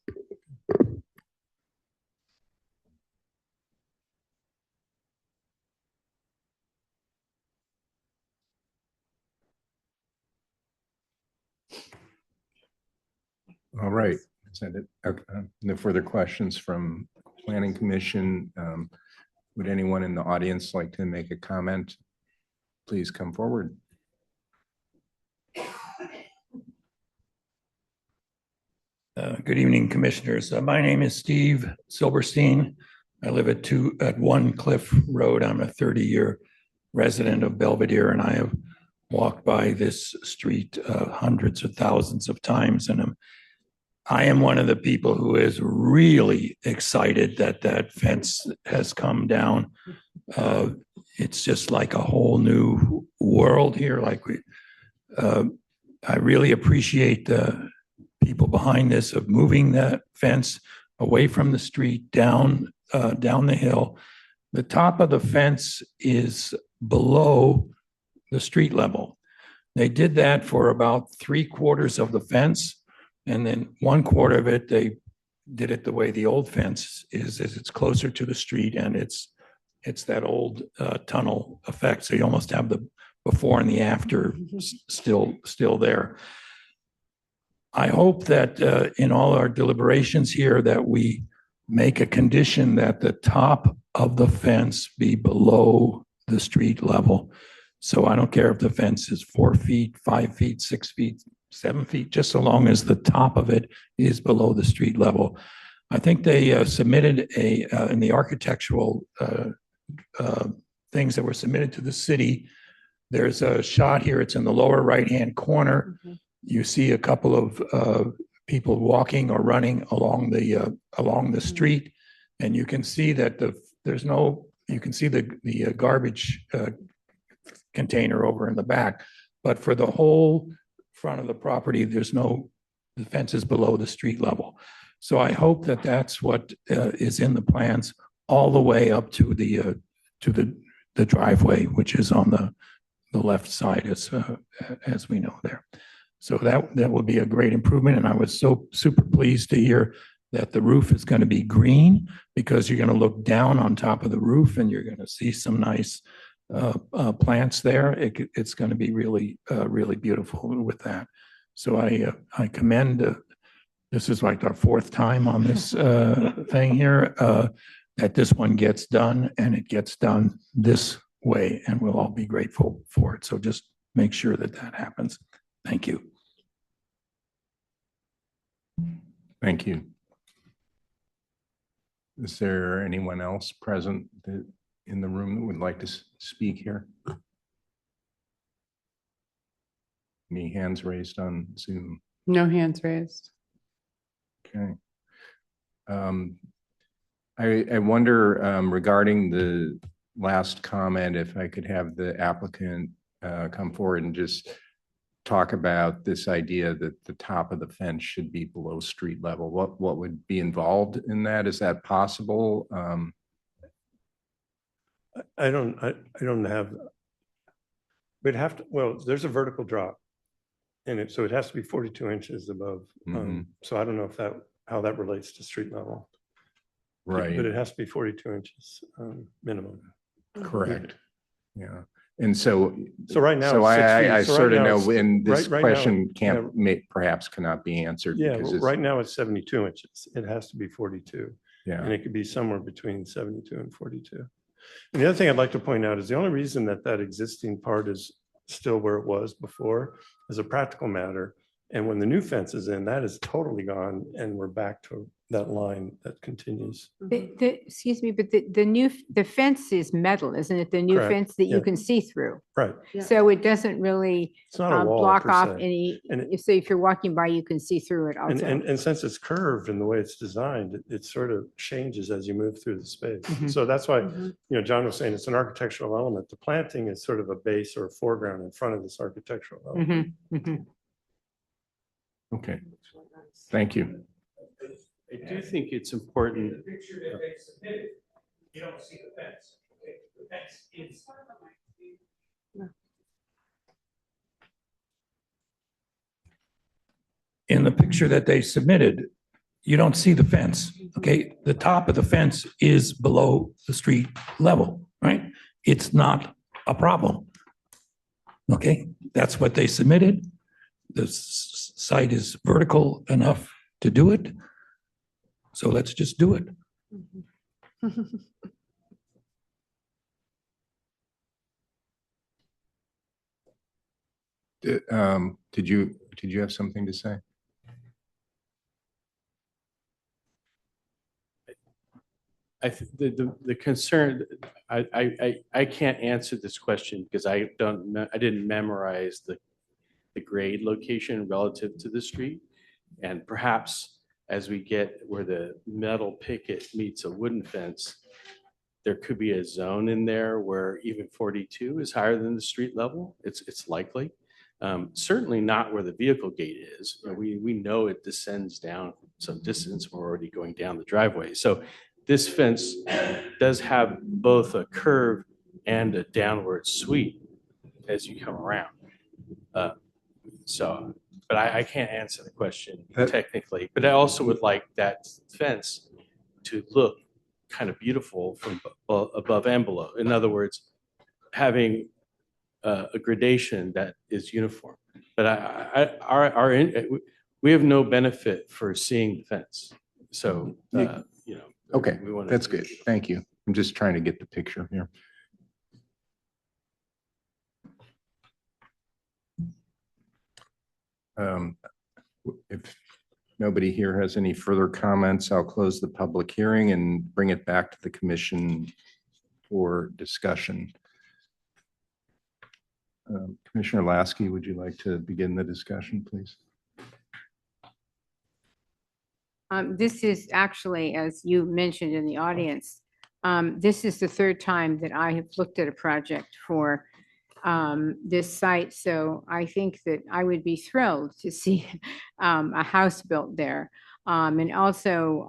All right. Is that it? Okay. No further questions from Planning Commission. Would anyone in the audience like to make a comment? Please come forward. Good evening, Commissioners. My name is Steve Silberstein. I live at 1 Cliff Road. I'm a 30-year resident of Belvedere, and I have walked by this street hundreds of thousands of times. And I am one of the people who is really excited that that fence has come down. It's just like a whole new world here. I really appreciate the people behind this of moving that fence away from the street down the hill. The top of the fence is below the street level. They did that for about 3/4 of the fence, and then 1/4 of it, they did it the way the old fence is it's closer to the street, and it's that old tunnel effect. So you almost have the before and the after still there. I hope that in all our deliberations here that we make a condition that the top of the fence be below the street level. So I don't care if the fence is 4 feet, 5 feet, 6 feet, 7 feet, just so long as the top of it is below the street level. I think they submitted in the architectural things that were submitted to the city. There's a shot here. It's in the lower right-hand corner. You see a couple of people walking or running along the street, and you can see that you can see the garbage container over in the back, but for the whole front of the property, the fence is below the street level. So I hope that that's what is in the plans all the way up to the driveway, which is on the left side as we know there. So that will be a great improvement. And I was so super pleased to hear that the roof is going to be green, because you're going to look down on top of the roof and you're going to see some nice plants there. It's going to be really, really beautiful with that. So I commend, this is like our 4th time on this thing here, that this one gets done, and it gets done this way, and we'll all be grateful for it. So just make sure that that happens. Thank you. Thank you. Is there anyone else present in the room that would like to speak here? Any hands raised on Zoom? No hands raised. Okay. I wonder regarding the last comment, if I could have the applicant come forward and just talk about this idea that the top of the fence should be below street level. What would be involved in that? Is that possible? I don't have, we'd have to, well, there's a vertical drop in it, so it has to be 42 inches above. So I don't know how that relates to street level. Right. But it has to be 42 inches minimum. Correct. Yeah. And so right now, so I sort of know, and this right question now, perhaps cannot be answered. Yeah, because right now it's 72 inches. It has to be 42. Yeah. And it could be somewhere between 72 and 42. And the other thing I'd like to point out is the only reason that existing part is still where it was before is a practical matter. And when the new fence is in, that is totally gone, and we're back to that line that continues. Excuse me, but the fence is metal, isn't it? The new Correct. fence that you Yeah. can see through. Right. So it doesn't really It's not a wall block per off se. any, And so if you're walking by, you can see through it And, also. and since it's curved in the way it's designed, it sort of changes as you move through the space. So that's why, John was saying it's an architectural element. The planting is sort of a base or a foreground in front of this architectural element. Okay. Thank you. I do think it's important. Picture that they submitted, you don't see the fence. The fence is. In the picture that they submitted, you don't see the fence, okay? The top of the fence is below the street level, right? It's not a problem. Okay, that's what they submitted. The site is vertical enough to do it. So let's just do it. Did you have something to say? The concern, I can't answer this question because I didn't memorize the grade location relative to the street. And perhaps as we get where the metal picket meets a wooden fence, there could be a zone in there where even 42 is higher than the street level. It's likely. Certainly not where the vehicle gate is. We know it descends down some distance. We're already going down the driveway. So this fence does have both a curve and a downward sweep as you come around. But I can't answer the question technically, but I also would like that fence to look kind of beautiful from above and below. In other words, having a gradation that is uniform. But we have no benefit for seeing the fence. So, Okay, we wanna- that's good. Thank you. I'm just trying to get the picture here. If nobody here has any further comments, I'll close the public hearing and bring it back to the commission for discussion. Commissioner Lasky, would you like to begin the discussion, please? This is actually, as you mentioned in the audience, this is the third time that I have looked at a project for this site. So I think that I would be thrilled to see a house built there. And also,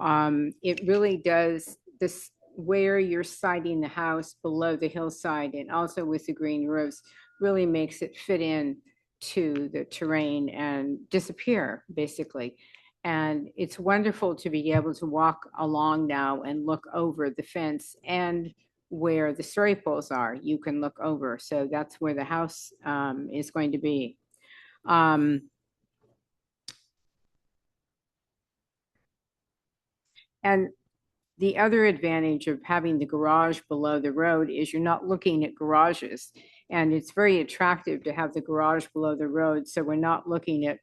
it really does this where you're siting the house below the hillside and also with the green roofs really makes it fit in to the terrain and disappear basically. And it's wonderful to be able to walk along now and look over the fence and where the story poles are, you can look over. So that's where the house is going to be. And the other advantage of having the garage below the road is you're not looking at garages. And it's very attractive to have the garage below the road. So we're not looking at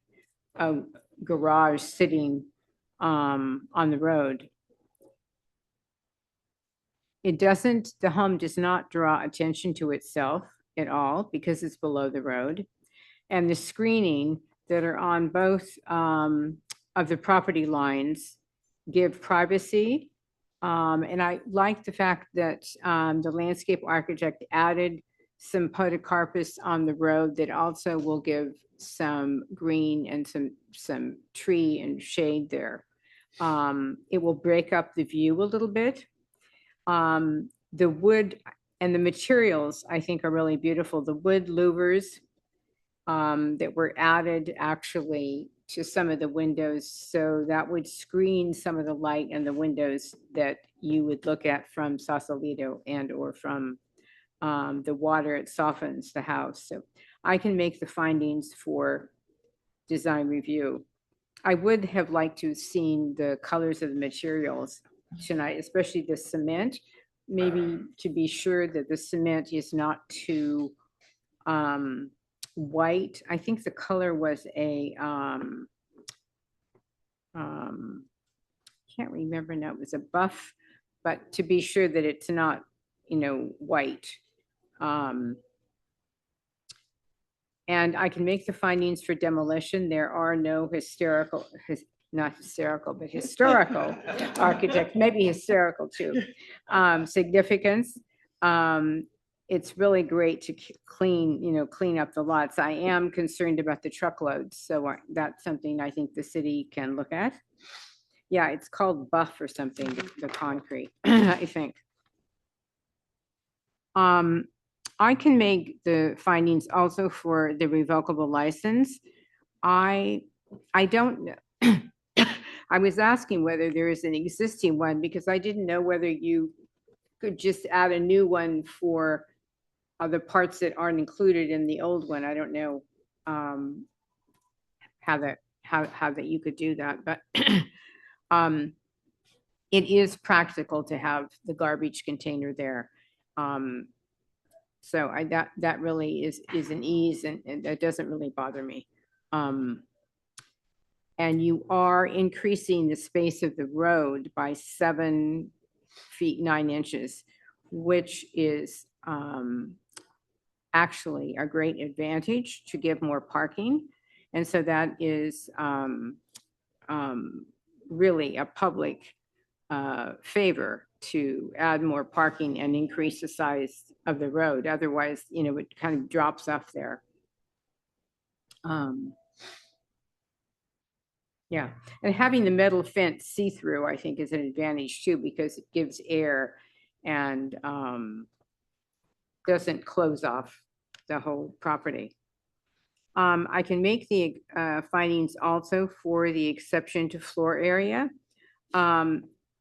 a garage sitting on the road. The home does not draw attention to itself at all because it's below the road. And the screening that are on both of the property lines give privacy. And I like the fact that the landscape architect added some podocarpus on the road that also will give some green and some tree and shade there. It will break up the view a little bit. The wood and the materials I think are really beautiful. The wood louvers that were added actually to some of the windows. So that would screen some of the light in the windows that you would look at from Sausalito and or from the water. It softens the house. So I can make the findings for design review. I would have liked to have seen the colors of the materials tonight, especially the cement, maybe to be sure that the cement is not too white. I think the color was a, can't remember now, it was a buff, but to be sure that it's not, white. And I can make the findings for demolition. There are no historical architect, maybe hysterical too, significance. It's really great to clean up the lots. I am concerned about the truckloads. So that's something I think the city can look at. Yeah, it's called buff or something, the concrete, I think. I can make the findings also for the revocable license. I don't know. I was asking whether there is an existing one because I didn't know whether you could just add a new one for the parts that aren't included in the old one. I don't know how that you could do that, but it is practical to have the garbage container there. So that really is an ease and that doesn't really bother me. And you are increasing the space of the road by 7 feet 9 inches, which is actually a great advantage to give more parking. And so that is really a public favor to add more parking and increase the size of the road. Otherwise, it kind of drops off there. Yeah, and having the metal fence see-through, I think, is an advantage too, because it gives air and doesn't close off the whole property. I can make the findings also for the exception to floor area.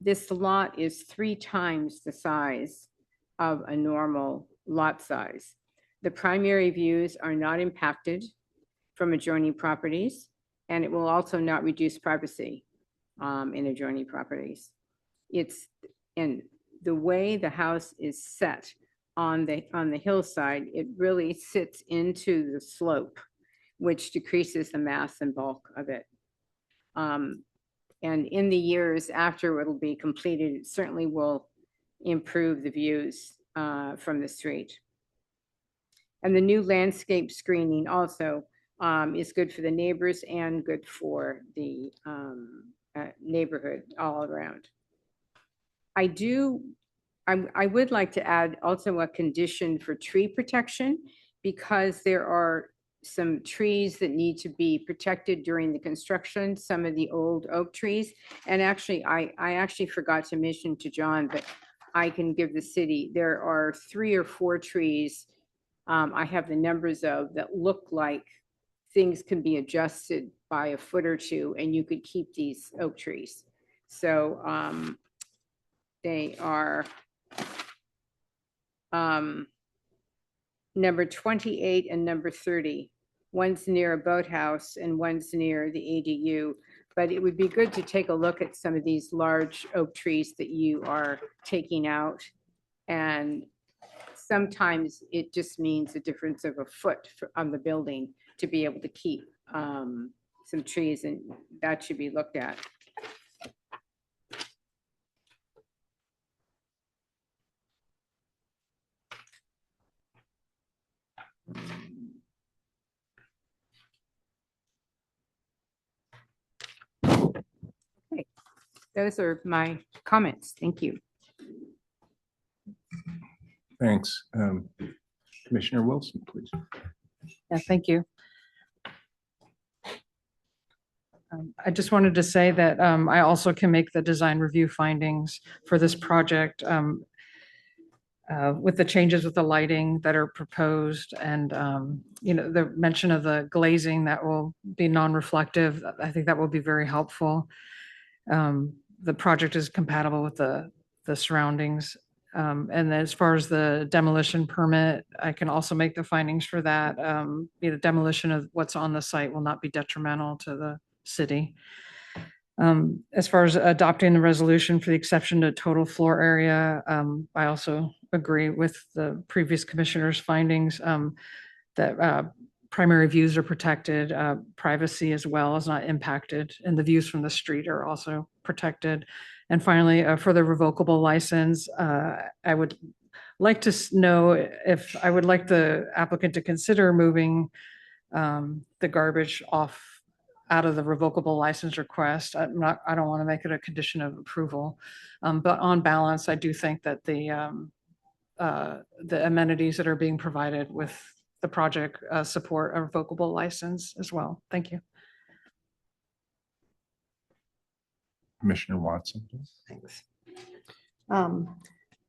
This lot is 3 times the size of a normal lot size. The primary views are not impacted from adjoining properties, and it will also not reduce privacy in adjoining properties. And the way the house is set on the hillside, it really sits into the slope, which decreases the mass and bulk of it. And in the years after it'll be completed, it certainly will improve the views from the street. And the new landscape screening also is good for the neighbors and good for the neighborhood all around. I would like to add also a condition for tree protection, because there are some trees that need to be protected during the construction, some of the old oak trees. And actually, I actually forgot to mention to John, but I can give the city, there are 3 or 4 trees I have the numbers of that look like things can be adjusted by a foot or 2, and you could keep these oak trees. So they are number 28 and number 30. One's near a boathouse and one's near the ADU. But it would be good to take a look at some of these large oak trees that you are taking out. And sometimes it just means a difference of a foot on the building to be able to keep some trees, and that should be looked at. Okay, those are my comments. Thank you. Thanks. Commissioner Wilson, please. Yeah, thank you. I just wanted to say that I also can make the design review findings for this project with the changes with the lighting that are proposed, and the mention of the glazing that will be non-reflective. I think that will be very helpful. The project is compatible with the surroundings. And as far as the demolition permit, I can also make the findings for that. Demolition of what's on the site will not be detrimental to the city. As far as adopting the resolution for the exception to total floor area, I also agree with the previous commissioner's findings that primary views are protected, privacy as well is not impacted, and the views from the street are also protected. And finally, for the revocable license, I would like to know if I would like the applicant to consider moving the garbage out of the revocable license request. I don't want to make it a condition of approval, but on balance, I do think that the amenities that are being provided with the project support a revocable license as well. Thank you. Commissioner Watson, please. Thanks.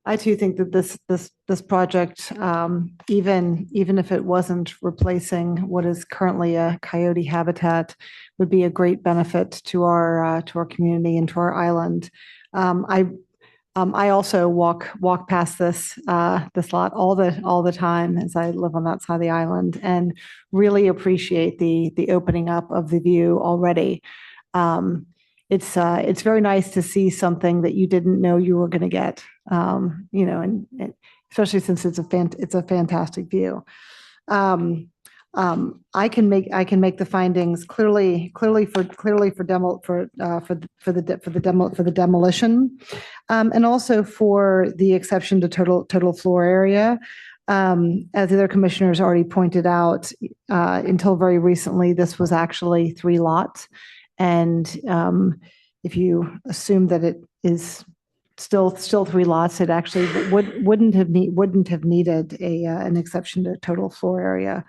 I too think that this project, even if it wasn't replacing what is currently a coyote habitat, would be a great benefit to our community and to our island. I also walk past this lot all the time as I live on that side of the island, and really appreciate the opening up of the view already. It's very nice to see something that you didn't know you were going to get, and especially since it's a fantastic view. I can make the findings clearly for demolition, and also for the exception to total floor area. As the other commissioners already pointed out, until very recently, this was actually 3 lots. And if you assume that it is still 3 lots, it actually wouldn't have needed an exception to total floor area.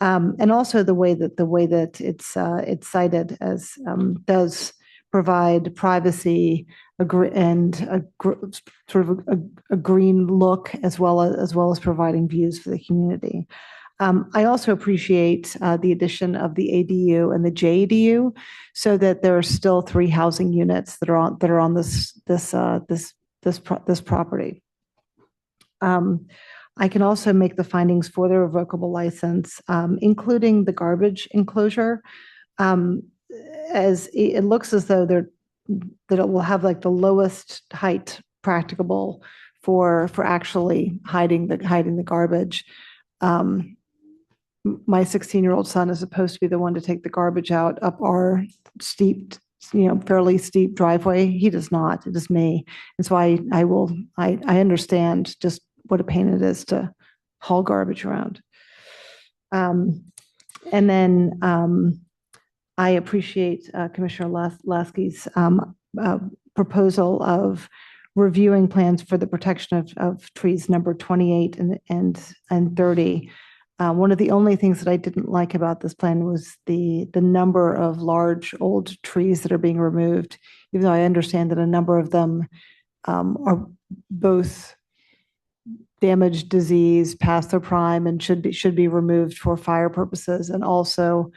And also the way that it's cited as does provide privacy and a green look as well as providing views for the community. I also appreciate the addition of the ADU and the JADU, so that there are still 3 housing units that are on this property. I can also make the findings for the revocable license, including the garbage enclosure, as it looks as though that it will have like the lowest height practicable for actually hiding the garbage. My 16-year-old son is supposed to be the one to take the garbage out up our steep, fairly steep driveway. He does not. It is me. And so I understand just what a pain it is to haul garbage around. And then I appreciate Commissioner Lasky's proposal of reviewing plans for the protection of trees number 28 and 30. One of the only things that I didn't like about this plan was the number of large old trees that are being removed, even though I understand that a number of them are both damaged, disease, past their prime, and should be removed for fire purposes, and also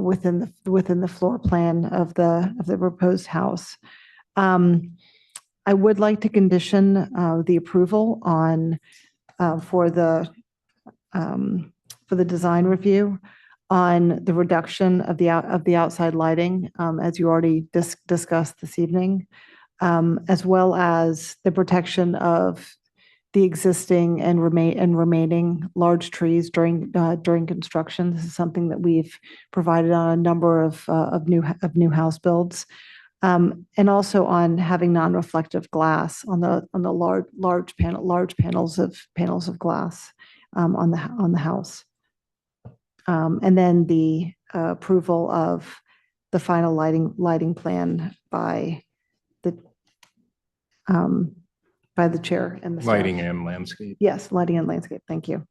within the floor plan of the proposed house. I would like to condition the approval on for the design review on the reduction of the outside lighting, as you already discussed this evening, as well as the protection of the existing and remaining large trees during construction. This is something that we've provided on a number of new house builds, and also on having non-reflective glass on the large panels of glass on the house, and then the approval of the final lighting plan by the chair and the staff. Lighting and landscape. Yes, lighting and landscape. Thank you.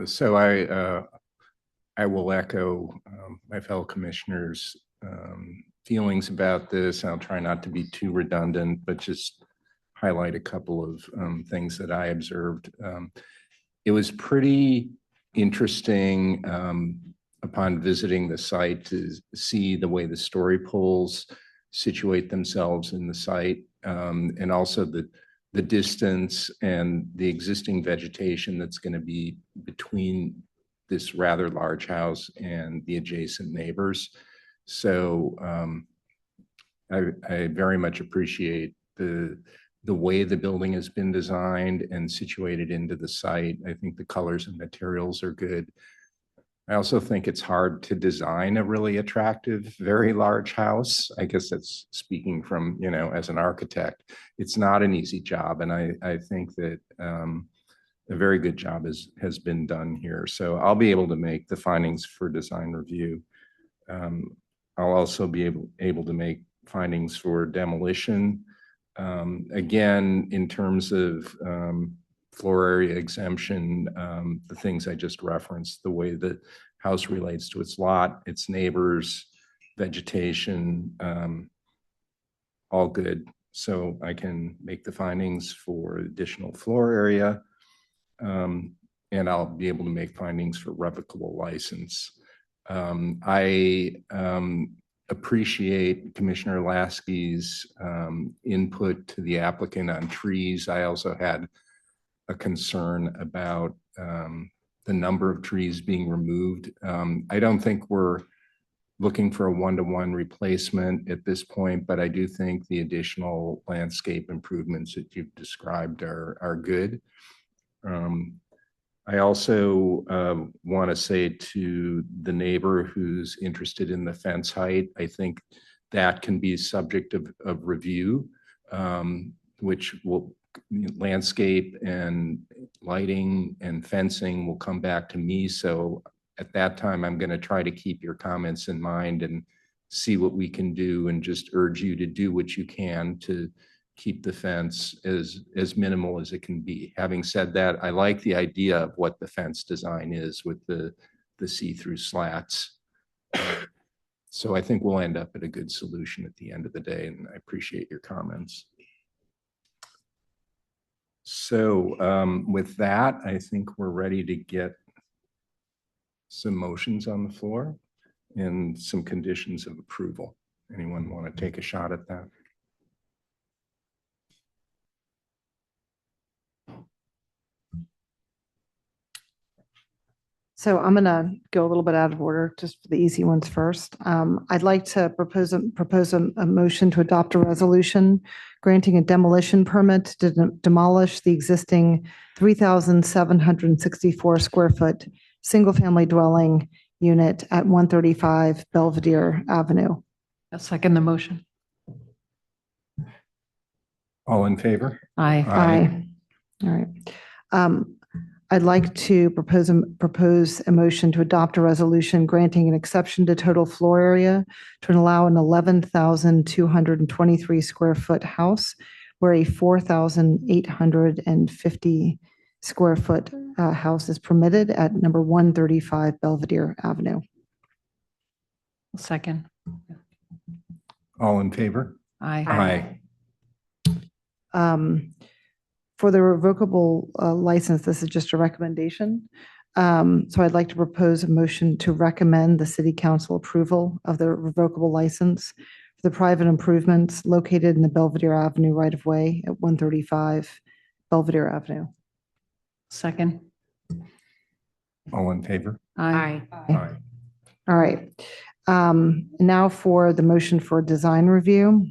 So I will echo my fellow commissioners' feelings about this. I'll try not to be too redundant, but just highlight a couple of things that I observed. It was pretty interesting upon visiting the site to see the way the story poles situate themselves in the site, and also the distance and the existing vegetation that's going to be between this rather large house and the adjacent neighbors. So I very much appreciate the way the building has been designed and situated into the site. I think the colors and materials are good. I also think it's hard to design a really attractive, very large house. I guess that's speaking from, as an architect. It's not an easy job. And I think that a very good job has been done here. So I'll be able to make the findings for design review. I'll also be able to make findings for demolition. Again, in terms of floor area exemption, the things I just referenced, the way the house relates to its lot, its neighbors, vegetation, all good. So I can make the findings for additional floor area, and I'll be able to make findings for revocable license. I appreciate Commissioner Lasky's input to the applicant on trees. I also had a concern about the number of trees being removed. I don't think we're looking for a one-to-one replacement at this point, but I do think the additional landscape improvements that you've described are good. I also want to say to the neighbor who's interested in the fence height, I think that can be subject of review, which will landscape and lighting and fencing will come back to me. So at that time, I'm going to try to keep your comments in mind and see what we can do, and just urge you to do what you can to keep the fence as minimal as it can be. Having said that, I like the idea of what the fence design is with the see-through slats. So I think we'll end up at a good solution at the end of the day, and I appreciate your comments. So with that, I think we're ready to get some motions on the floor and some conditions of approval. Anyone want to take a shot at that? So I'm going to go a little bit out of order, just for the easy ones first. I'd like to propose a motion to adopt a resolution granting a demolition permit to demolish the existing 3,764 square foot single-family dwelling unit at 135 Belvedere Avenue. I'll second the motion. All in favor? Aye. Aye. All right. I'd like to propose a motion to adopt a resolution granting an exception to total floor area to allow an 11,223 square foot house where a 4,850 square foot house is permitted at number 135 Belvedere Avenue. Second. All in favor? Aye. For the revocable license, this is just a recommendation. So I'd like to propose a motion to recommend the city council approval of the revocable license for the private improvements located in the Belvedere Avenue right-of-way at 135 Belvedere Avenue. Second. All in favor? Aye. Aye. All right. Now for the motion for design review.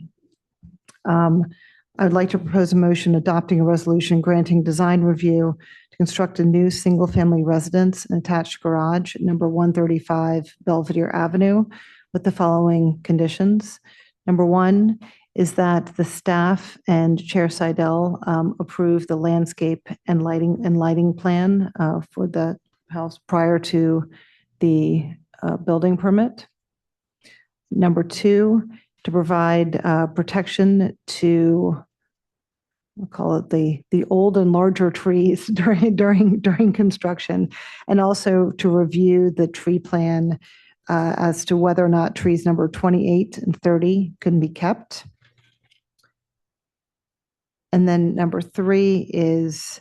I would like to propose a motion adopting a resolution granting design review to construct a new single-family residence and attached garage at number 135 Belvedere Avenue with the following conditions. Number one is that the staff and Chair Seidel approve the landscape and lighting plan for the house prior to the building permit. Number two, to provide protection to, we'll call it the old and larger trees during construction, and also to review the tree plan as to whether or not trees number 28 and 30 can be kept. And then number three is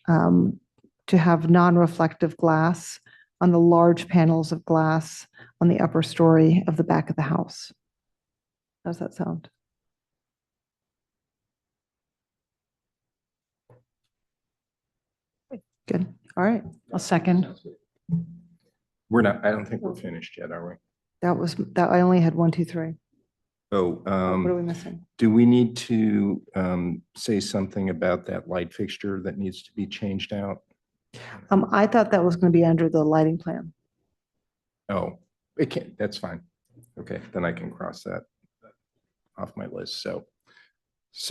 to have non-reflective glass on the large panels of glass on the upper story of the back of the house. How's that sound? Good. All right. I'll second. We're not, I don't think we're finished yet, are we? That I only had 1, 2, 3. Oh, What are we missing? do we need to say something about that light fixture that needs to be changed out? I thought that was going to be under the lighting plan. Oh, it can't, that's fine. Okay, then I can cross that off my list. So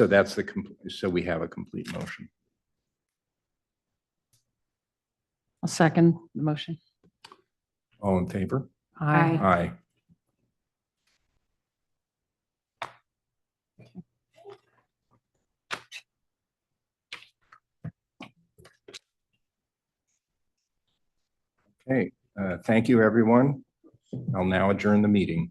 that's the complete, so we have a complete motion. I'll second the motion. All in favor? Aye. Aye. Okay, thank you, everyone. I'll now adjourn the meeting.